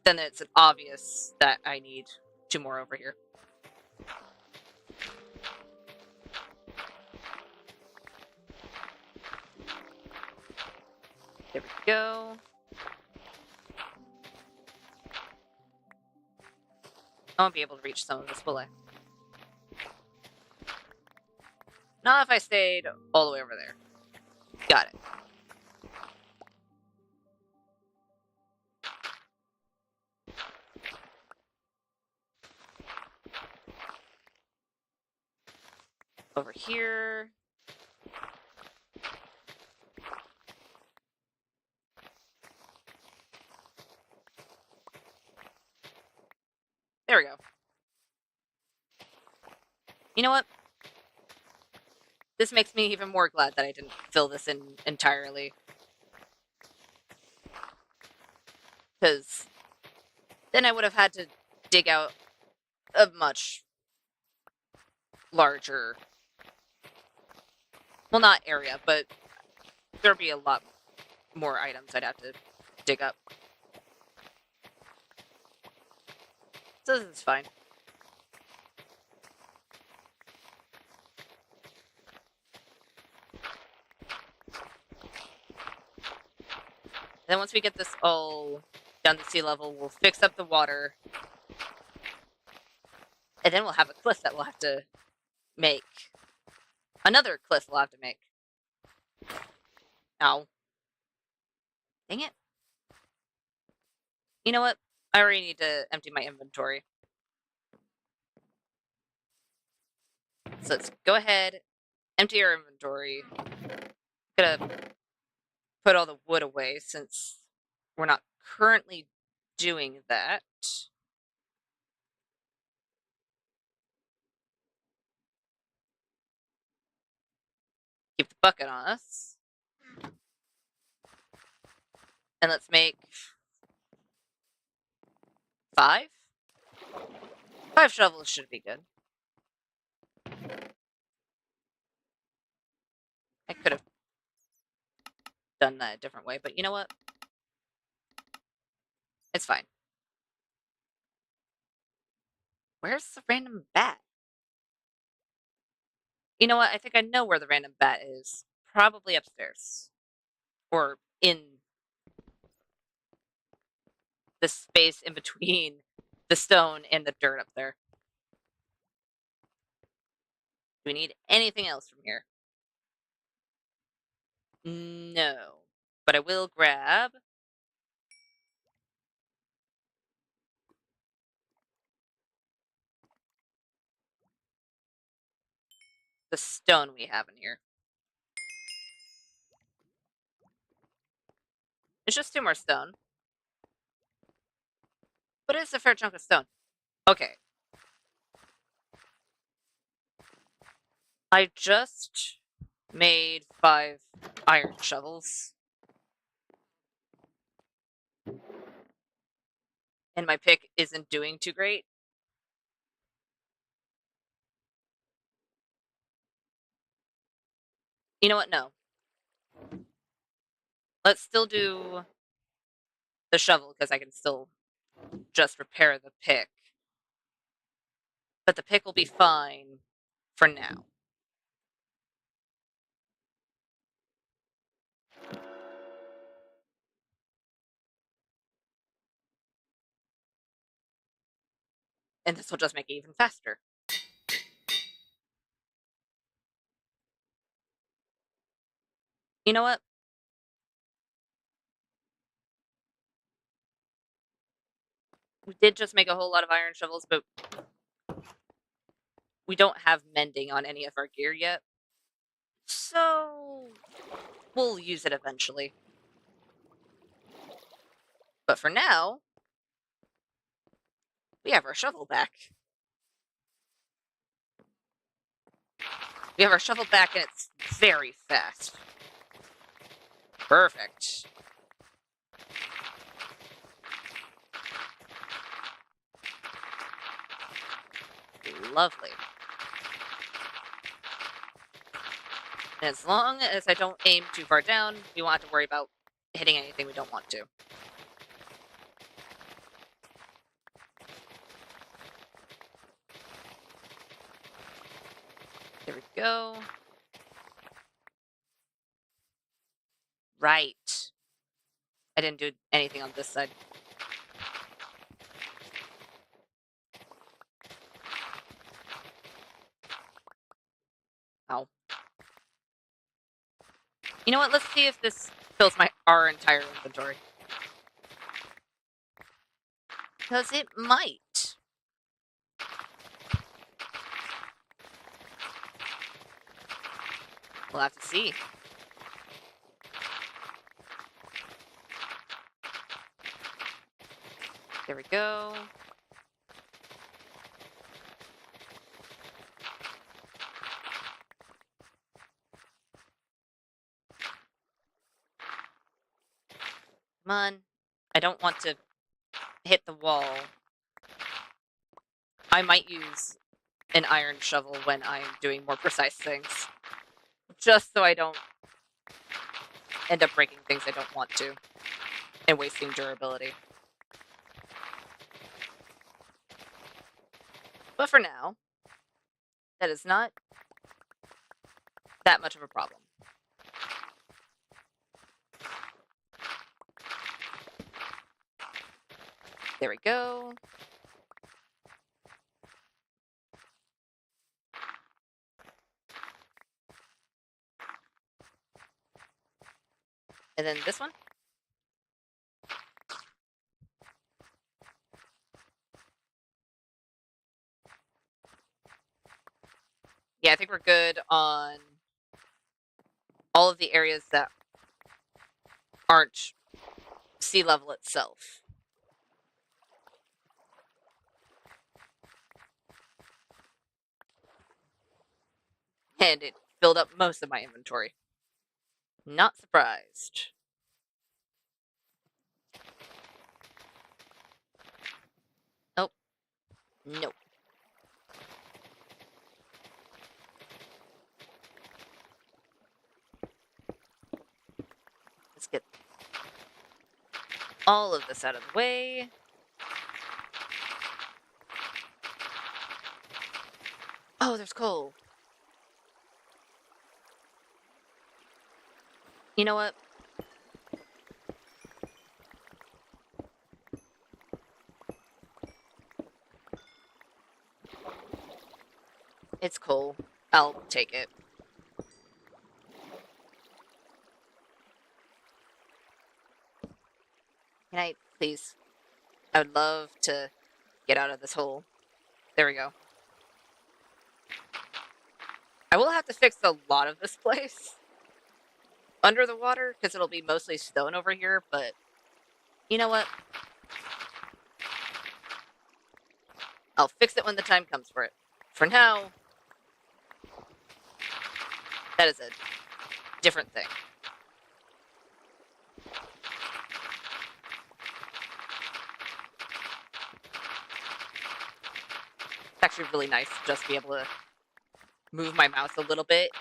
Then it's obvious that I need 2 more over here. There we go. I won't be able to reach some of this, will I? Not if I stayed all the way over there. Got it. Over here. There we go. You know what? This makes me even more glad that I didn't fill this in entirely. Because then I would have had to dig out a much larger, well, not area, but there'd be a lot more items I'd have to dig up. So this is fine. Then once we get this all down to sea level, we'll fix up the water. And then we'll have a cliff that we'll have to make. Another cliff we'll have to make. Ow. Dang it. You know what? I already need to empty my inventory. So let's go ahead, empty our inventory. Gonna put all the wood away since we're not currently doing that. Keep the bucket on us. And let's make 5? 5 shovels should be good. I could have done that a different way, but you know what? It's fine. Where's the random bat? You know what? I think I know where the random bat is. Probably upstairs. Or in the space in between the stone and the dirt up there. Do we need anything else from here? No. But I will grab the stone we have in here. It's just 2 more stone. But it's a fair chunk of stone. Okay. I just made 5 iron shovels. And my pick isn't doing too great. You know what? No. Let's still do the shovel, because I can still just repair the pick. But the pick will be fine for now. And this will just make it even faster. You know what? We did just make a whole lot of iron shovels, but we don't have mending on any of our gear yet. So we'll use it eventually. But for now, we have our shovel back. We have our shovel back, and it's very fast. Perfect. Lovely. And as long as I don't aim too far down, we won't have to worry about hitting anything we don't want to. There we go. Right. I didn't do anything on this side. Ow. You know what? Let's see if this fills our entire inventory. Because it might. We'll have to see. There we go. Come on. I don't want to hit the wall. I might use an iron shovel when I'm doing more precise things. Just so I don't end up breaking things I don't want to and wasting durability. But for now, that is not that much of a problem. There we go. And then this one. Yeah, I think we're good on all of the areas that aren't sea level itself. And it filled up most of my inventory. Not surprised. Oh, no. Let's get all of this out of the way. Oh, there's coal. You know what? It's cool. I'll take it. Can I, please? I would love to get out of this hole. There we go. I will have to fix a lot of this place under the water, because it'll be mostly stone over here, but you know what? I'll fix it when the time comes for it. For now, that is a different thing. It's actually really nice to just be able to move my mouse a little bit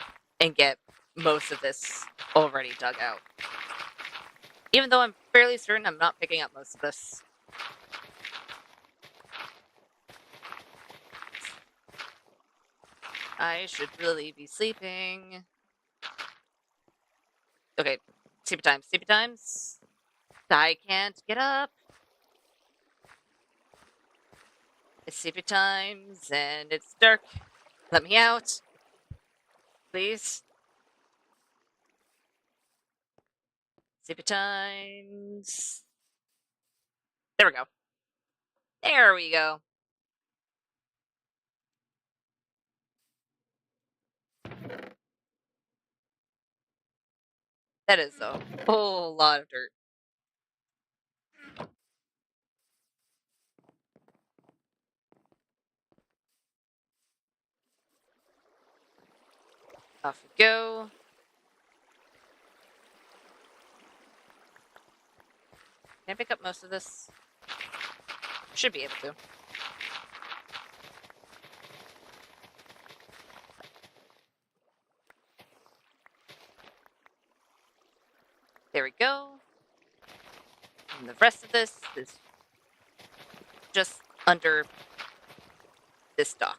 and get most of this already dug out. Even though I'm fairly certain I'm not picking up most of this. I should really be sleeping. Okay, sleepy times, sleepy times. I can't get up. It's sleepy times and it's dark. Let me out. Please. Sleepy times. There we go. There we go. That is a whole lot of dirt. Off we go. Can I pick up most of this? Should be able to. There we go. And the rest of this is just under this dock.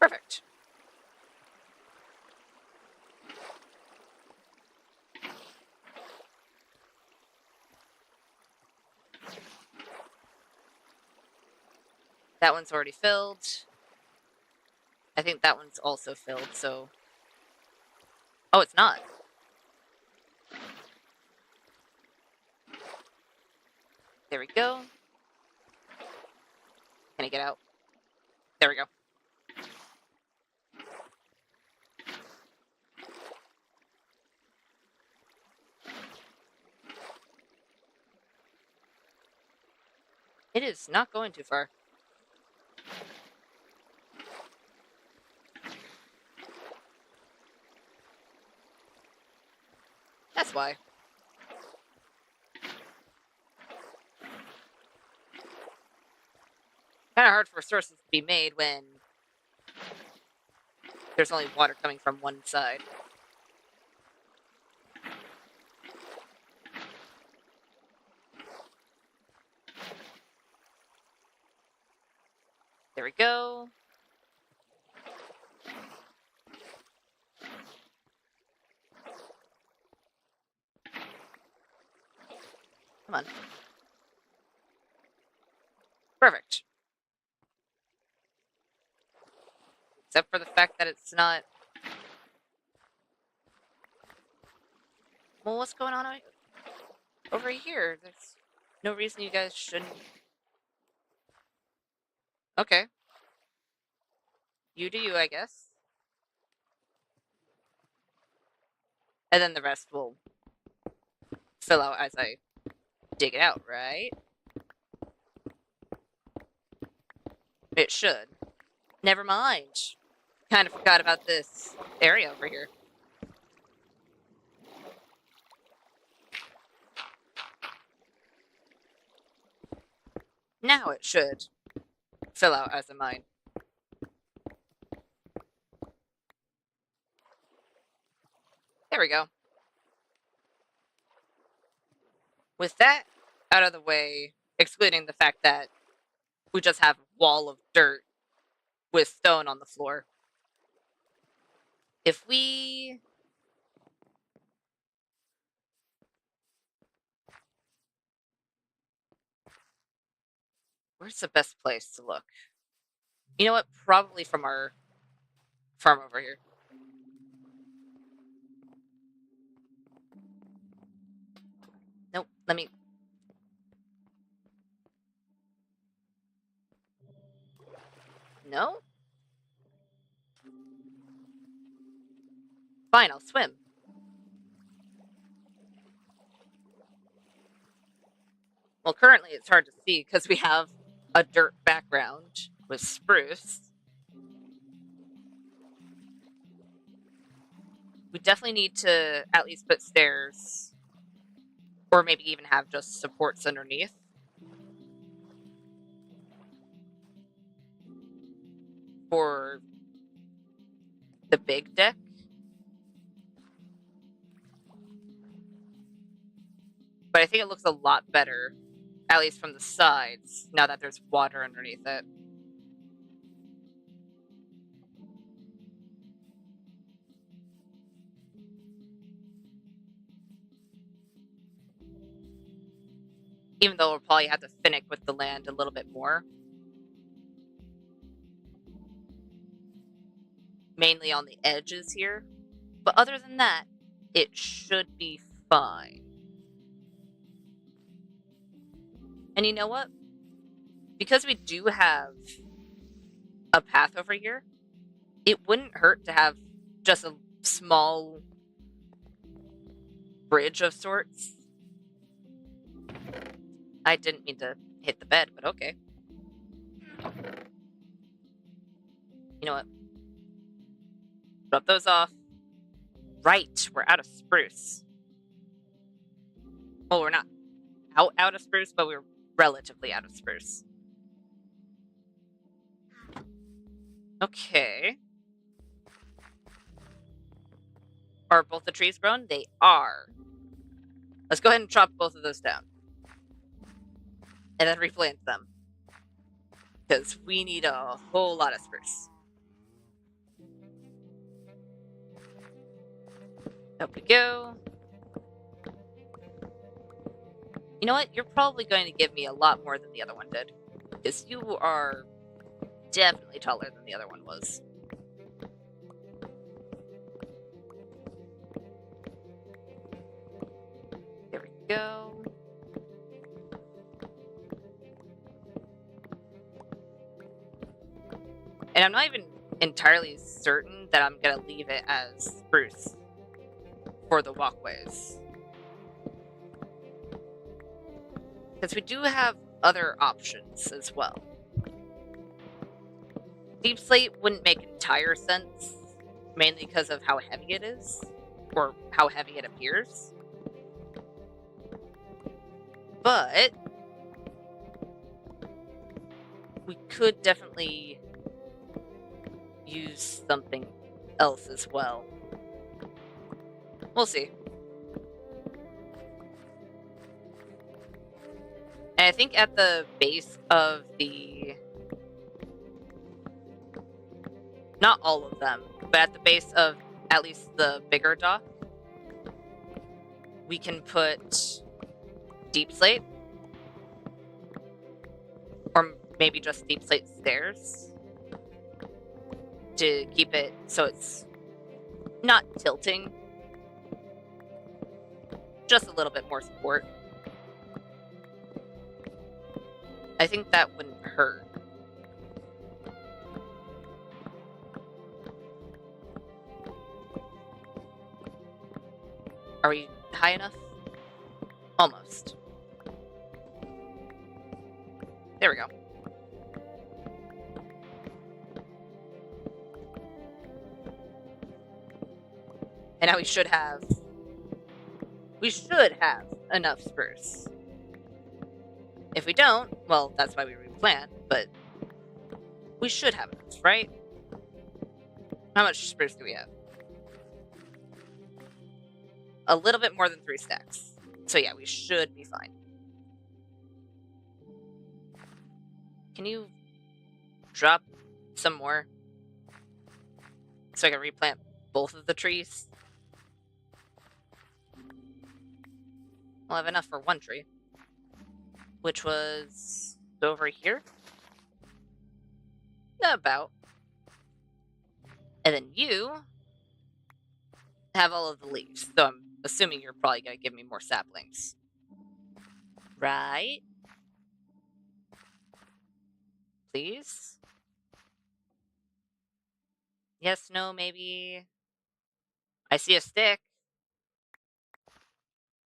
Perfect. That one's already filled. I think that one's also filled, so... Oh, it's not. There we go. Can I get out? There we go. It is not going too far. That's why. Kind of hard for sources to be made when there's only water coming from one side. There we go. Come on. Perfect. Except for the fact that it's not... Well, what's going on over here? There's no reason you guys shouldn't... Okay. You do you, I guess. And then the rest will fill out as I dig it out, right? It should. Never mind. Kind of forgot about this area over here. Now it should fill out as a mine. There we go. With that out of the way, excluding the fact that we just have a wall of dirt with stone on the floor. If we... Where's the best place to look? You know what? Probably from our farm over here. Nope, let me... No? Fine, I'll swim. Well, currently it's hard to see because we have a dirt background with spruce. We definitely need to at least put stairs, or maybe even have just supports underneath. For the big deck. But I think it looks a lot better, at least from the sides, now that there's water underneath it. Even though we'll probably have to finick with the land a little bit more. Mainly on the edges here. But other than that, it should be fine. And you know what? Because we do have a path over here, it wouldn't hurt to have just a small bridge of sorts. I didn't mean to hit the bed, but okay. You know what? Rub those off. Right, we're out of spruce. Well, we're not out of spruce, but we're relatively out of spruce. Okay. Are both the trees grown? They are. Let's go ahead and chop both of those down. And then replant them. Because we need a whole lot of spruce. Up we go. You know what? You're probably going to give me a lot more than the other one did. Because you are definitely taller than the other one was. There we go. And I'm not even entirely certain that I'm going to leave it as spruce for the walkways. Because we do have other options as well. Deep slate wouldn't make entire sense, mainly because of how heavy it is, or how heavy it appears. But we could definitely use something else as well. We'll see. And I think at the base of the... not all of them, but at the base of at least the bigger dock, we can put deep slate. Or maybe just deep slate stairs. To keep it so it's not tilting. Just a little bit more support. I think that wouldn't hurt. Are we high enough? Almost. There we go. And now we should have enough spruce. If we don't, well, that's why we replant, but we should have enough, right? How much spruce do we have? A little bit more than 3 stacks. So yeah, we should be fine. Can you drop some more? So I can replant both of the trees? I'll have enough for one tree. Which was over here. About. And then you have all of the leaves. So I'm assuming you're probably going to give me more saplings. Right? Please? Yes, no, maybe. I see a stick.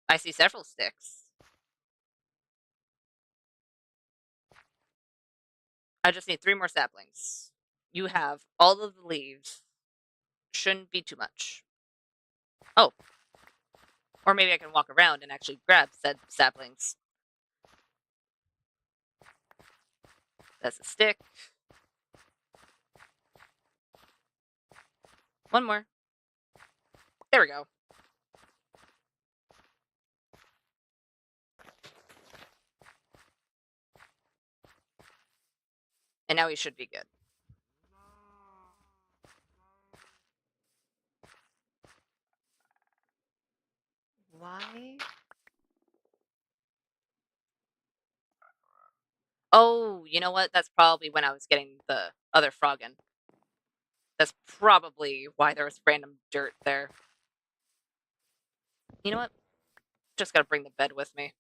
I see several sticks. I just need 3 more saplings. You have all of the leaves. Shouldn't be too much. Oh. Or maybe I can walk around and actually grab said saplings. That's a stick. 1 more. There we go. And now we should be good. Why? Oh, you know what? That's probably when I was getting the other frog in. That's probably why there was random dirt there. You know what? Just gotta bring the bed with me.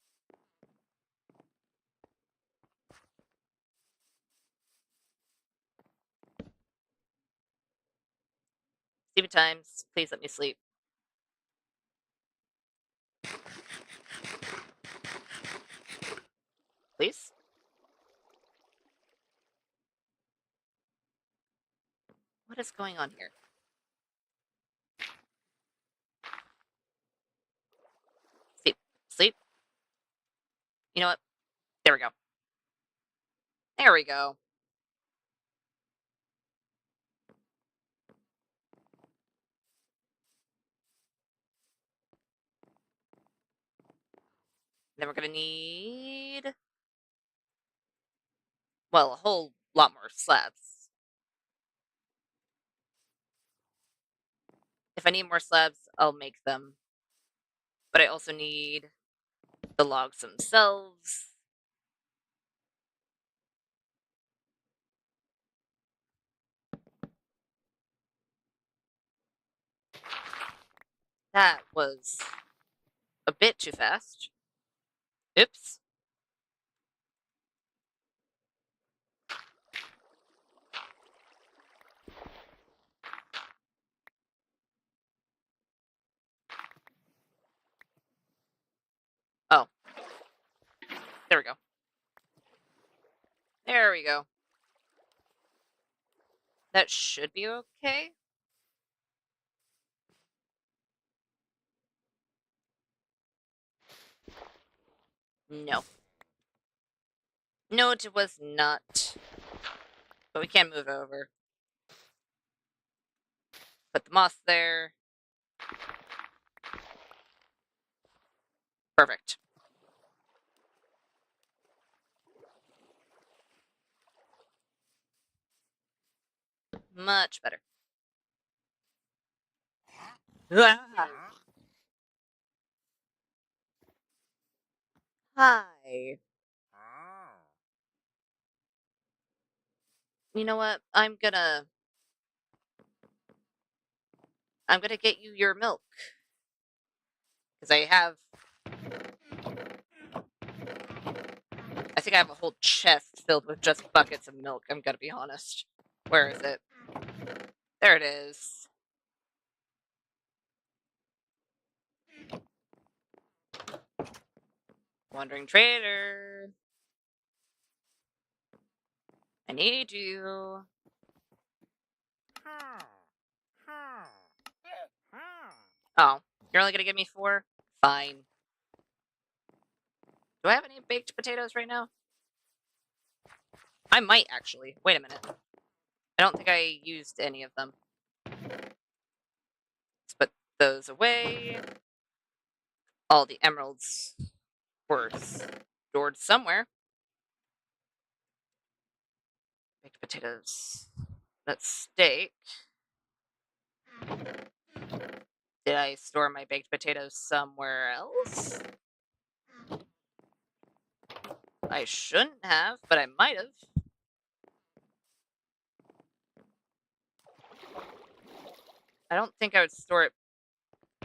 Steven Times, please let me sleep. Please? What is going on here? Sleep. Sleep. You know what? There we go. There we go. Then we're gonna need, well, a whole lot more slabs. If I need more slabs, I'll make them. But I also need the logs themselves. That was a bit too fast. Oops. Oh. There we go. There we go. That should be okay. No. No, it was not. But we can move over. Put the moss there. Perfect. Much better. Ah. Hi. You know what? I'm gonna get you your milk. Because I think I have a whole chest filled with just buckets of milk, I'm gonna be honest. Where is it? There it is. Wandering trader. I need you. Oh, you're only gonna give me 4? Fine. Do I have any baked potatoes right now? I might actually. Wait a minute. I don't think I used any of them. Let's put those away. All the emeralds were stored somewhere. Baked potatoes. That's steak. Did I store my baked potatoes somewhere else? I shouldn't have, but I might have. I don't think I would store it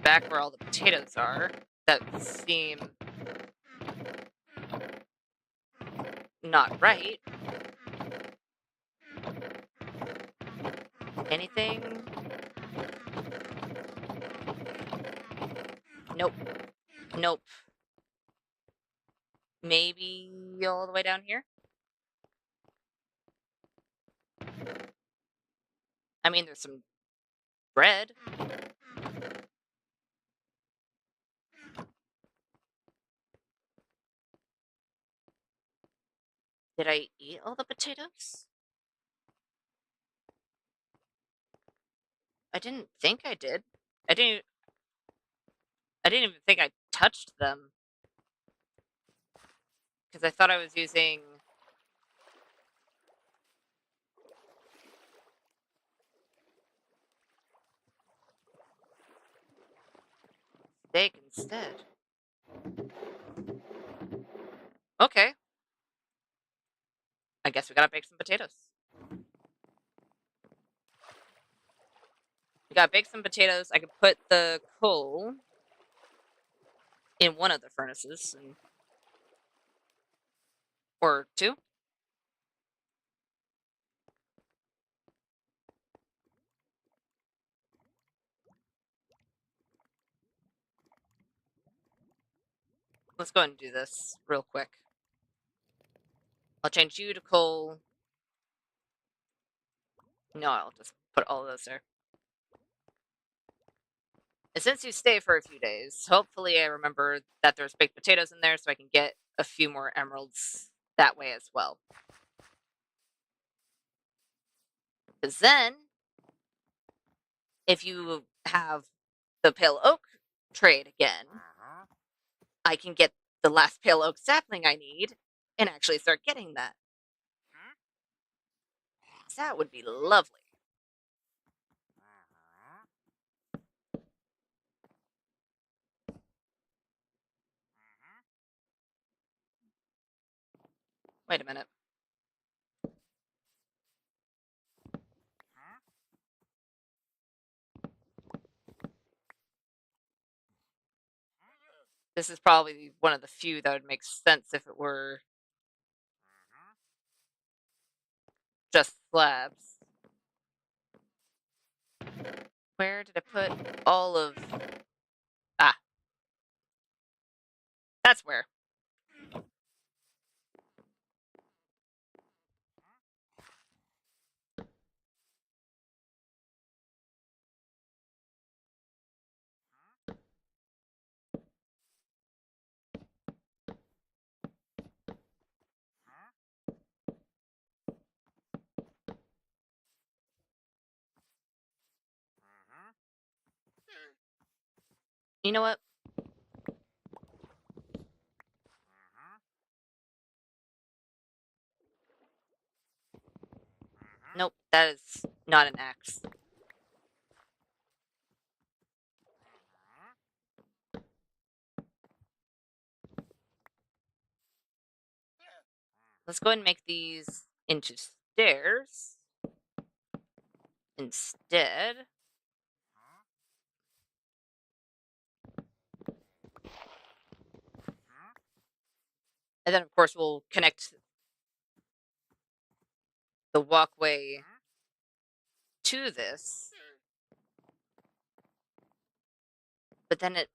back where all the potatoes are. That would seem not right. Anything? Nope. Nope. Maybe all the way down here? I mean, there's some bread. Did I eat all the potatoes? I didn't think I did. I didn't I didn't even think I touched them because I thought I was using steak instead. Okay. I guess we gotta bake some potatoes. We gotta bake some potatoes. I could put the coal in one of the furnaces or two. Let's go ahead and do this real quick. I'll change you to coal. No, I'll just put all of those there. And since you stay for a few days, hopefully I remember that there's baked potatoes in there so I can get a few more emeralds that way as well. Because then, if you have the pale oak trade again, I can get the last pale oak sapling I need and actually start getting that. That would be lovely. Wait a minute. This is probably one of the few that would make sense if it were just slabs. Where did I put all of... Ah. That's where. You know what? Nope, that is not an axe. Let's go ahead and make these into stairs instead. And then, of course, we'll connect the walkway to this. But then it...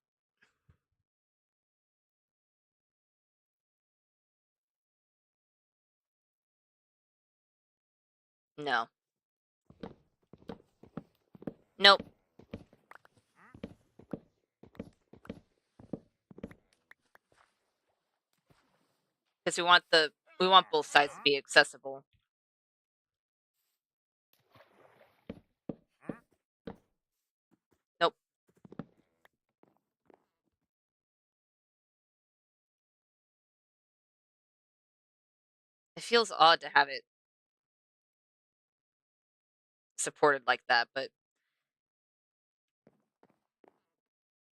No. Nope. Because we want both sides to be accessible. Nope. It feels odd to have it supported like that, but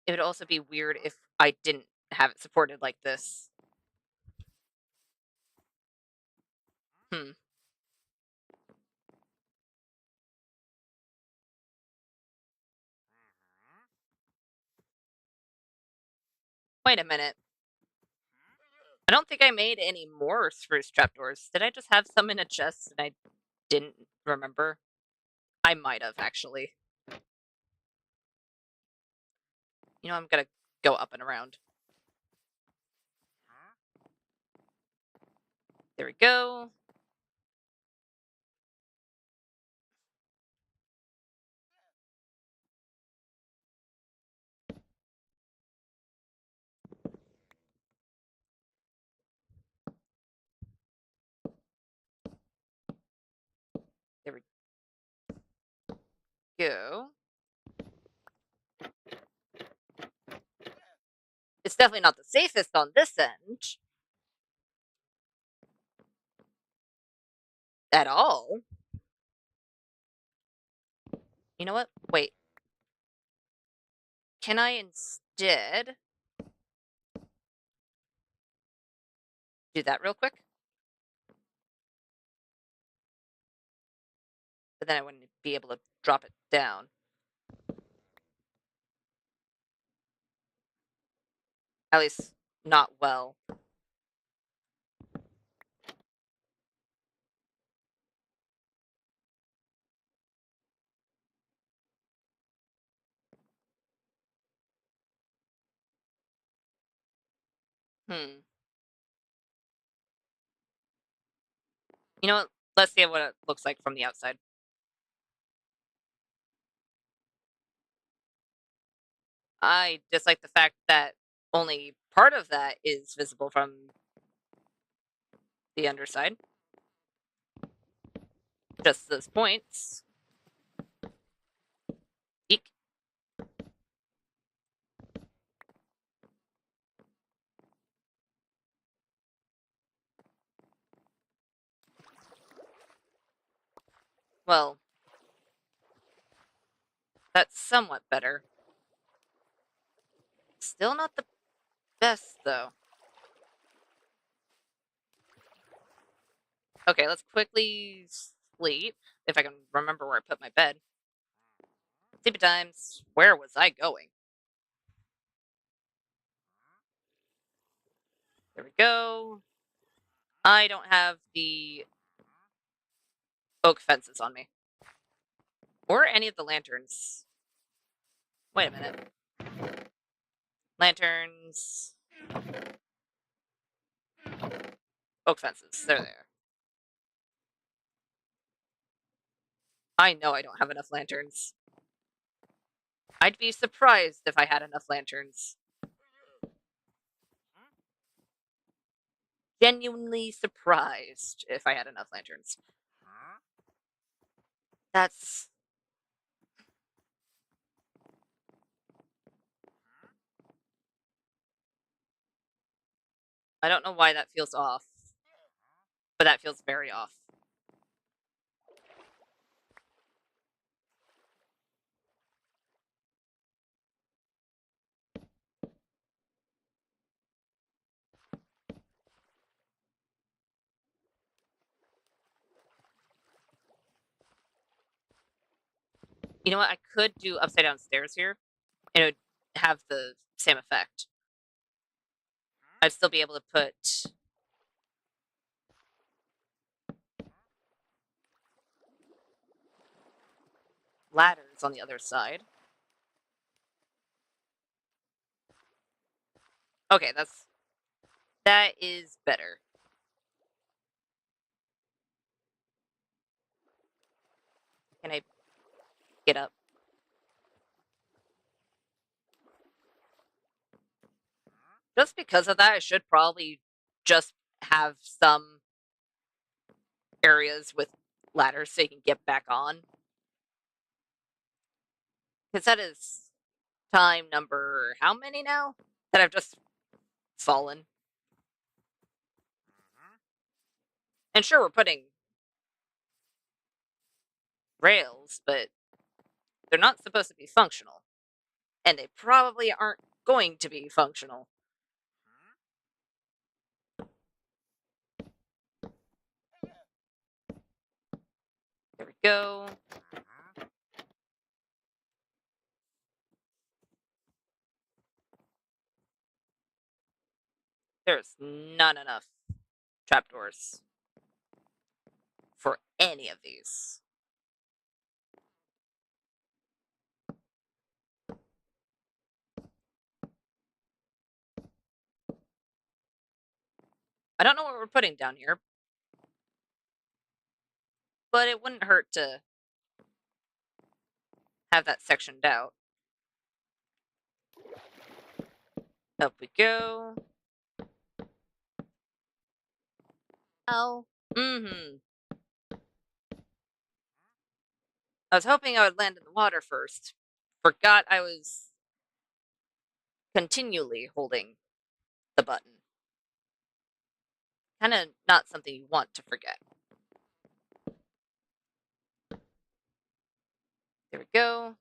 it would also be weird if I didn't have it supported like this. Hmm. Wait a minute. I don't think I made any more spruce trapdoors. Did I just have some in a chest and I didn't remember? I might have, actually. You know, I'm gonna go up and around. There we go. There we go. It's definitely not the safest on this end. At all. You know what? Wait. Can I instead do that real quick? But then I wouldn't be able to drop it down. At least, not well. Hmm. You know what? Let's see what it looks like from the outside. I dislike the fact that only part of that is visible from the underside. Just those points. Eek. Well, that's somewhat better. Still not the best, though. Okay, let's quickly sleep. If I can remember where I put my bed. Sleepy times. Where was I going? There we go. I don't have the oak fences on me. Or any of the lanterns. Wait a minute. Lanterns. Oak fences. They're there. I know I don't have enough lanterns. I'd be surprised if I had enough lanterns. Genuinely surprised if I had enough lanterns. That's... I don't know why that feels off. But that feels very off. You know what? I could do upside down stairs here. And it would have the same effect. I'd still be able to put ladders on the other side. Okay, that is better. Can I get up? Just because of that, I should probably just have some areas with ladders so you can get back on. Because that is time number how many now? That I've just fallen. And sure, we're putting rails, but they're not supposed to be functional. And they probably aren't going to be functional. There we go. There's not enough trapdoors for any of these. I don't know what we're putting down here, but it wouldn't hurt to have that sectioned out. Up we go. Oh. Mm-hmm. I was hoping I would land in the water first. Forgot I was continually holding the button. Kind of not something you want to forget. There we go.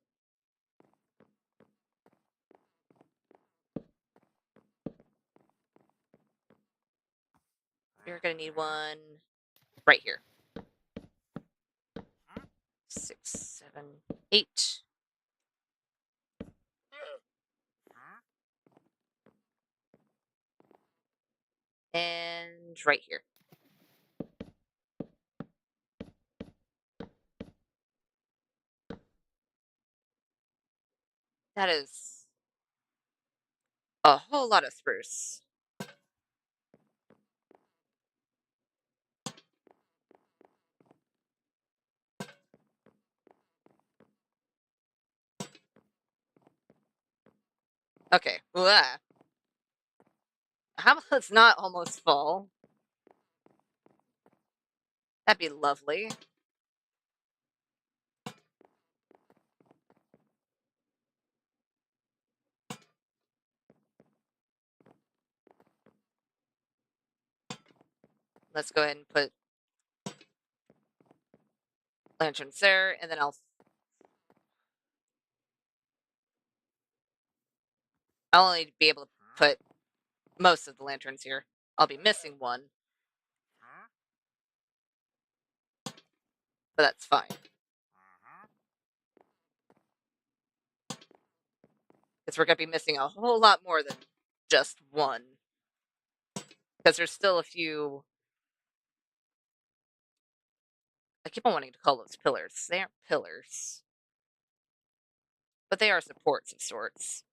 You're going to need one right here. 6, 7, 8. And right here. That is a whole lot of spruce. Okay. Blah. How about let's not almost fall? That'd be lovely. Let's go ahead and put lanterns there, and then I'll only be able to put most of the lanterns here. I'll be missing one, but that's fine. Because we're going to be missing a whole lot more than just one. Because there's still a few... I keep on wanting to call those pillars. They aren't pillars. But they are supports of sorts.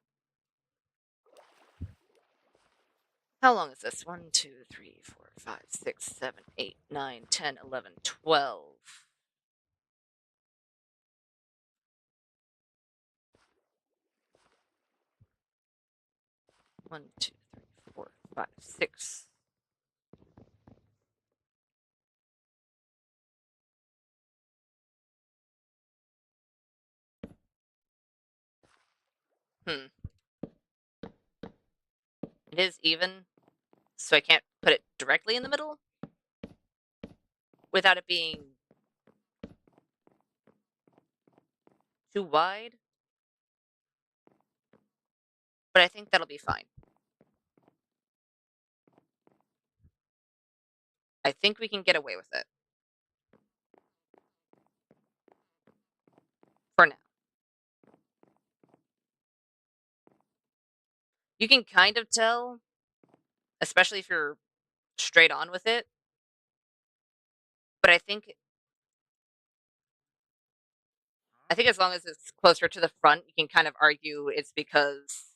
How long is this? 1, 2, 3, 4, 5, 6, 7, 8, 9, 10, 11, 12. One, two, three, 4, 5, 6. It is even, so I can't put it directly in the middle without it being too wide. But I think that'll be fine. I think we can get away with it. For now. You can kind of tell, especially if you're straight on with it. But I think as long as it's closer to the front, you can kind of argue it's because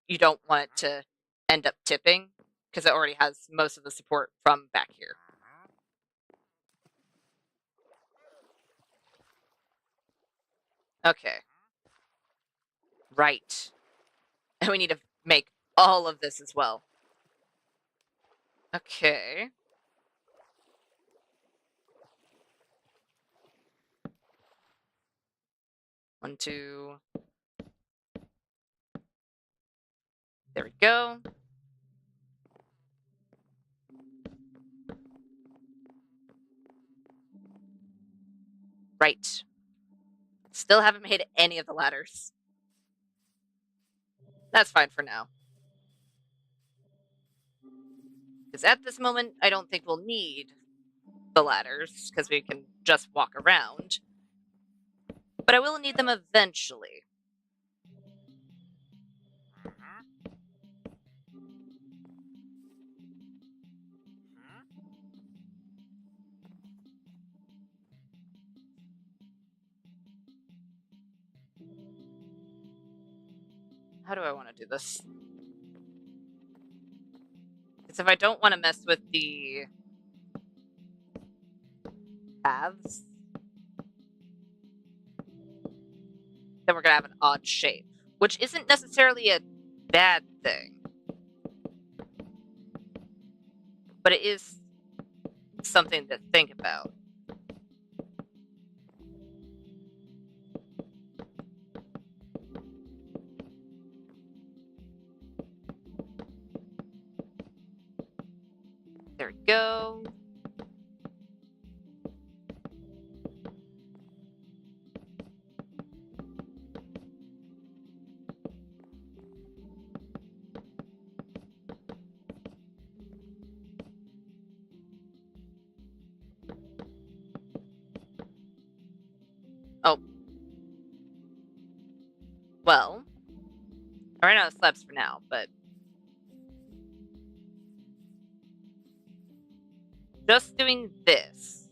you don't want it to end up tipping, because it already has most of the support from back here. Okay. Right. And we need to make all of this as well. Okay. One, two. There we go. Right. Still haven't made any of the ladders. That's fine for now. Because at this moment, I don't think we'll need the ladders, because we can just walk around. But I will need them eventually. How do I want to do this? Because if I don't want to mess with the paths, then we're going to have an odd shape, which isn't necessarily a bad thing. But it is something to think about. There we go. Oh. Well, I ran out of slabs for now, but just doing this,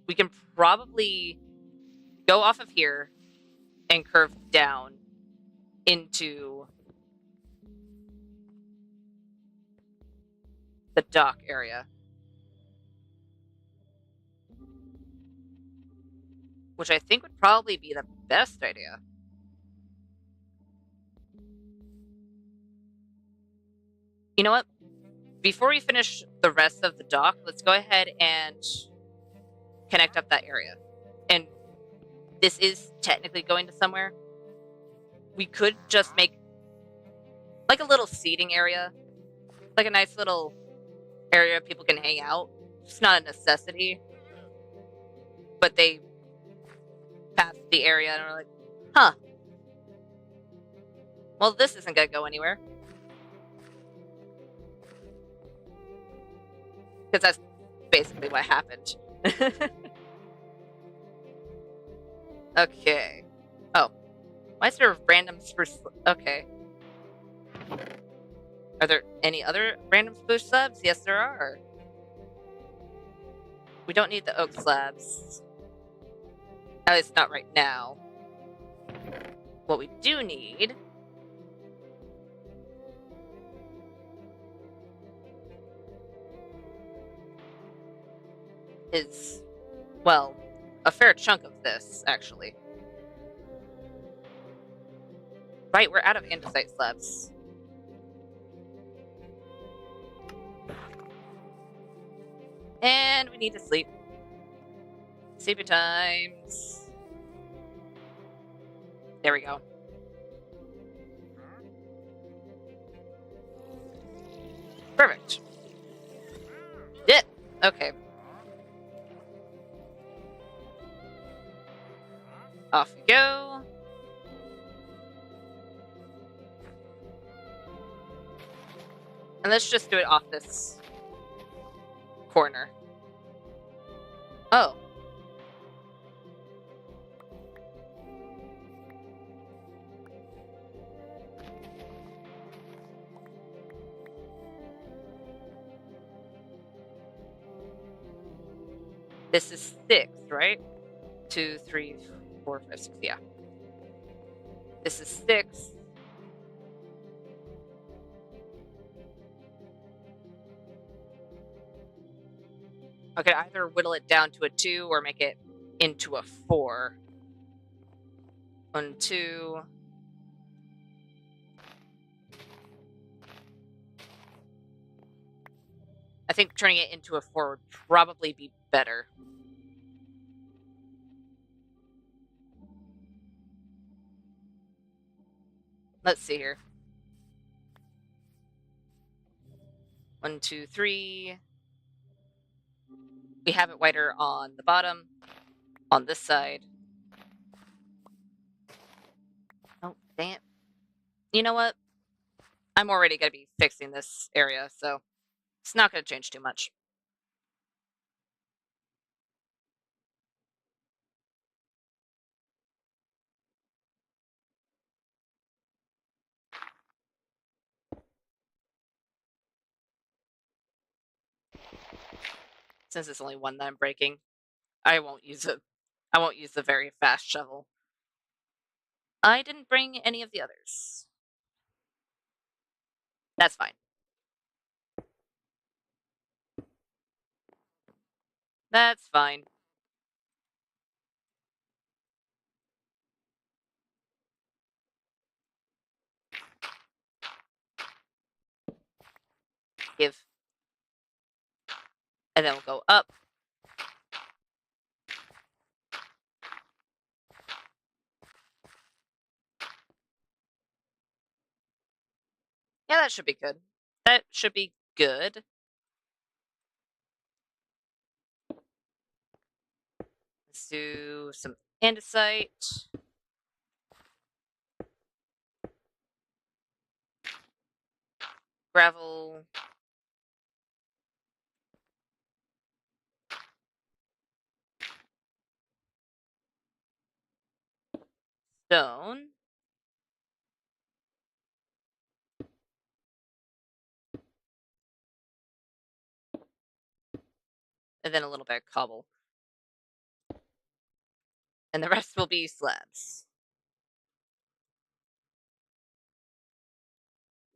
we can probably go off of here and curve down into the dock area, which I think would probably be the best idea. You know what? Before we finish the rest of the dock, let's go ahead and connect up that area. And this is technically going to somewhere. We could just make like a little seating area, like a nice little area people can hang out. It's not a necessity, but they pass the area and are like, huh, well, this isn't going to go anywhere. Because that's basically what happened. Okay. Oh. Why is there a random spruce? Okay. Are there any other random spruce slabs? Yes, there are. We don't need the oak slabs. At least not right now. What we do need is, well, a fair chunk of this, actually. Right, we're out of andesite slabs. And we need to sleep. Sleepy times. There we go. Perfect. Yeah. Okay. Off we go. And let's just do it off this corner. Oh. This is 6, right? 2, 3, 4, 5, 6. Yeah. This is 6. I could either whittle it down to a 2 or make it into a 4. 1, 2. I think turning it into a 4 would probably be better. Let's see here. 1, 2, 3. We have it wider on the bottom, on this side. Oh, dang it. You know what? I'm already going to be fixing this area, so it's not going to change too much. Since it's only one that I'm breaking, I won't use it. I won't use the very fast shovel. I didn't bring any of the others. That's fine. That's fine. Give. And then we'll go up. Yeah, that should be good. That should be good. Let's do some andesite. Gravel. Stone. And then a little bit of cobble. And the rest will be slabs.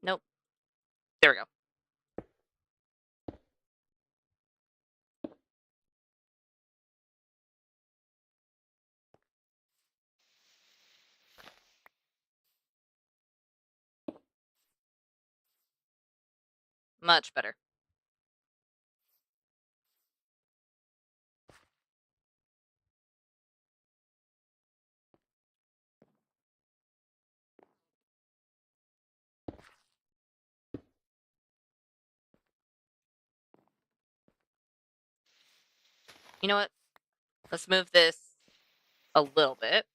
Nope. There we go. Much better. You know what? Let's move this a little bit.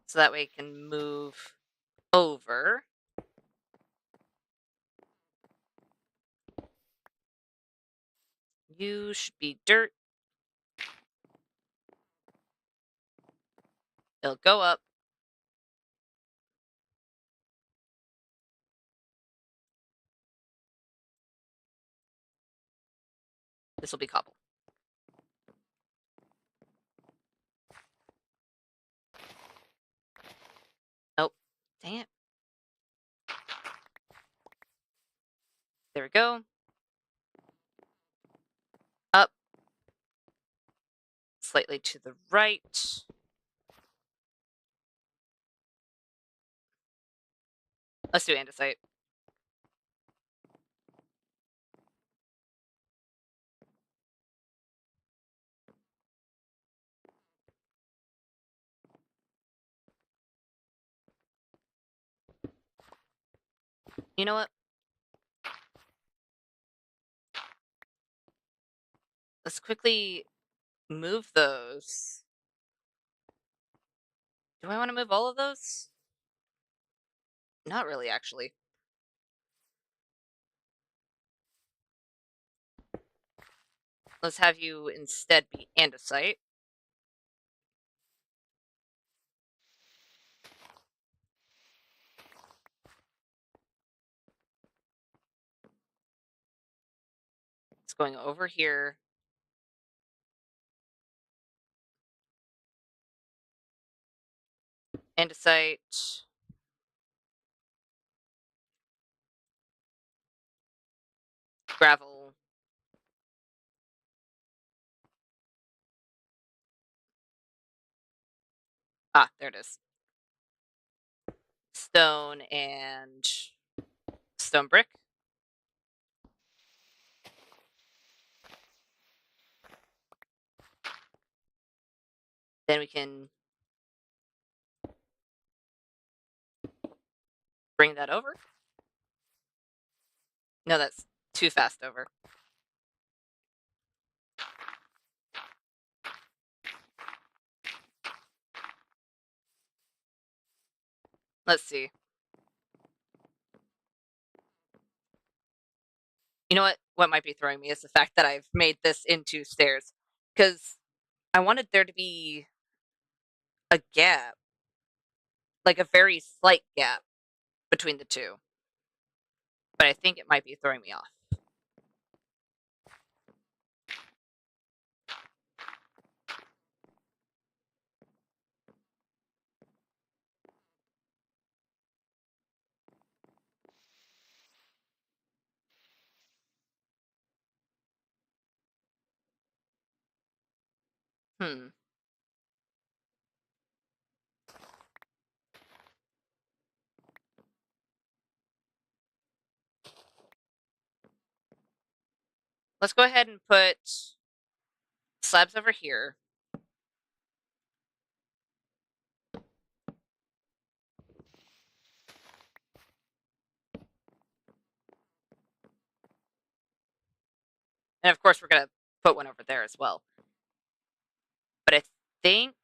So that way it can move over. You should be dirt. It'll go up. This will be cobble. Oh, dang it. There we go. Up. Slightly to the right. Let's do andesite. You know what? Let's quickly move those. Do I want to move all of those? Not really, actually. Let's have you instead be andesite. It's going over here. Andesite. Gravel. Ah, there it is. Stone and stone brick. Then we can bring that over. No, that's too fast over. Let's see. You know what? What might be throwing me is the fact that I've made this into stairs. Because I wanted there to be a gap, like a very slight gap between the two. But I think it might be throwing me off. Hmm. Let's go ahead and put slabs over here. And of course, we're going to put one over there as well. But I think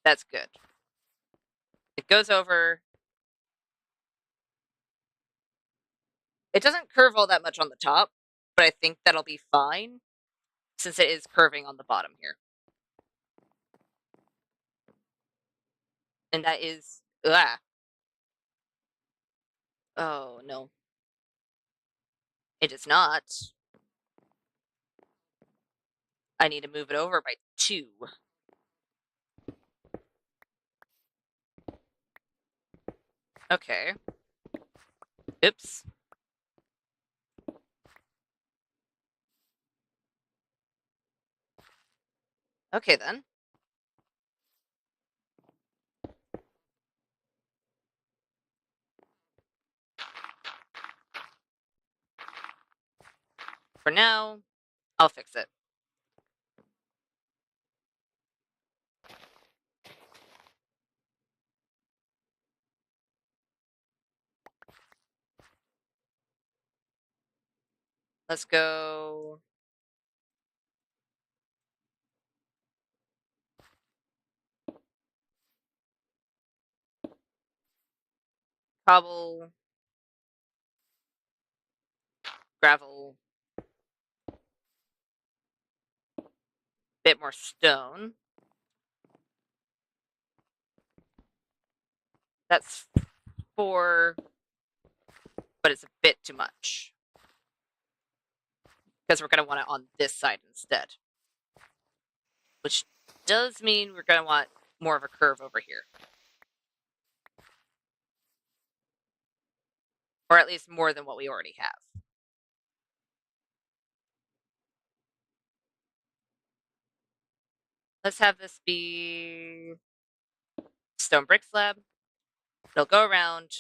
that's good. It goes over. It doesn't curve all that much on the top, but I think that'll be fine since it is curving on the bottom here. And that is, oh no, it is not. I need to move it over by 2. Okay. Oops. Okay then. For now, I'll fix it. Let's go. Cobble, gravel, bit more stone. That's 4, but it's a bit too much because we're going to want it on this side instead, which does mean we're going to want more of a curve over here. Or at least more than what we already have. Let's have this be stone brick slab. It'll go around,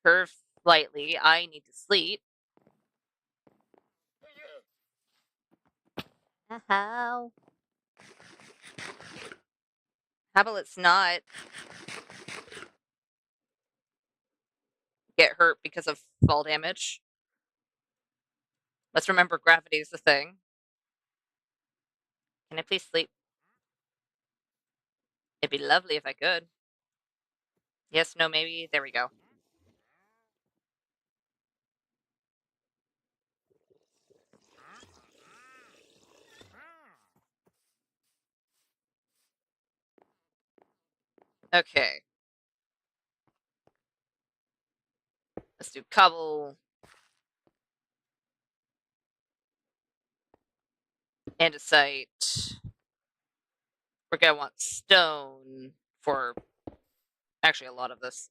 curve slightly. I need to sleep. How? How about let's not get hurt because of fall damage? Let's remember gravity is the thing. Can I please sleep? It'd be lovely if I could. Yes, no, maybe. There we go. Okay. Let's do cobble, andesite. We're gonna want stone for actually a lot of this.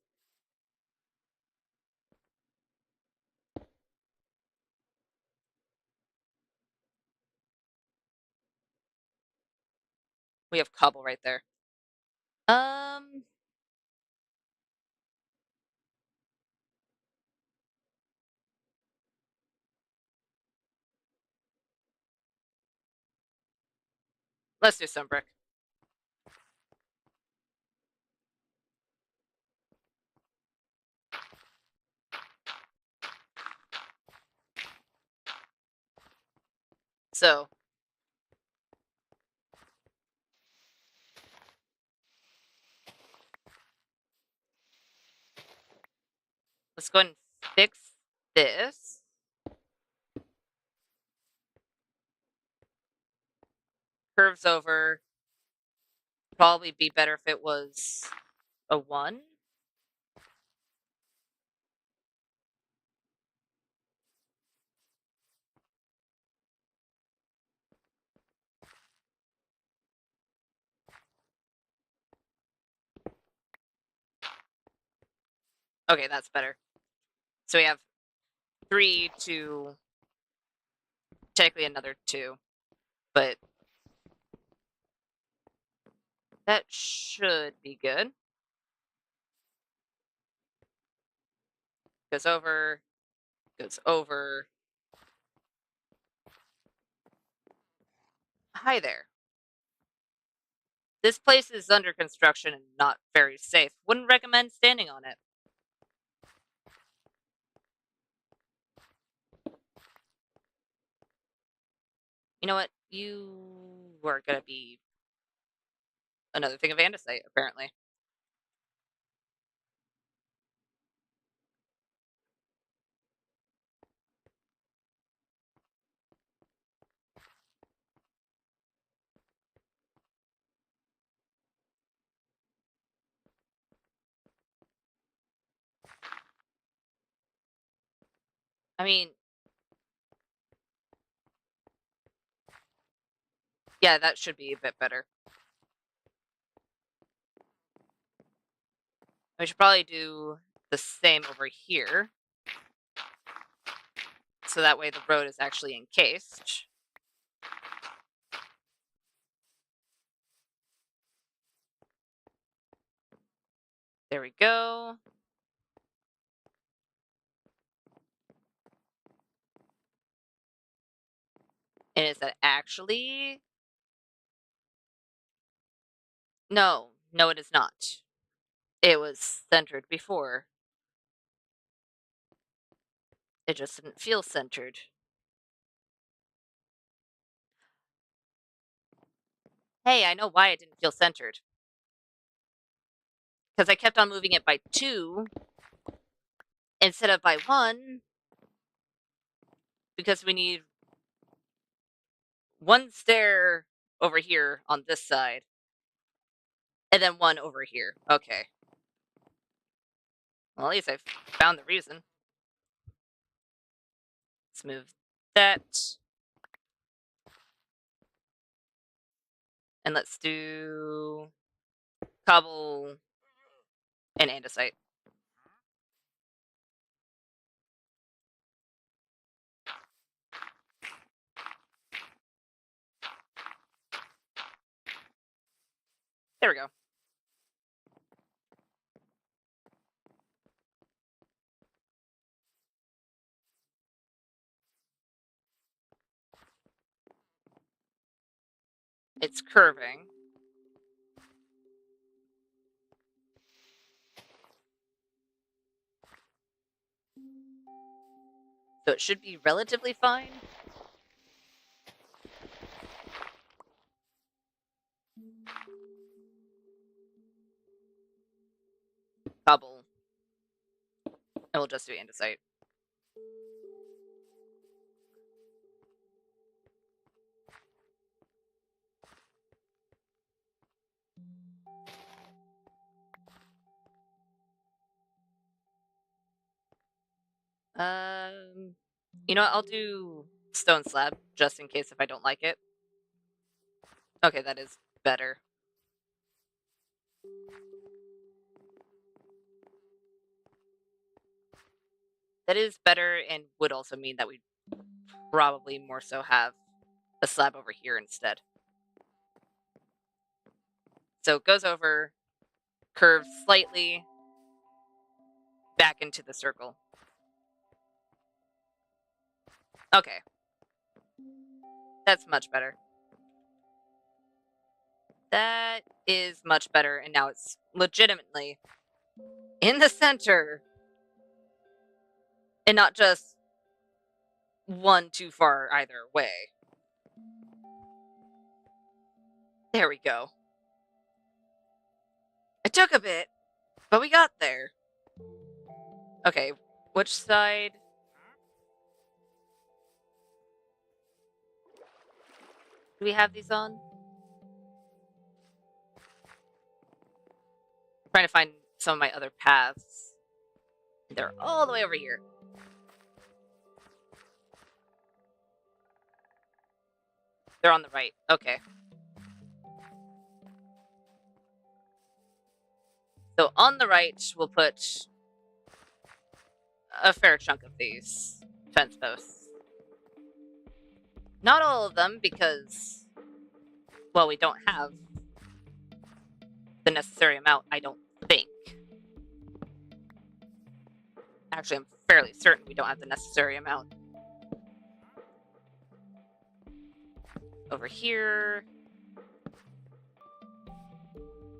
We have cobble right there. Um, let's do some brick. So let's go ahead and fix this. Curves over. Probably be better if it was a 1. Okay, that's better. So we have 3 to technically another 2, but that should be good. Goes over, goes over. Hi there. This place is under construction and not very safe. Wouldn't recommend standing on it. You know what? You are gonna be another thing of andesite, apparently. I mean, yeah, that should be a bit better. We should probably do the same over here. So that way the road is actually encased. There we go. And is that actually... No, no it is not. It was centered before. It just didn't feel centered. Hey, I know why it didn't feel centered. Because I kept on moving it by 2 instead of by 1. Because we need 1 stair over here on this side. And then 1 over here. Okay. Well, at least I found the reason. Let's move that. And let's do cobble and andesite. There we go. It's curving. So it should be relatively fine. Cobble. And we'll just do andesite. You know what? I'll do stone slab just in case if I don't like it. Okay, that is better. That is better and would also mean that we probably more so have a slab over here instead. So it goes over, curves slightly back into the circle. Okay. That's much better. That is much better, and now it's legitimately in the center and not just 1 too far either way. There we go. It took a bit, but we got there. Okay, which side? Do we have these on? Trying to find some of my other paths. They're all the way over here. They're on the right. Okay. So on the right, we'll put a fair chunk of these. fence posts. Not all of them, because, well, we don't have the necessary amount, I don't think. Actually, I'm fairly certain we don't have the necessary amount. Over here.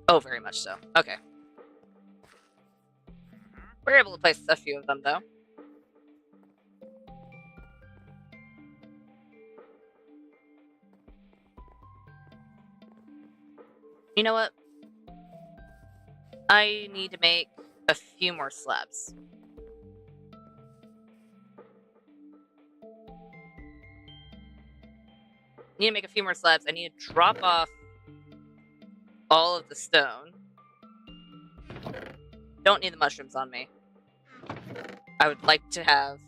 Oh, very much so. Okay. We're able to place a few of them, though. You know what? I need to make a few more slabs. Need to make a few more slabs. I need to drop off all of the stone. Don't need the mushrooms on me. I would like to have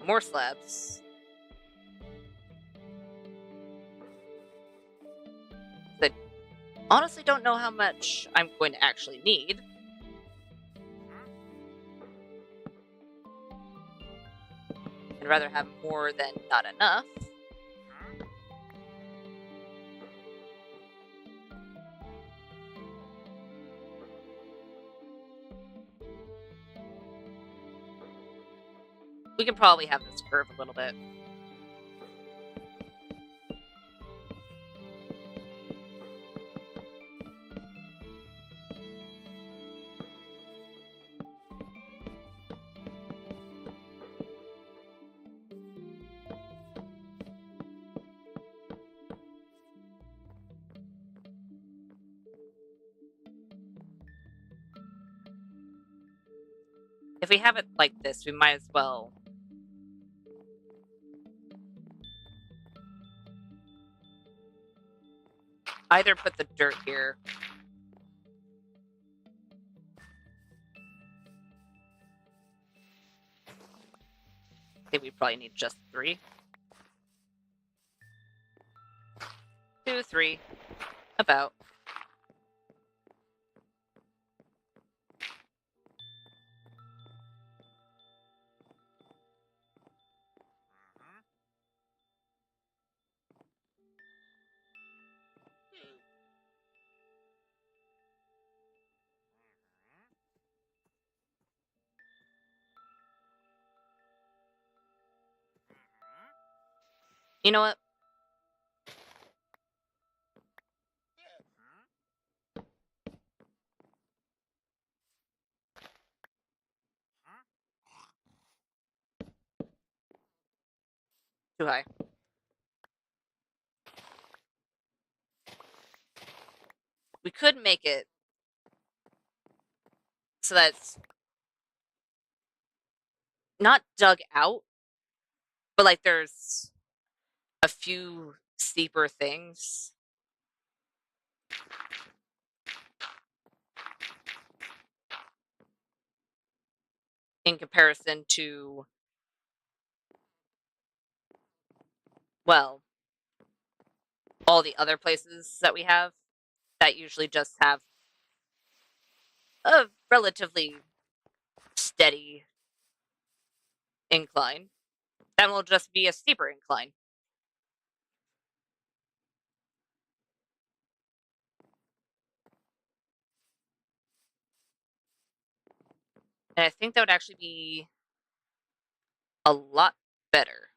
more slabs. I honestly don't know how much I'm going to actually need. I'd rather have more than not enough. We can probably have this curve a little bit. If we have it like this, we might as well either put the dirt here. I think we probably need just 3. 2, 3. About. You know what? Too high. We could make it so that's not dug out, but like there's a few steeper things. In comparison to, well, all the other places that we have that usually just have a relatively steady incline. That will just be a steeper incline. And I think that would actually be a lot better.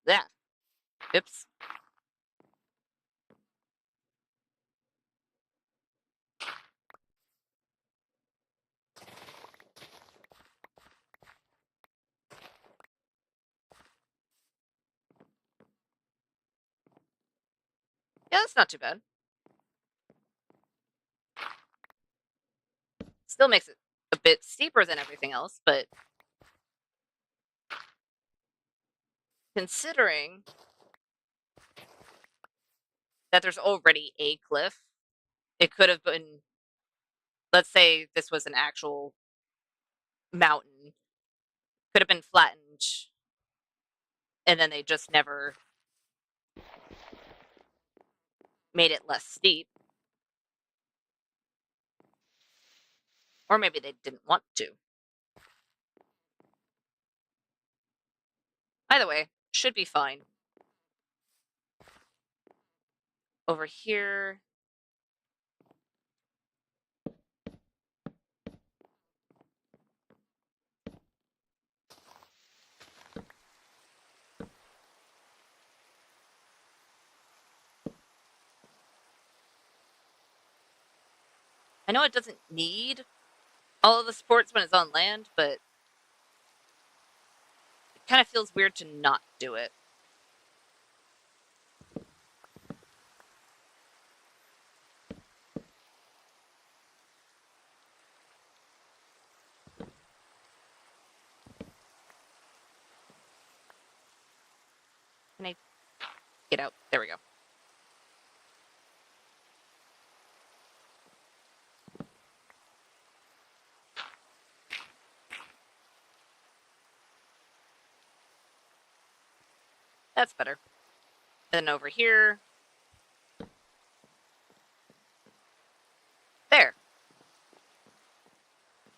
Yeah. Oops. Yeah, that's not too bad. Still makes it a bit steeper than everything else, but considering that there's already a cliff, It could have been, let's say this was an actual mountain, could have been flattened, and then they just never made it less steep. Or maybe they didn't want to. Either way, should be fine. Over here. I know it doesn't need all of the supports when it's on land, but it kind of feels weird to not do it. Can I get out? There we go. That's better. And then over here. There.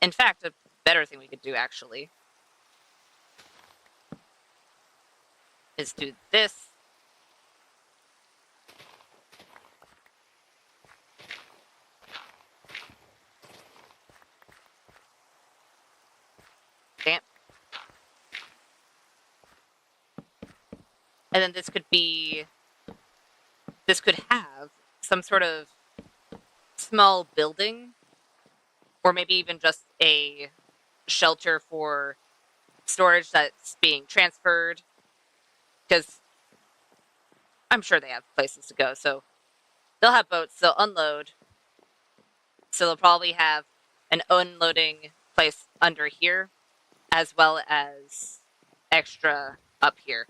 In fact, a better thing we could do, actually, is do this. Damn. And then this could have some sort of small building, or maybe even just a shelter for storage that's being transferred, because I'm sure they have places to go. So they'll have boats, they'll unload, so they'll probably have an unloading place under here, as well as extra up here.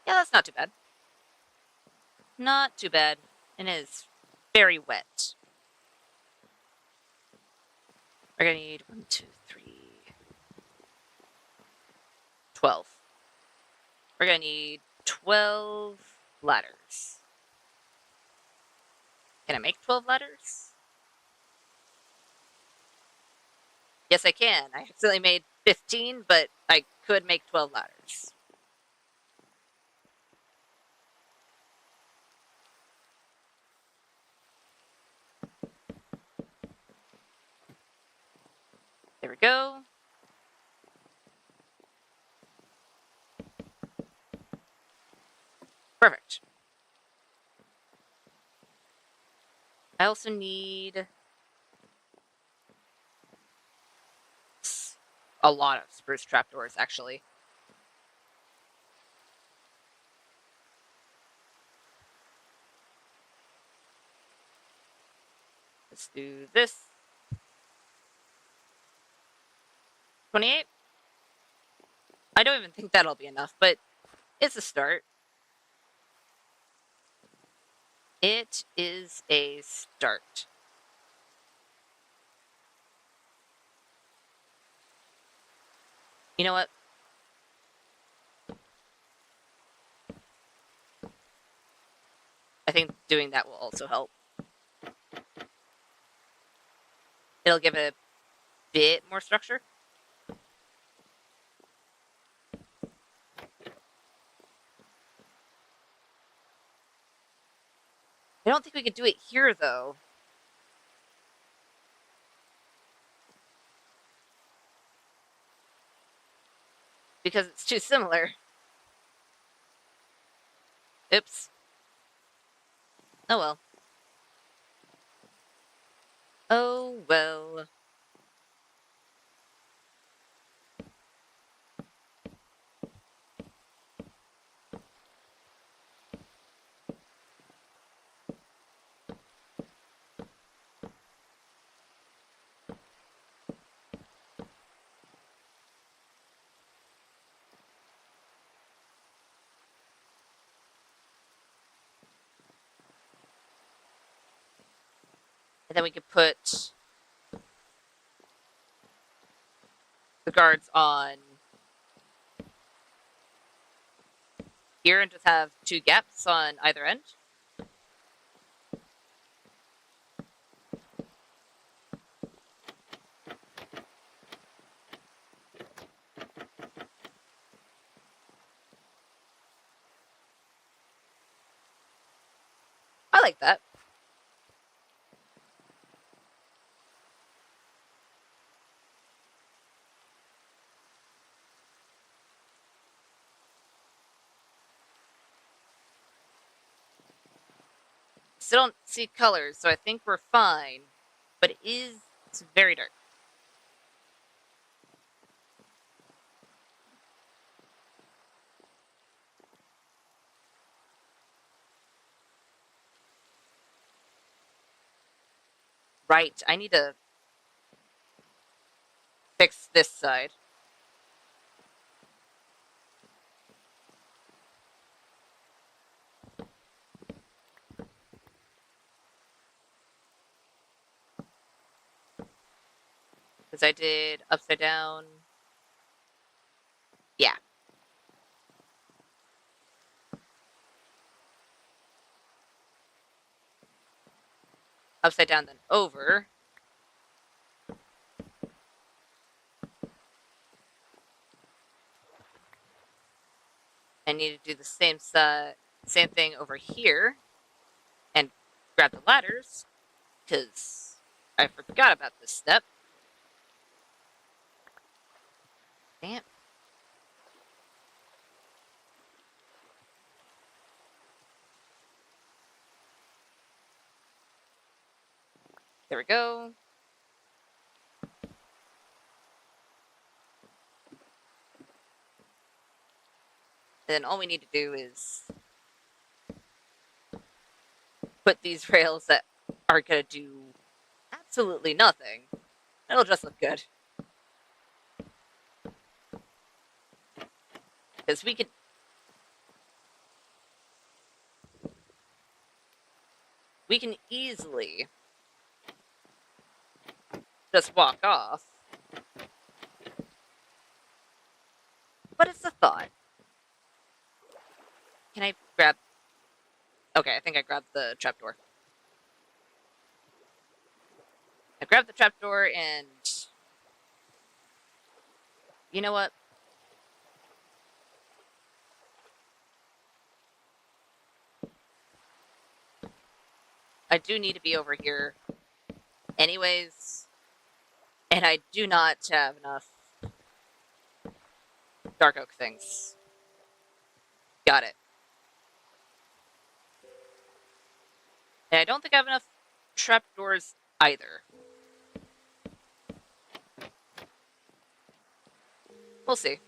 Yeah, that's not too bad. Not too bad. And it is very wet. We're gonna need 1, 2, 3, 12. We're gonna need 12 ladders. Can I make 12 ladders? Yes, I can. I accidentally made 15, but I could make 12 ladders. There we go. Perfect. I also need a lot of spruce trapdoors, actually. Let's do this. 28? I don't even think that'll be enough, but it's a start. It is a start. You know what? I think doing that will also help. It'll give it a bit more structure. I don't think we could do it here, though. Because it's too similar. Oops. Oh well. Oh well. And then we could put the guards on here and just have 2 gaps on either end. I like that. Still don't see colors, so I think we're fine. But it's very dark. Right, I need to fix this side. Because I did upside down. Yeah. Upside down, then over. I need to do the same thing over here. And grab the ladders. Because I forgot about this step. Damn. There we go. And then all we need to do is put these rails that are going to do absolutely nothing. It'll just look good. Because we can easily just walk off. But it's a thought. Can I grab... Okay, I think I grabbed the trapdoor. I grabbed the trapdoor and... You know what? I do need to be over here anyways. And I do not have enough dark oak things. Got it. And I don't think I have enough trapdoors either. We'll see.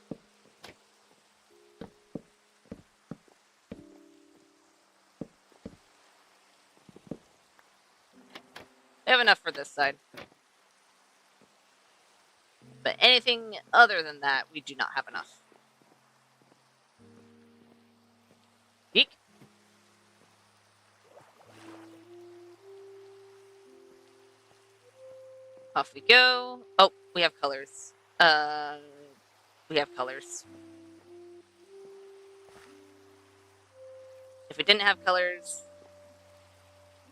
I have enough for this side. But anything other than that, we do not have enough. Eek. Off we go. Oh, we have colors. We have colors. If we didn't have colors,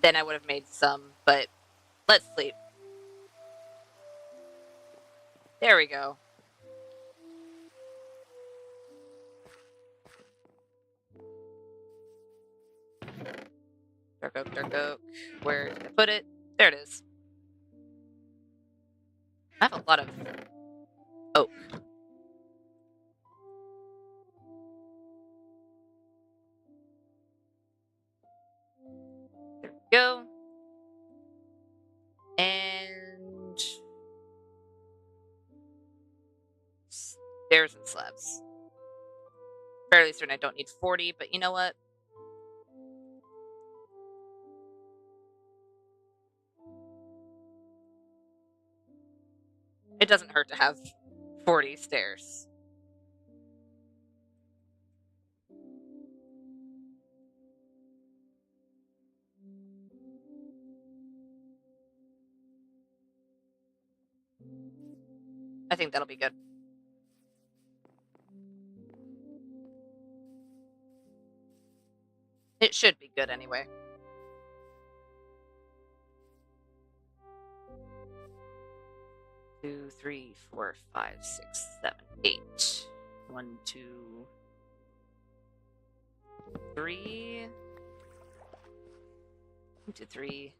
then I would have made some, but let's sleep. There we go. Dark oak, dark oak. Where did I put it? There it is. I have a lot of oak. There we go. And stairs and slabs. Fairly certain I don't need 40, but you know what? It doesn't hurt to have 40 stairs. think that'll be good. It should be good anyway. Two, three, four, five, six, 7, 8. 1, 2, 3. 1, 2, 3.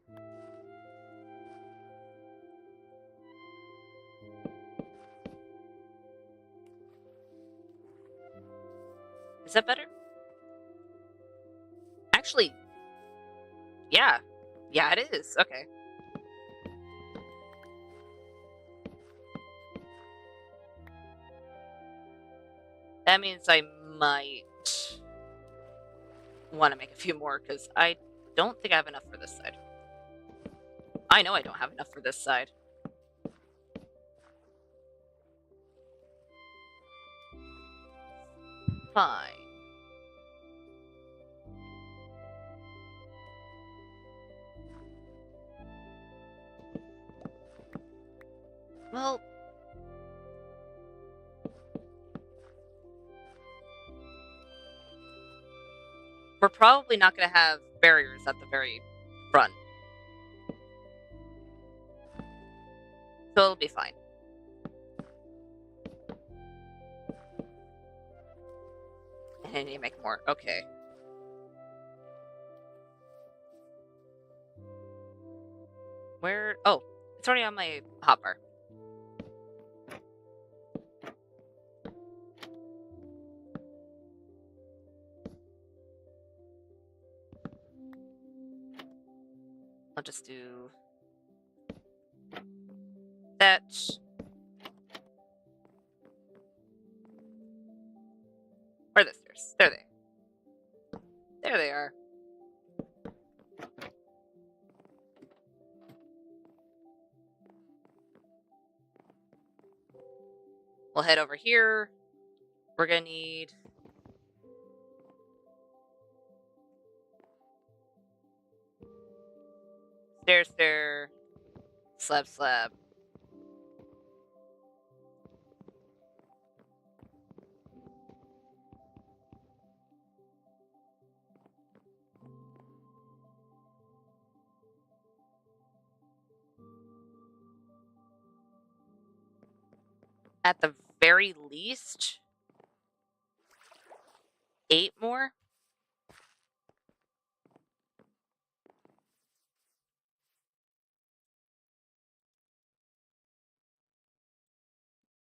Is that better? Actually, yeah. Yeah, it is. Okay. That means I might want to make a few more, because I don't think I have enough for this side. I know I don't have enough for this side. Fine. Well, we're probably not going to have barriers at the very front. So it'll be fine. And I need to make more. Okay. Where? Oh, it's already on my hotbar. I'll just do that. Where are the stairs? There they. There they are. We'll head over here. We're gonna need stair, slab. At the very least, 8 more.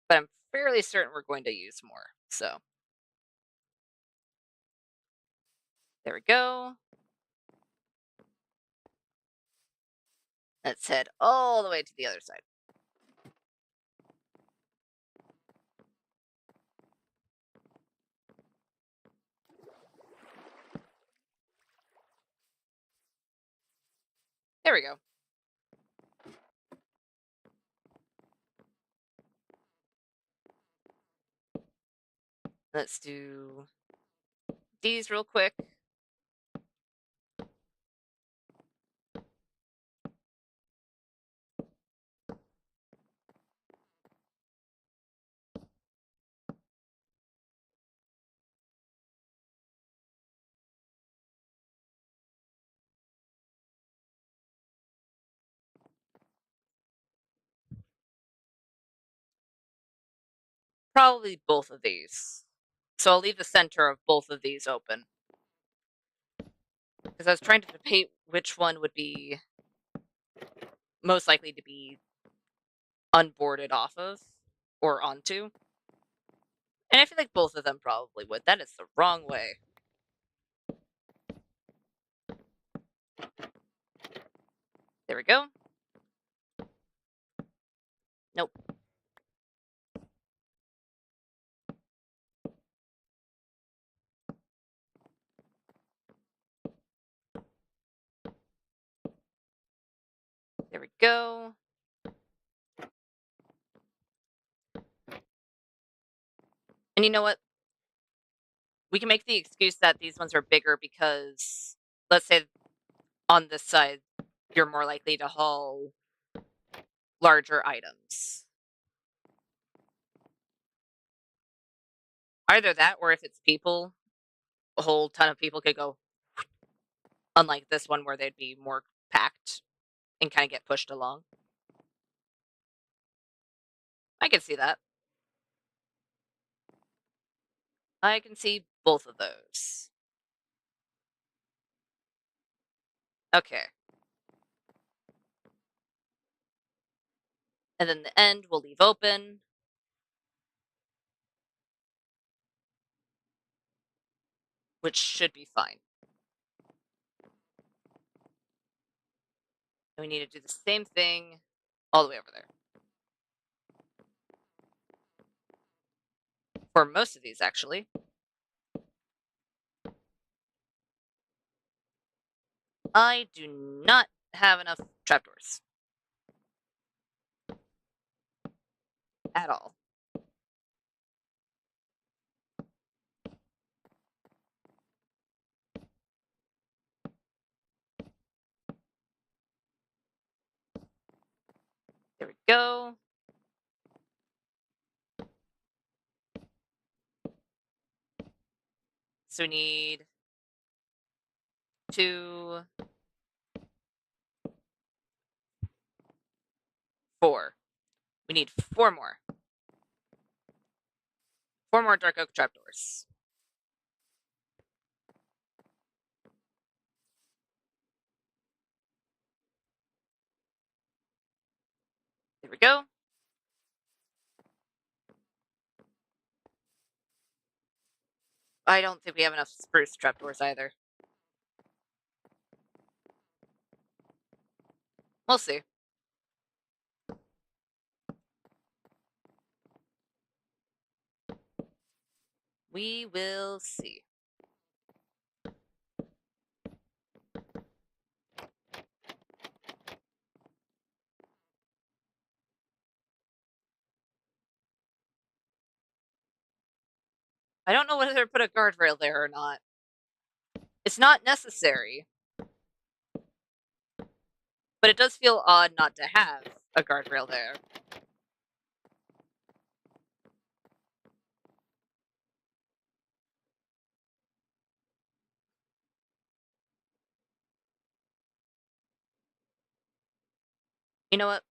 But I'm fairly certain we're going to use more. So there we go. Let's head all the way to the other side. There we go. Let's do these real quick. Probably both of these. So I'll leave the center of both of these open. Because I was trying to debate which one would be most likely to be unboarded off of or onto. And I feel like both of them probably would. That is the wrong way. There we go. Nope. There we go. And you know what? We can make the excuse that these ones are bigger because, let's say, on this side, you're more likely to haul larger items. Either that or if it's people, a whole ton of people could go, unlike this one where they'd be more packed and kind of get pushed along. I can see that. I can see both of those. Okay. And then the end we'll leave open. Which should be fine. And we need to do the same thing all the way over there. For most of these, actually. I do not have enough trapdoors. At all. There we go. So we need 2, 4. We need 4 more. 4 more dark oak trapdoors. There we go. I don't think we have enough spruce trapdoors either. We'll see. We will see. I don't know whether to put a guardrail there or not. It's not necessary. But it does feel odd not to have a guardrail there. You know what?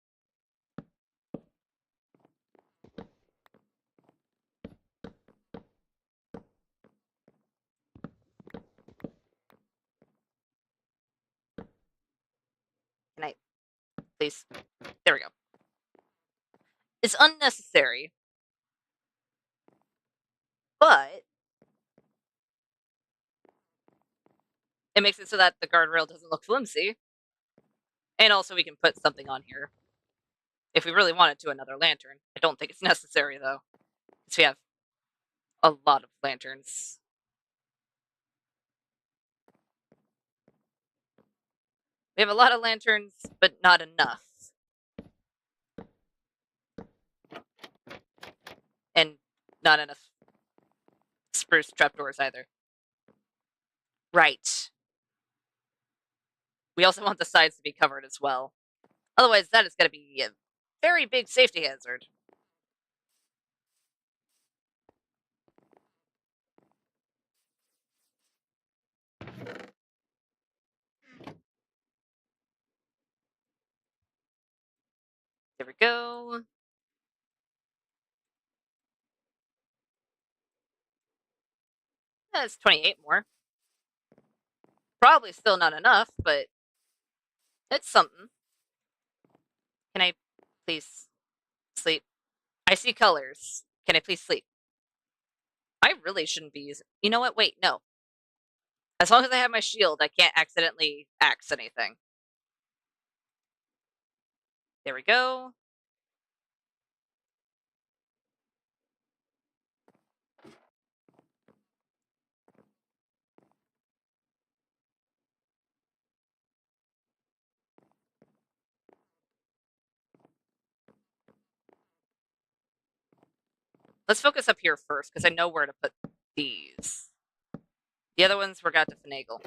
Can I please? There we go. It's unnecessary, but it makes it so that the guardrail doesn't look flimsy. And also we can put something on here. If we really wanted to, another lantern. I don't think it's necessary, though. Because we have a lot of lanterns. We have a lot of lanterns, but not enough. And not enough spruce trapdoors either. Right. We also want the sides to be covered as well. Otherwise, that is going to be a very big safety hazard. There we go. That's 28 more. Probably still not enough, but it's something. Can I please sleep? I see colors. Can I please sleep? I really shouldn't be using. You know what? Wait, no. As long as I have my shield, I can't accidentally axe anything. There we go. Let's focus up here first, because I know where to put these. The other ones we're got to finagle.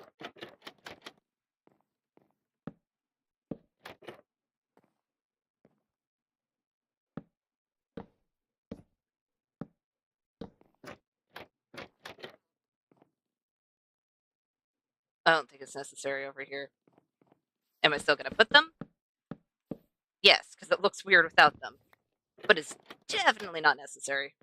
I don't think it's necessary over here. Am I still gonna put them? Yes, because it looks weird without them. But it's definitely not necessary.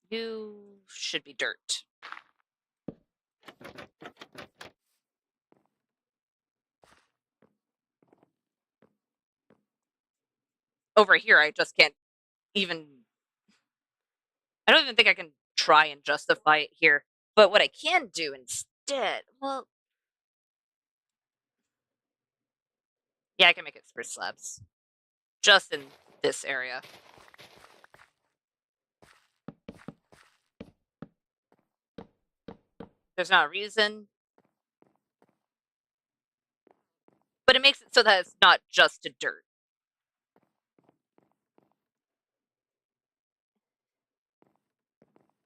You should be dirt. Over here, I just can't even... I don't even think I can try and justify it here. But what I can do instead... Well, yeah, I can make it spruce slabs. Just in this area. There's not a reason. But it makes it so that it's not just a dirt.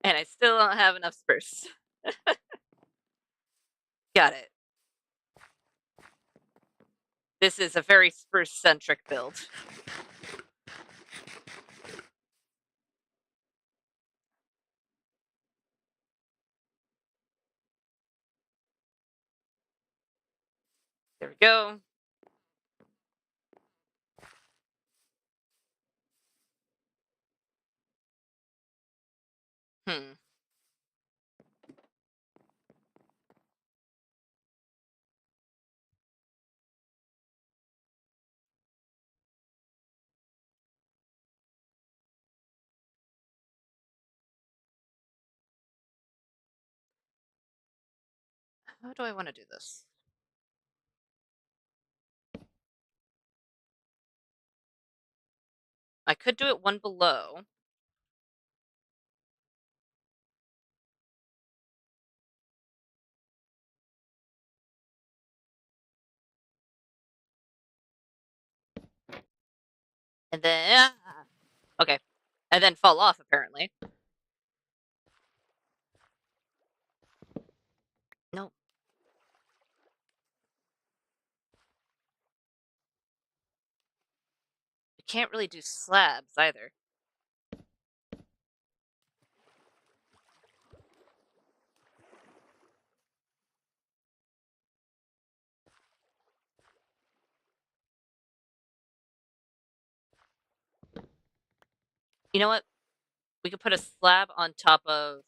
And I still don't have enough spruce. Got it. This is a very spruce-centric build. There we go. Hmm. How do I want to do this? I could do it one below. And then... Okay. And then fall off, apparently. Nope. You can't really do slabs, either. You know what? We could put a slab on top of...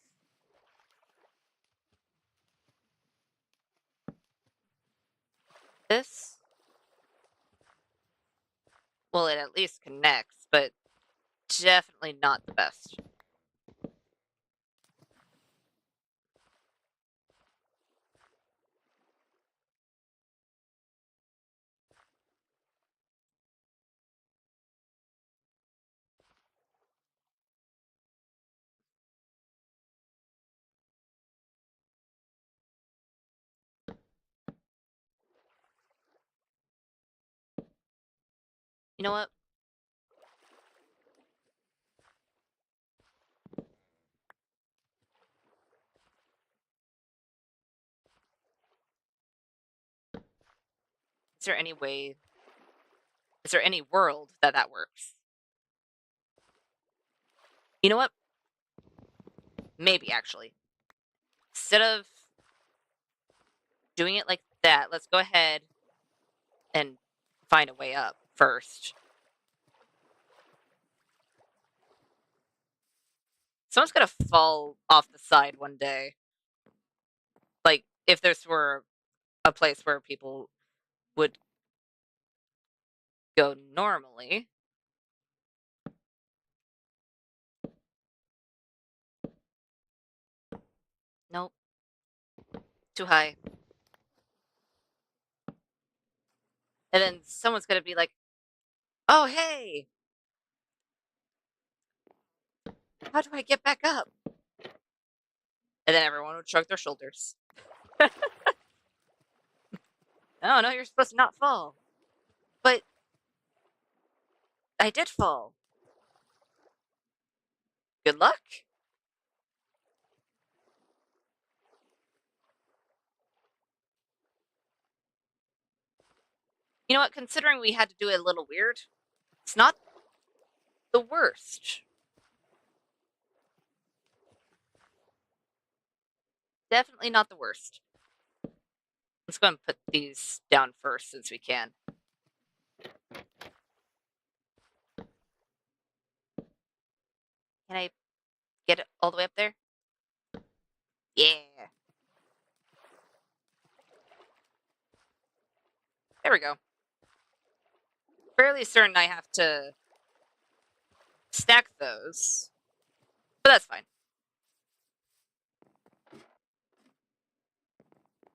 this. Well, it at least connects, but definitely not the best. You know what? Is there any way... Is there any world that works? You know what? Maybe, actually. Instead of doing it like that, let's go ahead and find a way up first. Someone's gonna fall off the side one day. Like, if this were a place where people would go normally. Nope. Too high. And then someone's gonna be like, oh, hey! How do I get back up? And then everyone would shrug their shoulders. Oh, no, you're supposed to not fall. But I did fall. Good luck. You know what? Considering we had to do it a little weird, it's not the worst. Definitely not the worst. Let's go and put these down first since we can. Can I get it all the way up there? Yeah. There we go. Fairly certain I have to stack those, but that's fine.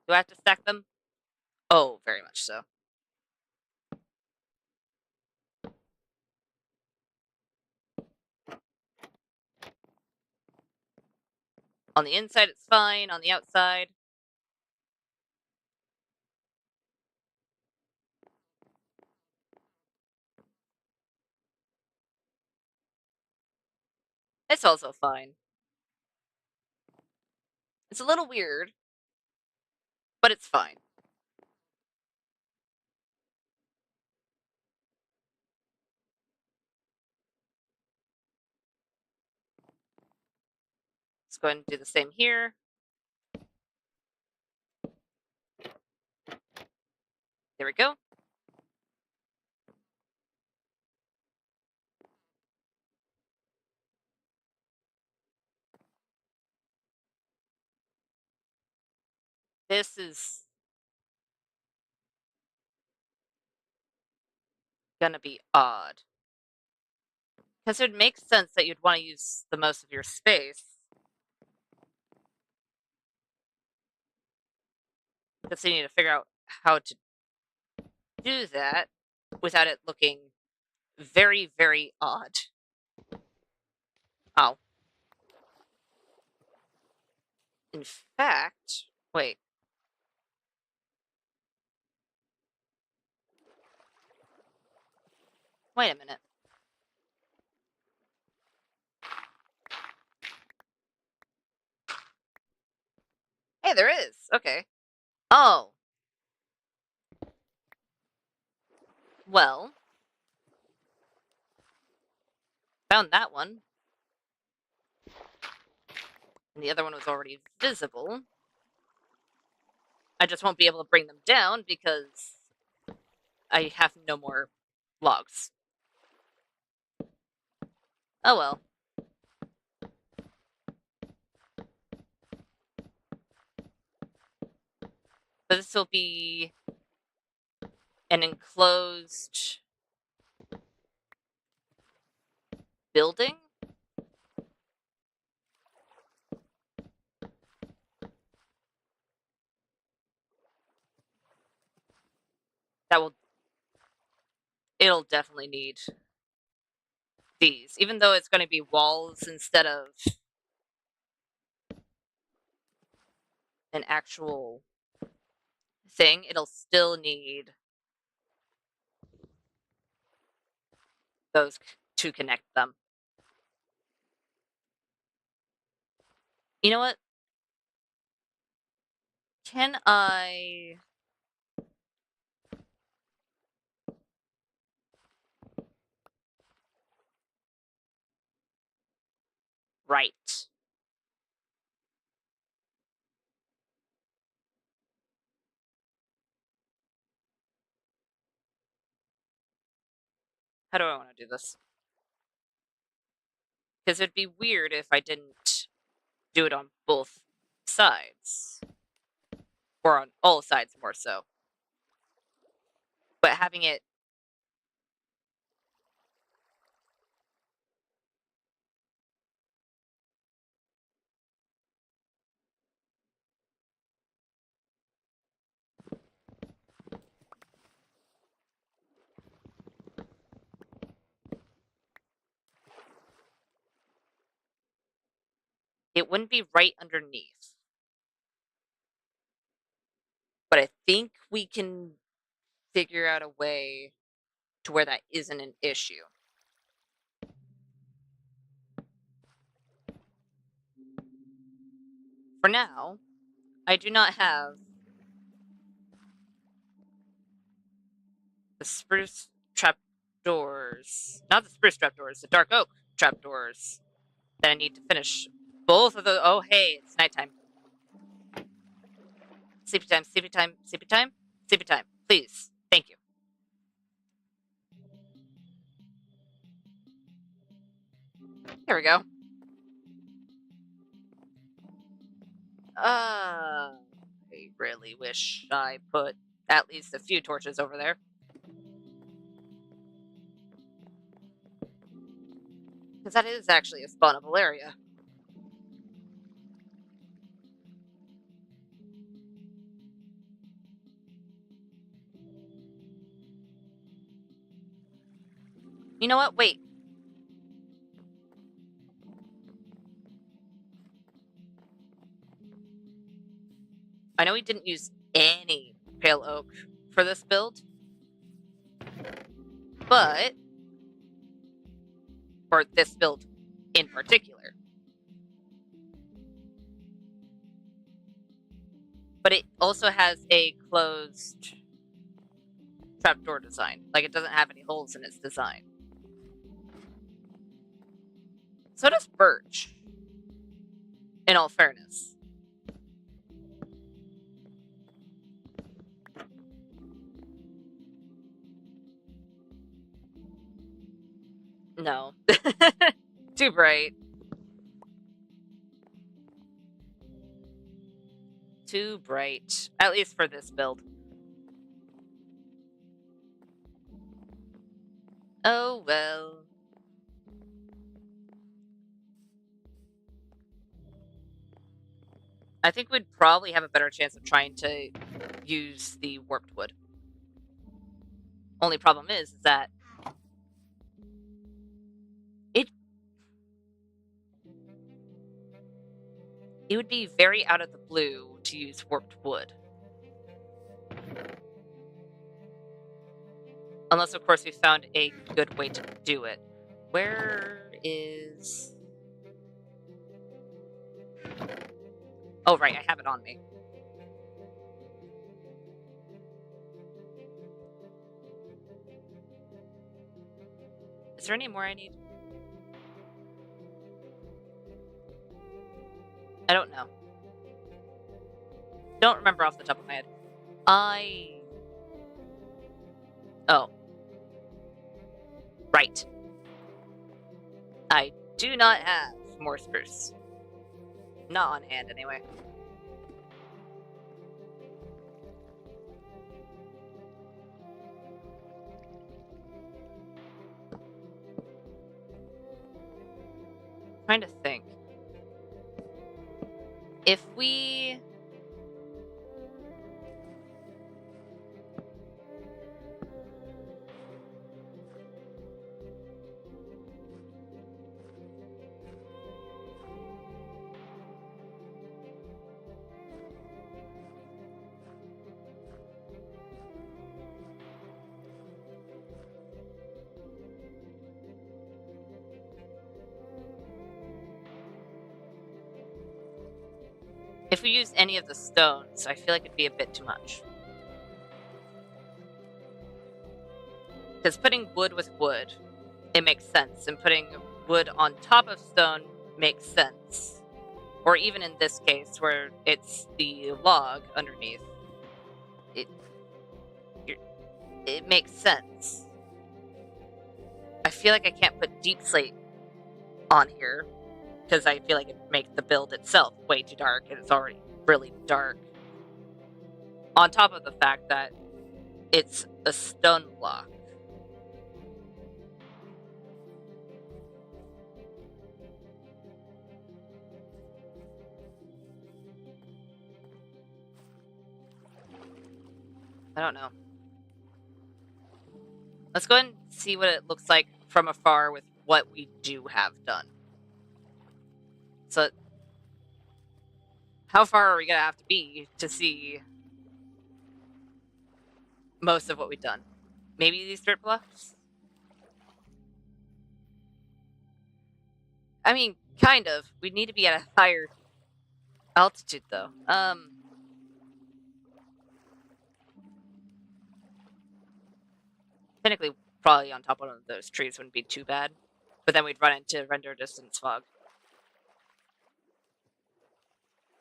Do I have to stack them? Oh, very much so. On the inside, it's fine. On the outside, it's also fine. It's a little weird, but it's fine. Let's go ahead and do the same here. There we go. This is gonna be odd. Because it makes sense that you'd want to use the most of your space. Because you need to figure out how to do that without it looking very, very odd. Oh. In fact, wait. Wait a minute. Hey, there is. Okay. Oh. Well. Found that one. And the other one was already visible. I just won't be able to bring them down because I have no more logs. Oh well. So this will be an enclosed building. That will, it'll definitely need these, even though it's going to be walls instead of an actual thing, it'll still need those to connect them. You know what? Can I... Right. How do I want to do this? Because it'd be weird if I didn't do it on both sides. Or on all sides, more so. But having it... It wouldn't be right underneath. But I think we can figure out a way to where that isn't an issue. For now, I do not have The spruce trapdoors. Not the spruce trapdoors, the dark oak trapdoors. That I need to finish. Both of those. Oh, hey, it's nighttime. Sleepy time, sleepy time, sleepy time, sleepy time. Please. Thank you. There we go. I really wish I put at least a few torches over there. Because that is actually a spawnable area. You know what? Wait. I know we didn't use any pale oak for this build, but for this build in particular. But it also has a closed trapdoor design. Like, it doesn't have any holes in its design. So does birch, in all fairness. No. Too bright. Too bright. At least for this build. Oh, well. I think we'd probably have a better chance of trying to use the warped wood. Only problem is that it would be very out of the blue to use warped wood. Unless, of course, we found a good way to do it. Where is... Oh, right, I have it on me. Is there any more I need? I don't know. Don't remember off the top of my head. Oh. Right. I do not have more spruce. Not on hand, anyway. Trying to think. If we... If we use any of the stones, I feel like it'd be a bit too much. Because putting wood with wood, it makes sense. And putting wood on top of stone makes sense. Or even in this case, where it's the log underneath. It makes sense. I feel like I can't put deep slate on here. Because I feel like it makes the build itself way too dark, and it's already really dark. On top of the fact that it's a stone block. I don't know. Let's go ahead and see what it looks like from afar with what we do have done. So, how far are we going to have to be to see most of what we've done? Maybe these dirt blocks? I mean, kind of. We need to be at a higher altitude, though. Technically, probably on top of one of those trees wouldn't be too bad. But then we'd run into render distance fog.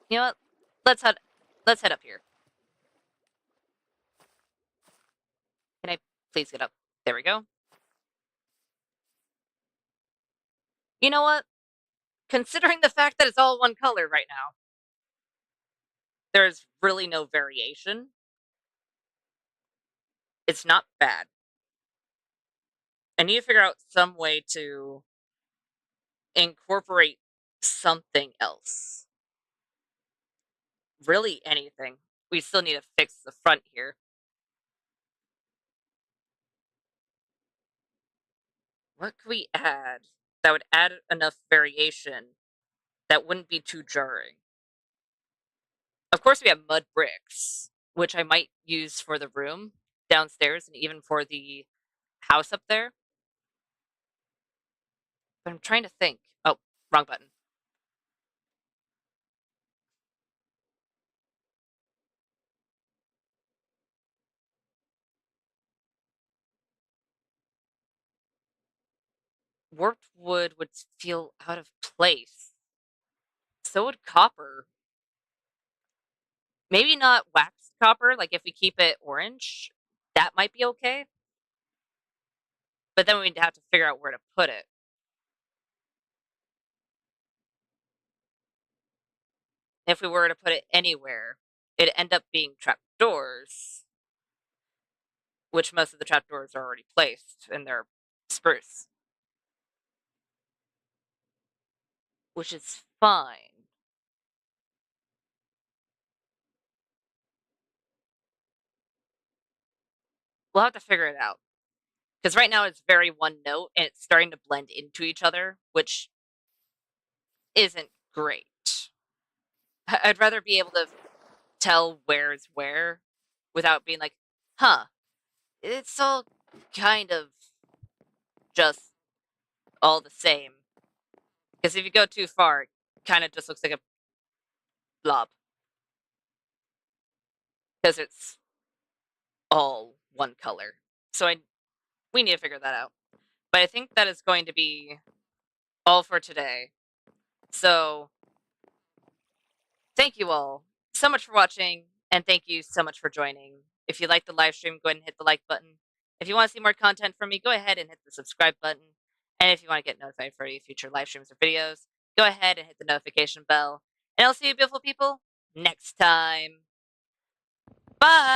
You know what? Let's head up here. Can I please get up? There we go. You know what? Considering the fact that it's all one color right now, there's really no variation. It's not bad. I need to figure out some way to incorporate something else. Really anything. We still need to fix the front here. What could we add that would add enough variation that wouldn't be too jarring? Of course, we have mud bricks, which I might use for the room downstairs and even for the house up there. But I'm trying to think. Oh, wrong button. Warped wood would feel out of place. So would copper. Maybe not waxed copper, like if we keep it orange, that might be okay. But then we'd have to figure out where to put it. If we were to put it anywhere, it'd end up being trapdoors, which most of the trapdoors are already placed and they're spruce, which is fine. We'll have to figure it out. Because right now it's very one note and it's starting to blend into each other, which isn't great. I'd rather be able to tell where's where without being like, huh, it's all kind of just all the same. Because if you go too far, it kind of just looks like a blob. Because it's all one color. So we need to figure that out. But I think that is going to be all for today. So thank you all so much for watching, and thank you so much for joining. If you like the live stream, go ahead and hit the like button. If you want to see more content from me, go ahead and hit the subscribe button. And if you want to get notified for any future live streams or videos, go ahead and hit the notification bell. And I'll see you beautiful people next time. Bye!